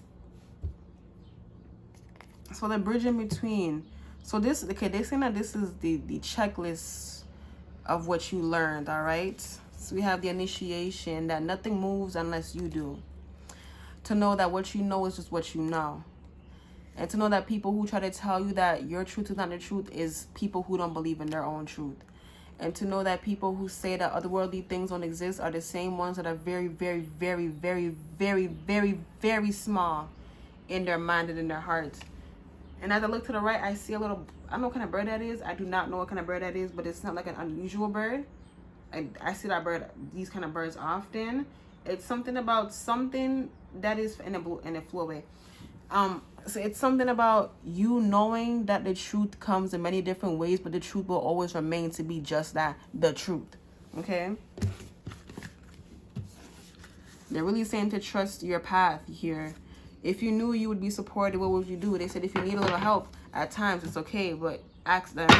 [SPEAKER 1] So the bridge in between. So this, okay, they're saying that this is the checklist of what you learned, all right? So we have the initiation, that nothing moves unless you do. To know that what you know is just what you know. And to know that people who try to tell you that your truth is not the truth is people who don't believe in their own truth. And to know that people who say that otherworldly things don't exist are the same ones that are very, very, very, very, very, very, very small in their mind and in their heart. And as I look to the right, I see a little, I don't know what kind of bird that is. I do not know what kind of bird that is, but it's not like an unusual bird. I see that bird, these kind of birds often. It's something about something that is in a flow way. So it's something about you knowing that the truth comes in many different ways, but the truth will always remain to be just that, the truth. Okay? They're really saying to trust your path here. If you knew you would be supported, what would you do? They said if you need a little help, at times it's okay, but ask them.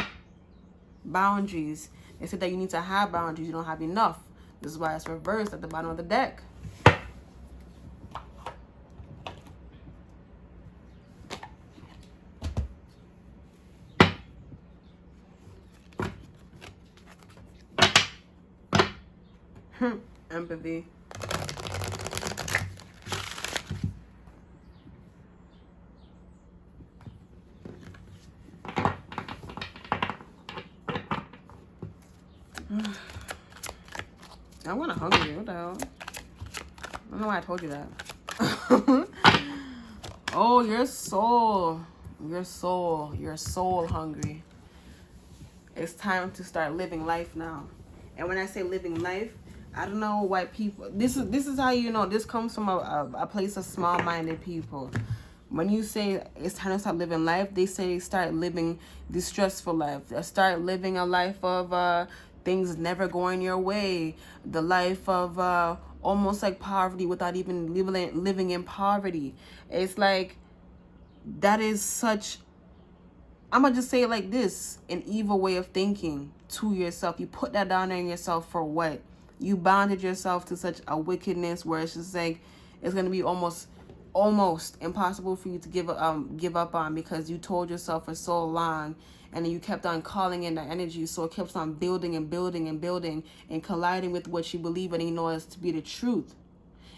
[SPEAKER 1] Boundaries. They said that you need to have boundaries. You don't have enough. This is why it's reversed at the bottom of the deck. Empathy. I'm kind of hungry. What the hell? I don't know why I told you that. Oh, your soul. Your soul hungry. It's time to start living life now. And when I say living life, I don't know why people... This is how you know. This comes from a place of small-minded people. When you say it's time to start living life, they say start living the stressful life. Start living a life of things never going your way. The life of almost like poverty without even living in poverty. It's like, that is such... I'm going to just say it like this, an evil way of thinking to yourself. You put that down there in yourself for what? You bounded yourself to such a wickedness where it's just like, it's going to be almost impossible for you to give up on, because you told yourself for so long, and then you kept on calling in the energy, so it keeps on building and building and building and colliding with what you believe and you know is to be the truth.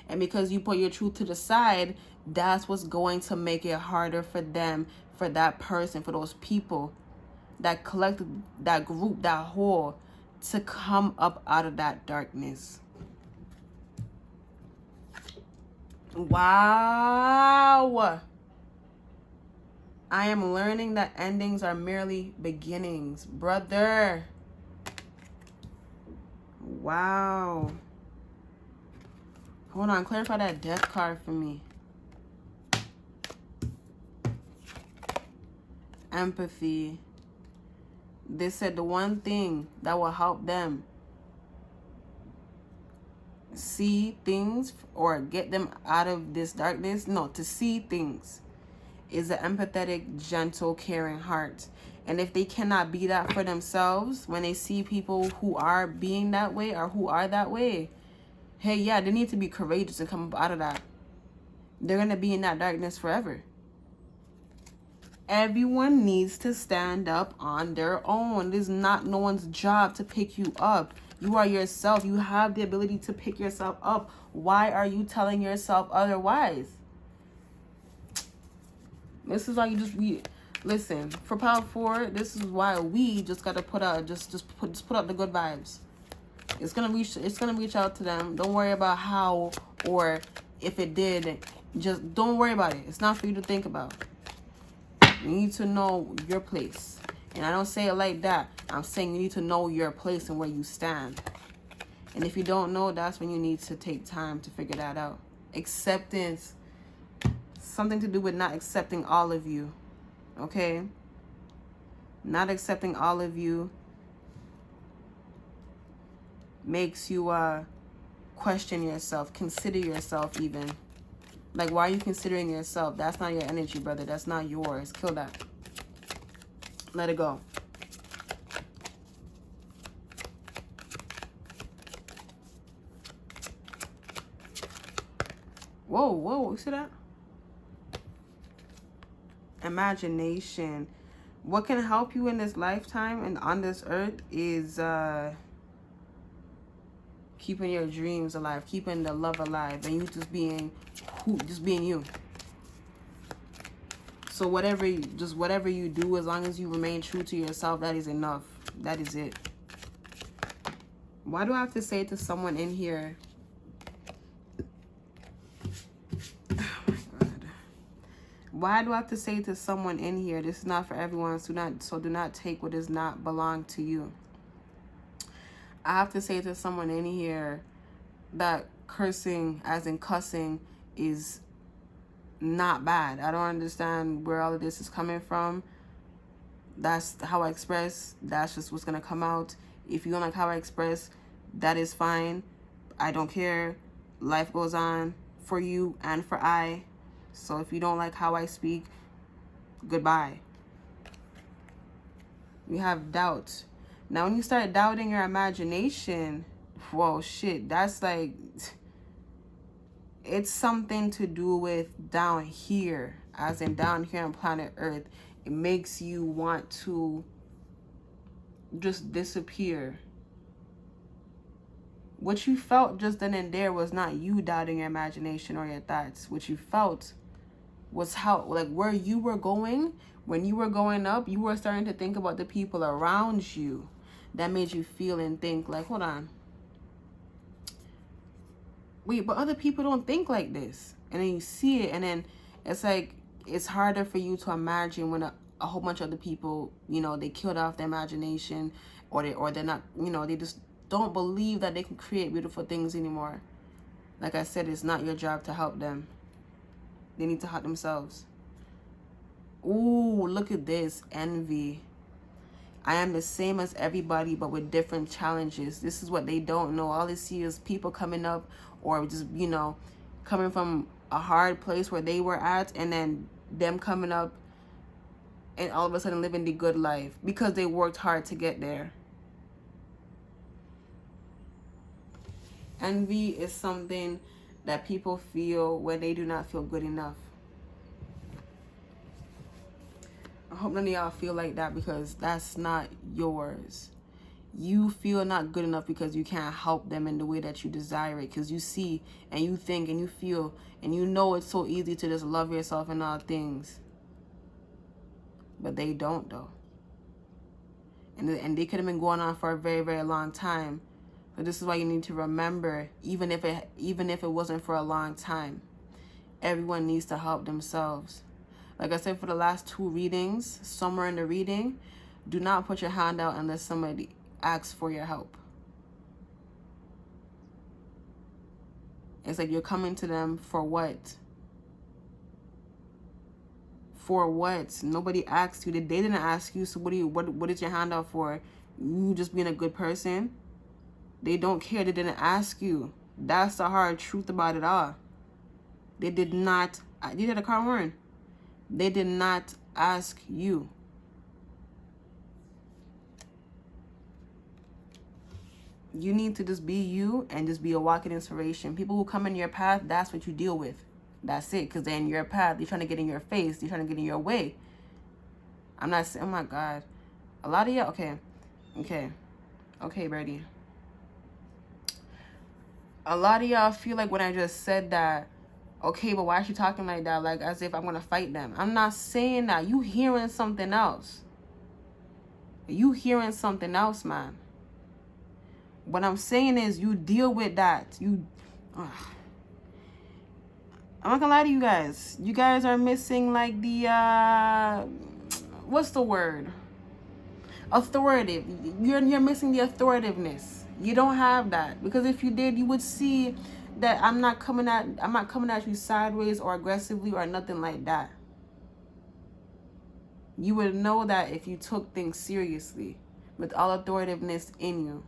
[SPEAKER 1] And because you put your truth to the side, that's what's going to make it harder for them, for that person, for those people, that collective, that group, that whole, to come up out of that darkness. Wow. I am learning that endings are merely beginnings, brother. Wow. Hold on, clarify that death card for me. Empathy. They said the one thing that will help them see things or get them out of this darkness, no, to see things, is an empathetic, gentle, caring heart. And if they cannot be that for themselves, when they see people who are being that way or who are that way, hey, yeah, they need to be courageous and come up out of that. They're going to be in that darkness forever. Everyone needs to stand up on their own. It is not no one's job to pick you up. You are yourself. You have the ability to pick yourself up. Why are you telling yourself otherwise? This is why you just listen, for Power 4, this is why we just gotta put out just put out the good vibes. It's gonna reach out to them. Don't worry about how or if it did. Just don't worry about it. It's not for you to think about. You need to know your place. And I don't say it like that. I'm saying you need to know your place and where you stand. And if you don't know, that's when you need to take time to figure that out. Acceptance. Something to do with not accepting all of you. Okay? Not accepting all of you makes you question yourself. Consider yourself even. Like, why are you considering yourself? That's not your energy, brother. That's not yours. Kill that. Let it go. Whoa, whoa. You see that? Imagination. What can help you in this lifetime and on this earth is keeping your dreams alive, keeping the love alive, and you just being you. So whatever you do, as long as you remain true to yourself, that is enough. That is it. Why do I have to say to someone in here? Oh my God. Why do I have to say to someone in here, this is not for everyone, so do not take what does not belong to you. I have to say to someone in here that cursing, as in cussing, is not bad. I don't understand where all of this is coming from. That's how I express. That's just what's going to come out. If you don't like how I express, that is fine. I don't care. Life goes on for you and for I. So if you don't like how I speak, goodbye. You have doubt. Now, when you start doubting your imagination, whoa, shit, that's like, it's something to do with down here, as in down here on planet Earth. It makes you want to just disappear. What you felt just then and there was not you doubting your imagination or your thoughts. What you felt was how, like, where you were going. When you were going up, you were starting to think about the people around you that made you feel and think like, hold on, wait, but other people don't think like this. And then you see it, and then it's like, it's harder for you to imagine when a whole bunch of other people, you know, they killed off their imagination, or they're not, you know, they just don't believe that they can create beautiful things anymore. Like I said, it's not your job to help them. They need to help themselves. Ooh, look at this. Envy. I am the same as everybody, but with different challenges. This is what they don't know. All they see is people coming up, or just, you know, coming from a hard place where they were at, and then them coming up and all of a sudden living the good life because they worked hard to get there. Envy is something that people feel when they do not feel good enough. I hope none of y'all feel like that, because that's not yours. You feel not good enough because you can't help them in the way that you desire it, because you see and you think and you feel and you know it's so easy to just love yourself and all things. But they don't, though. And they could have been going on for a very, very long time. But this is why you need to remember, even if it wasn't for a long time, everyone needs to help themselves. Like I said, for the last 2 readings, somewhere in the reading, do not put your hand out unless somebody asks for your help. It's like you're coming to them for what? For what? Nobody asked you. They didn't ask you, so what is your hand out for? You just being a good person? They don't care. They didn't ask you. That's the hard truth about it all. They did not. You did a car horn. They did not ask you. You need to just be you and just be a walking inspiration. People who come in your path, that's what you deal with. That's it. Because they're in your path. They're trying to get in your face. They're trying to get in your way. I'm not saying, oh my God. A lot of y'all, okay, Birdie. A lot of y'all feel like when I just said that, okay, but why is she talking like that? Like as if I'm going to fight them. I'm not saying that. You hearing something else. You hearing something else, man. What I'm saying is you deal with that. I'm not gonna lie to you guys. You guys are missing like the, what's the word? Authoritative. You're missing the authoritativeness. You don't have that. Because if you did, you would see that I'm not coming at you sideways or aggressively or nothing like that. You would know that if you took things seriously with all authoritativeness in you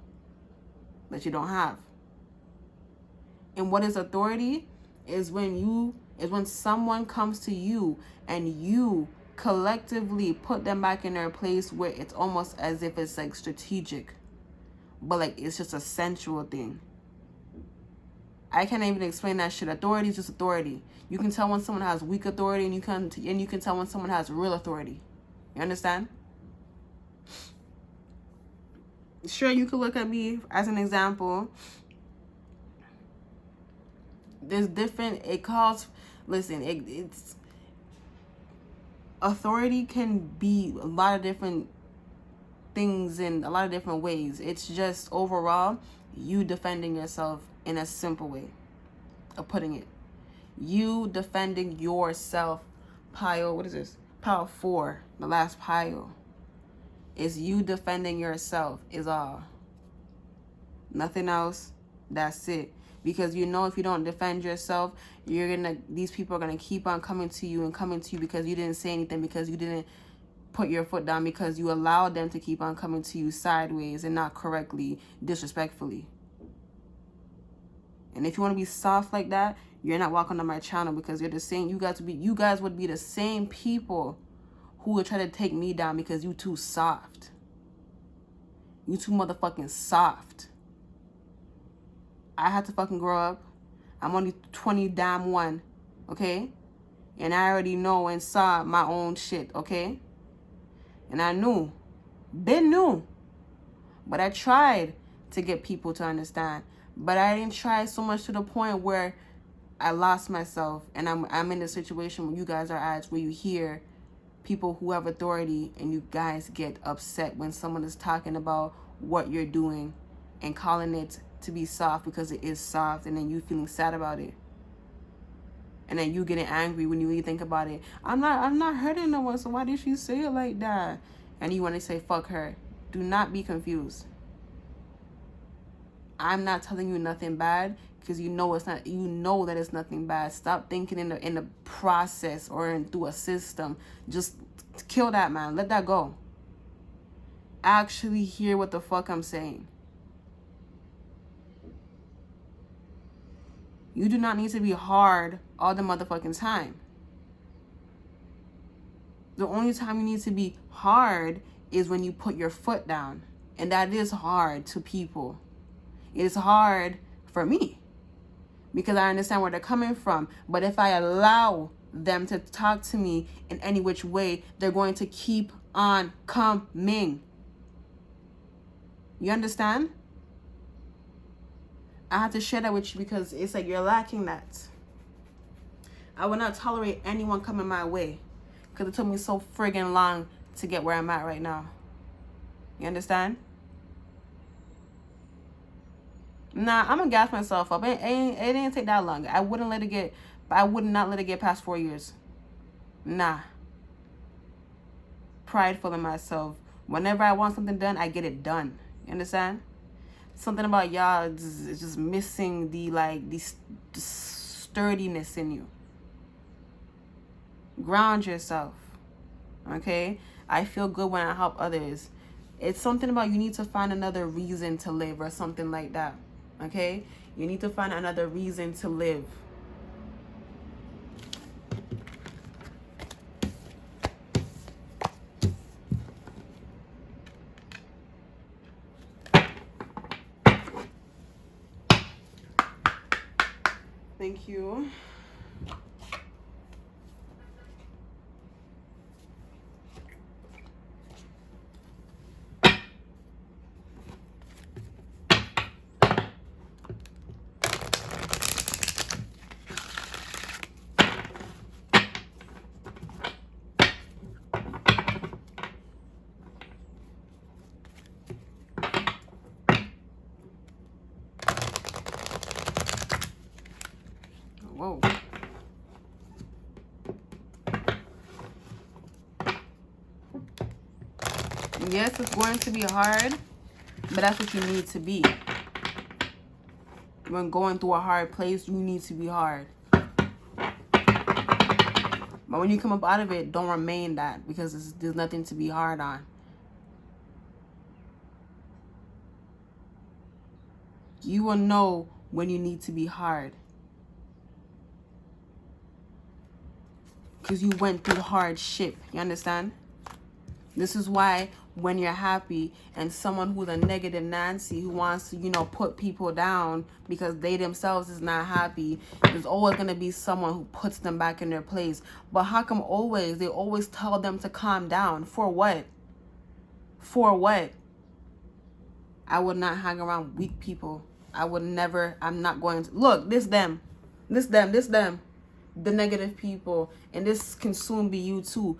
[SPEAKER 1] that you don't have. And what is authority? Is when someone comes to you and you collectively put them back in their place, where it's almost as if it's like strategic, but like it's just a sensual thing. I can't even explain that shit. Authority is just authority. You can tell when someone has weak authority, and you can tell when someone has real authority. You understand? Sure, you could look at me as an example. There's different, it's authority can be a lot of different things in a lot of different ways. It's just overall you defending yourself in a simple way of putting it. You defending yourself. Pile, what is this? Pile 4, the last pile. Is you defending yourself is all. Nothing else. That's it. Because you know if you don't defend yourself, these people are gonna keep on coming to you and coming to you because you didn't say anything, because you didn't put your foot down, because you allowed them to keep on coming to you sideways and not correctly, disrespectfully. And if you want to be soft like that, you're not welcome on my channel, because you're the same. You guys would be the same people who would try to take me down because you too soft. You too motherfucking soft. I had to fucking grow up. I'm only 20 damn one, okay? And I already know and saw my own shit, okay? And I knew. Been knew. But I tried to get people to understand. But I didn't try so much to the point where I lost myself. And I'm in a situation where you guys are at, where you hear people who have authority and you guys get upset when someone is talking about what you're doing and calling it to be soft because it is soft, and then you feeling sad about it. And then you getting angry when you really think about it. I'm not hurting no one, so why did she say it like that? And you want to say fuck her. Do not be confused. I'm not telling you nothing bad because you know it's not. You know that it's nothing bad. Stop thinking in the process or through a system. Just kill that, man. Let that go. Actually hear what the fuck I'm saying. You do not need to be hard all the motherfucking time. The only time you need to be hard is when you put your foot down. And that is hard to people. It is hard for me because I understand where they're coming from. But if I allow them to talk to me in any which way, they're going to keep on coming. You understand? I had to share that with you because it's like you're lacking that. I will not tolerate anyone coming my way because it took me so friggin' long to get where I'm at right now. You understand? Nah, I'm gonna gas myself up. It didn't take that long. I would not let it get past 4 years. Nah. Prideful in myself. Whenever I want something done, I get it done. You understand? Something about y'all is just missing the sturdiness in you. Ground yourself. Okay? I feel good when I help others. It's something about you need to find another reason to live or something like that. Okay? You need to find another reason to live. Thank you. Whoa. Yes, it's going to be hard, but that's what you need to be. When going through a hard place, you need to be hard. But when you come up out of it, don't remain that, because there's nothing to be hard on. You will know when you need to be hard. Because you went through hardship. You understand? This is why when you're happy and someone who's a negative Nancy who wants to, put people down because they themselves is not happy, there's always going to be someone who puts them back in their place. But how come they always tell them to calm down? For what? For what? I would not hang around weak people. I'm not going to. Look, this them. The negative people. And this can soon be you too.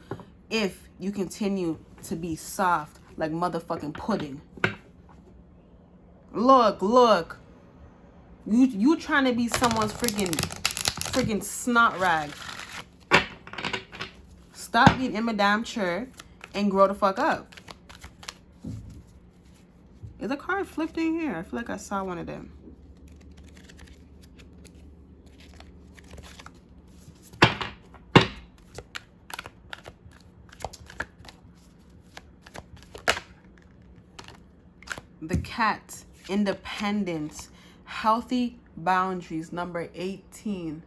[SPEAKER 1] If you continue to be soft like motherfucking pudding. Look. You trying to be someone's freaking snot rag. Stop being immature and grow the fuck up. Is a card flipped in here? I feel like I saw one of them. The cat, independence, healthy boundaries, number 18.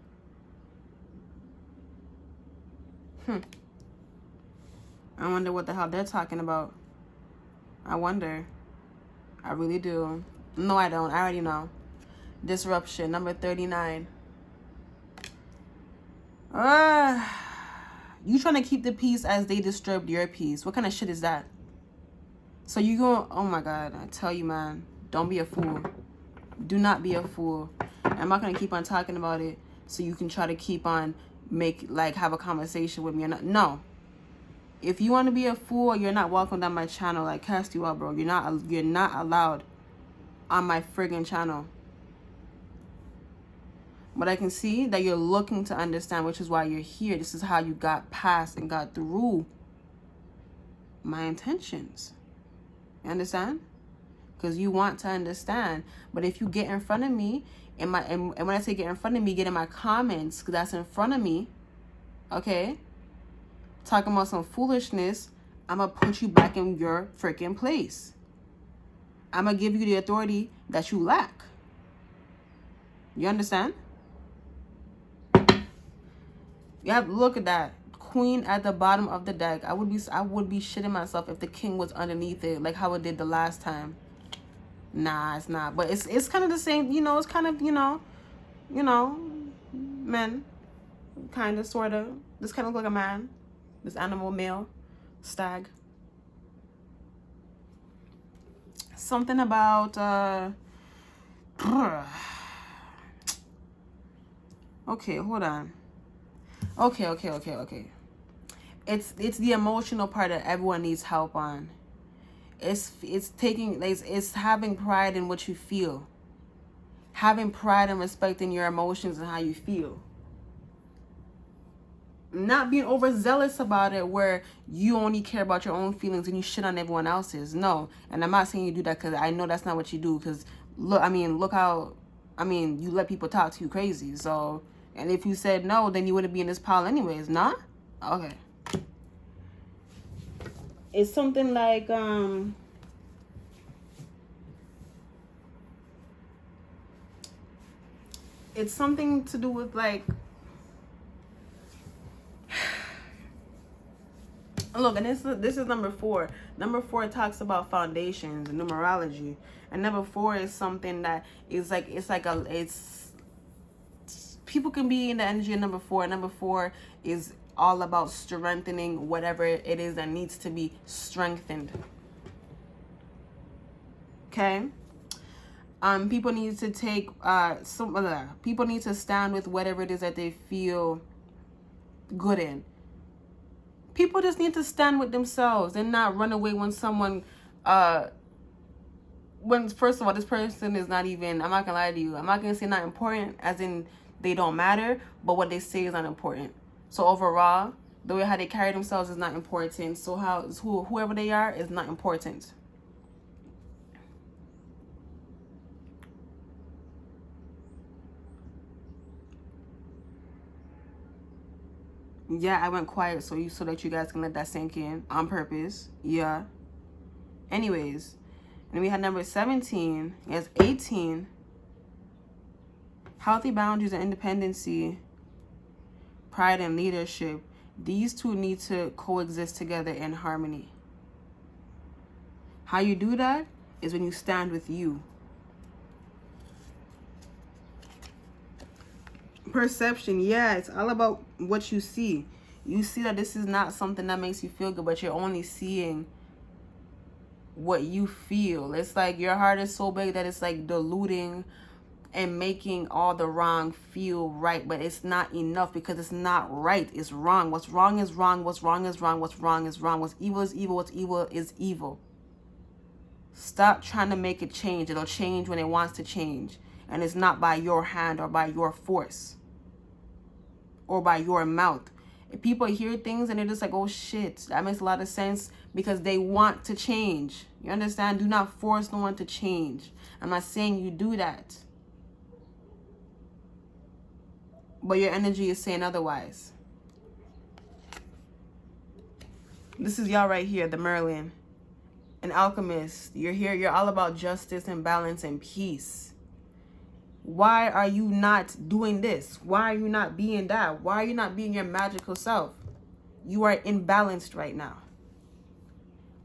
[SPEAKER 1] I wonder what the hell they're talking about. I wonder. I really do. No, I don't. I already know. Disruption, number 39. You trying to keep the peace as they disturbed your peace. What kind of shit is that? So you go, oh my God, I tell you, man, don't be a fool. Do not be a fool. I'm not going to keep on talking about it so you can try to keep on have a conversation with me. No. If you want to be a fool, you're not welcome on my channel. I cast you out, bro. You're not allowed on my friggin' channel. But I can see that you're looking to understand, which is why you're here. This is how you got past and got through my intentions. You understand? Because you want to understand. But if you get in front of me, and when I say get in front of me, get in my comments, because that's in front of me, okay? Talking about some foolishness, I'm going to put you back in your freaking place. I'm going to give you the authority that you lack. You understand? You have to look at that. Queen at the bottom of the deck. I would be shitting myself if the king was underneath it, like how it did the last time. Nah, it's not. But it's kind of the same, you know, it's kind of, you know, men. Kind of, sort of. This kind of look like a man. This animal, male, stag. Something about, okay, hold on. Okay. It's the emotional part that everyone needs help on. It's having pride in what you feel. Having pride and respecting your emotions and how you feel. Not being overzealous about it where you only care about your own feelings and you shit on everyone else's. No. And I'm not saying you do that because I know that's not what you do. Because look how, you let people talk to you crazy. So, and if you said no, then you wouldn't be in this pile anyways, nah? Okay. It's something like, it's something to do with like, look, and this is number 4. Number 4 talks about foundations and numerology, and number 4 is something that is like it's people can be in the energy of number 4. Number 4 is all about strengthening whatever it is that needs to be strengthened. Okay. People need to take people need to stand with whatever it is that they feel good in. People just need to stand with themselves and not run away when someone, when first of all, this person is not even, I'm not gonna lie to you, I'm not gonna say not important as in they don't matter, but what they say is not important. So overall, the way how they carry themselves is not important. So whoever they are is not important. Yeah, I went quiet so that you guys can let that sink in on purpose. Yeah. Anyways, and we had number 17. Yes, 18. Healthy boundaries and independency, pride and leadership. These two need to coexist together in harmony. How you do that is when you stand with you. Perception, yeah, it's all about what you see. You see that this is not something that makes you feel good, but you're only seeing what you feel. It's like your heart is so big that it's like diluting and making all the wrong feel right, but it's not enough because it's not right. It's wrong. What's wrong is wrong. What's wrong is wrong. What's wrong is wrong. What's evil is evil. What's evil is evil. Stop trying to make it change. It'll change when it wants to change, and it's not by your hand or by your force or by your mouth. If people hear things and they're just like, oh shit, that makes a lot of sense, because they want to change. You understand? Do not force no one to change. I'm not saying you do that. But your energy is saying otherwise. This is y'all right here, the Merlin. An alchemist. You're here. You're all about justice and balance and peace. Why are you not doing this? Why are you not being that? Why are you not being your magical self? You are imbalanced right now.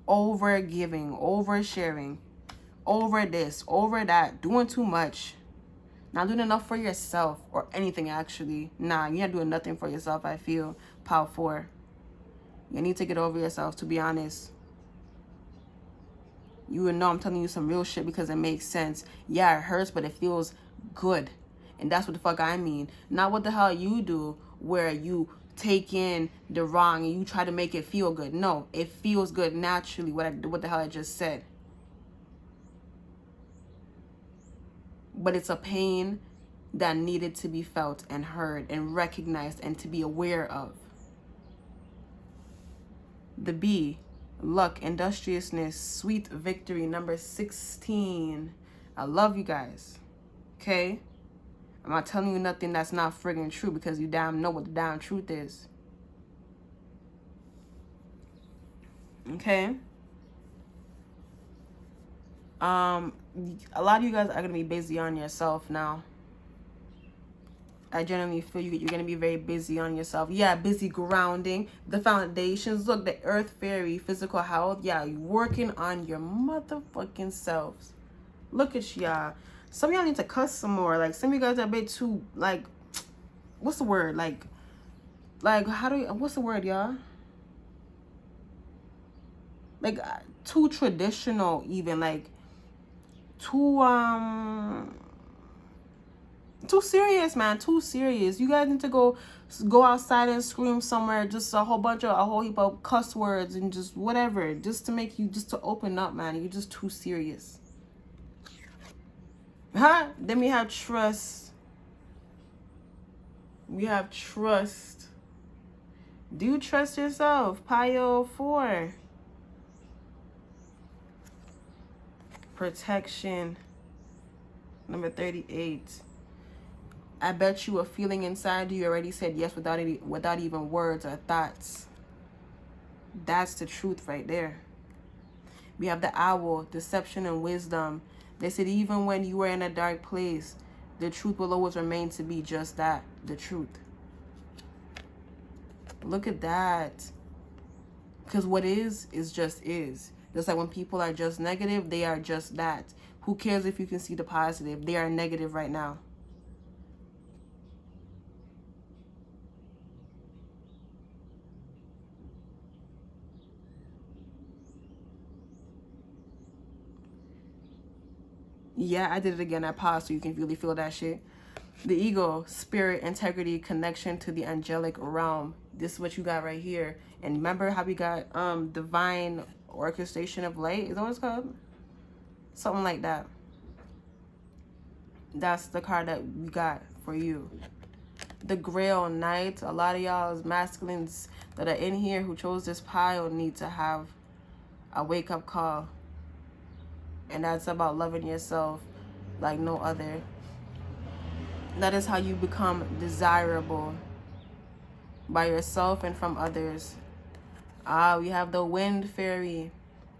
[SPEAKER 1] Over giving, over sharing, over this, over that, doing too much. Not doing enough for yourself or anything, actually. Nah, you're not doing nothing for yourself, I feel. Power 4. You need to get over yourself, to be honest. You would know I'm telling you some real shit because it makes sense. Yeah, it hurts, but it feels good. And that's what the fuck I mean. Not what the hell you do where you take in the wrong and you try to make it feel good. No, it feels good naturally, what the hell I just said. But it's a pain that needed to be felt and heard and recognized and to be aware of. The B, luck, industriousness, sweet victory, number 16. I love you guys. Okay? I'm not telling you nothing that's not friggin' true, because you damn know what the damn truth is. Okay? A lot of you guys are going to be busy on yourself now. I generally feel you're going to be very busy on yourself. Yeah, busy grounding the foundations. Look, the earth fairy, physical health. Yeah, you're working on your motherfucking selves. Look at y'all. Some of y'all need to cuss some more. Like, some of you guys are a bit too, like, what's the word? Like, how do you, what's the word, y'all? Like, too traditional, even. Like, too serious, man. Too serious. You guys need to go outside and scream somewhere. Just a whole heap of cuss words and just whatever. Just to make you, just to open up, man. You're just too serious. Huh? Then we have trust. We have trust. Do you trust yourself? Pile 4. Protection. Number 38. I bet you a feeling inside you already said yes without even words or thoughts. That's the truth right there. We have the owl, deception and wisdom. They said even when you were in a dark place, the truth will always remain to be just that, the truth. Look at that. Because what is just is. Just like when people are just negative, they are just that. Who cares if you can see the positive? They are negative right now. Yeah, I did it again. I paused so you can really feel that shit. The ego, spirit, integrity, connection to the angelic realm. This is what you got right here. And remember how we got divine orchestration of light? Is that what it's called? Something like that. That's the card that we got for you. The Grail Knight. A lot of y'all masculines that are in here who chose this pile need to have a wake-up call. And that's about loving yourself like no other. That is how you become desirable by yourself and from others. We have the Wind Fairy.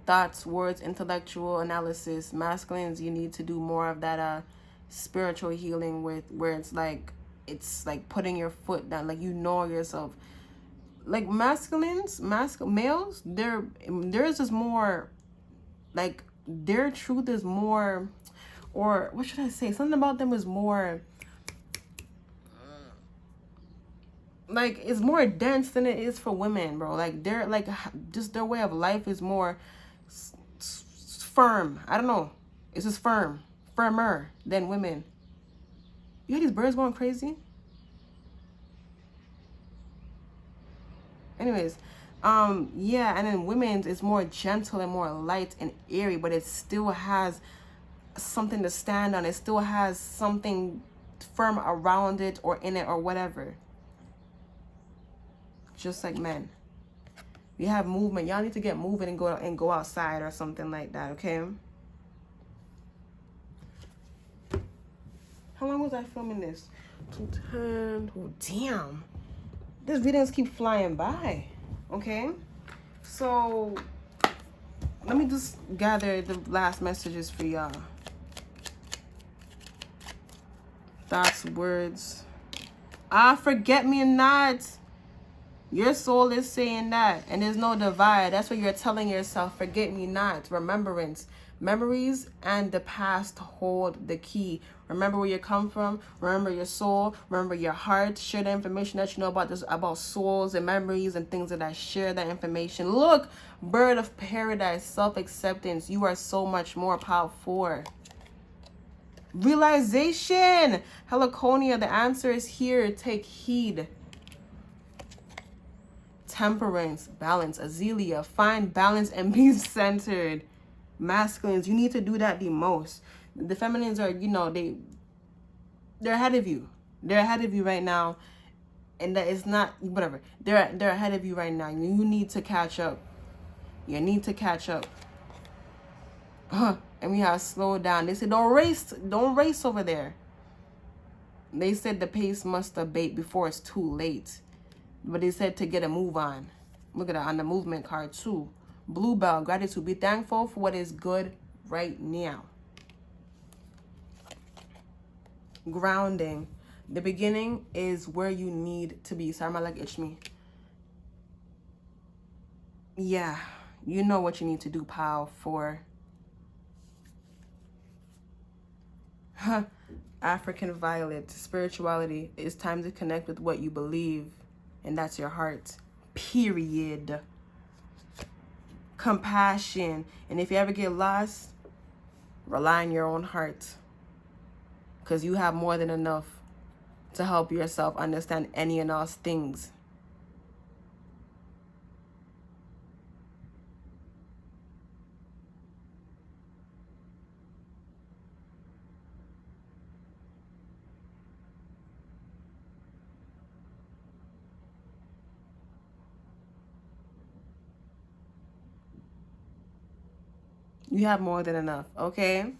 [SPEAKER 1] Thoughts, words, intellectual analysis. Masculines, you need to do more of that spiritual healing with where it's like putting your foot down, like you know yourself. Like males, there's just more, like their truth is more, or what should I say? Something about them is more, like it's more dense than it is for women, bro. Like they're like just their way of life is more firm. I don't know. It's just firmer than women. You hear these birds going crazy? Anyways, yeah, and then women's is more gentle and more light and airy, but it still has something to stand on. It still has something firm around it or in it or whatever. just like men. We have movement. Y'all need to get moving and go outside or something like that, okay? How long was I filming this? 2:10. Oh, damn. These videos keep flying by, okay? So, let me just gather the last messages for y'all. Thoughts, words. Forget me not. Your soul is saying that, and there's no divide. That's what you're telling yourself. Forget me not. Remembrance. Memories and the past hold the key. Remember where you come from. Remember your soul. Remember your heart. Share the information that you know about souls and memories and things that I share that information. Look, bird of paradise, self-acceptance. You are so much more powerful. Realization. Heliconia, the answer is here. Take heed. Temperance, balance. Azealia, find balance and be centered. Masculines, you need to do that the most. The feminines are, you know, they're ahead of you. They're ahead of you right now, and that is not whatever. They're ahead of you right now. You need to catch up. You need to catch up. And we have slowed down. They said don't race over there. They said the pace must abate before it's too late. But they said to get a move on. Look at that on the movement card too. Blue bell, gratitude. Be thankful for what is good right now. Grounding. The beginning is where you need to be. Sorry, my leg itched me. Yeah, you know what you need to do, pal, for African violet. Spirituality. It's time to connect with what you believe, and that's your heart. Period. Compassion. And if you ever get lost, rely on your own heart, because you have more than enough to help yourself understand any and all things. You have more than enough, okay?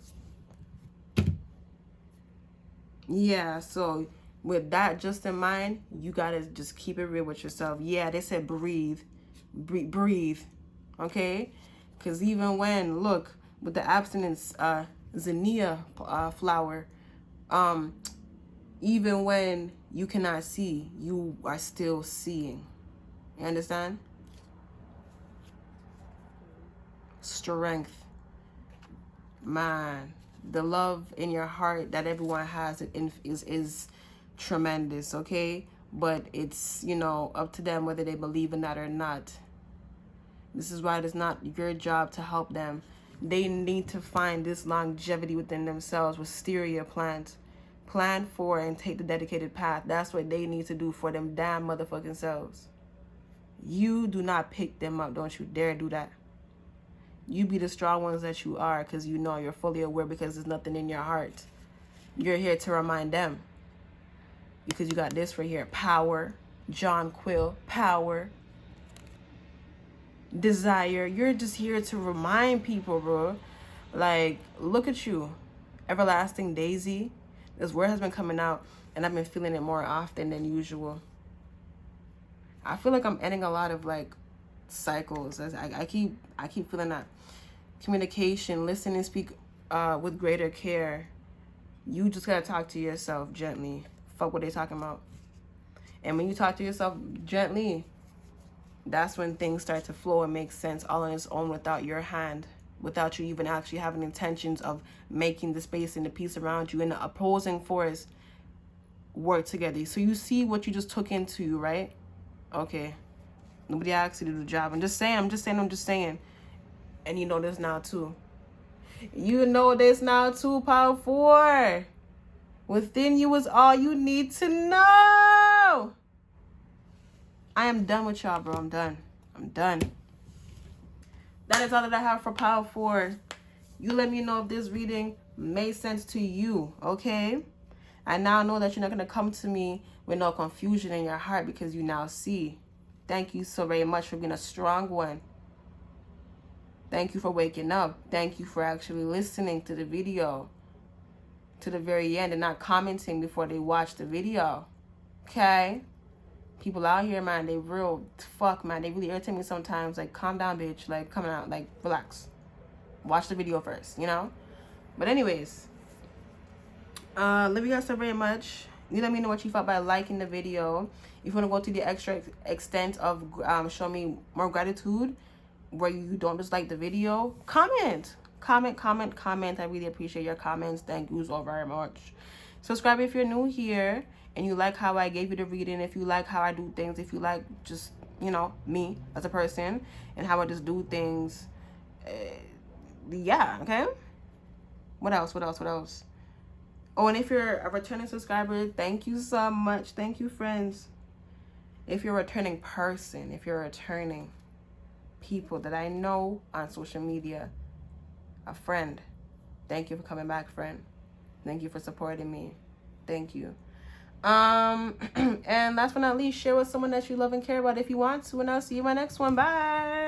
[SPEAKER 1] Yeah, so with that just in mind, you gotta just keep it real with yourself. Yeah, they said breathe, okay? Because even when, look, with the abstinence, zinnia flower, even when you cannot see, you are still seeing. You understand? Strength. Man, the love in your heart that everyone has is tremendous, okay? But it's, you know, up to them whether they believe in that or not. This is why it is not your job to help them. They need to find this longevity within themselves. Wisteria plant. Plan for and take the dedicated path. That's what they need to do for them damn motherfucking selves. You do not pick them up. Don't you dare do that. You be the strong ones that you are, because you know you're fully aware, because there's nothing in your heart. You're here to remind them, because you got this right here. Power. John Quill. Power. Desire. You're just here to remind people, bro. Like, look at you. Everlasting Daisy. This word has been coming out, and I've been feeling it more often than usual. I feel like I'm ending a lot of, like, cycles. I keep feeling that. Communication, listen and speak with greater care. You just gotta talk to yourself gently. Fuck what they talking about. And when you talk to yourself gently, that's when things start to flow and make sense all on its own, without your hand, without you even actually having intentions of making the space and the peace around you and the opposing force work together. So you see what you just took into you, right? Okay. Nobody asked you to do the job. I'm just saying. And you know this now too. You know this now too, Power 4. Within you is all you need to know. I am done with y'all, bro. I'm done. That is all that I have for Power 4. You let me know if this reading made sense to you, okay? I now know that you're not going to come to me with no confusion in your heart, because you now see. Thank you so very much for being a strong one. Thank you for waking up. Thank you for actually listening to the video to the very end and not commenting before they watch the video. Okay? People out here, man, they real fuck, man. They really irritate me sometimes. Like, calm down, bitch. Like, come out. Like, relax. Watch the video first, you know? But anyways, love you guys so very much. You let me know what you thought by liking the video. If you want to go to the extra extent of show me more gratitude, where you don't just like the video, comment. I really appreciate your comments. Thank you so very much. Subscribe if you're new here and you like how I gave you the reading, if you like how I do things, if you like just, you know, me as a person and how I just do things. Yeah, okay? What else? Oh, and if you're a returning subscriber, thank you so much. Thank you, friends. If you're a returning person, if you're returning people that I know on social media, a friend, thank you for coming back, friend. Thank you for supporting me. Thank you. And last but not least, share with someone that you love and care about if you want to, and I'll see you in my next one. Bye.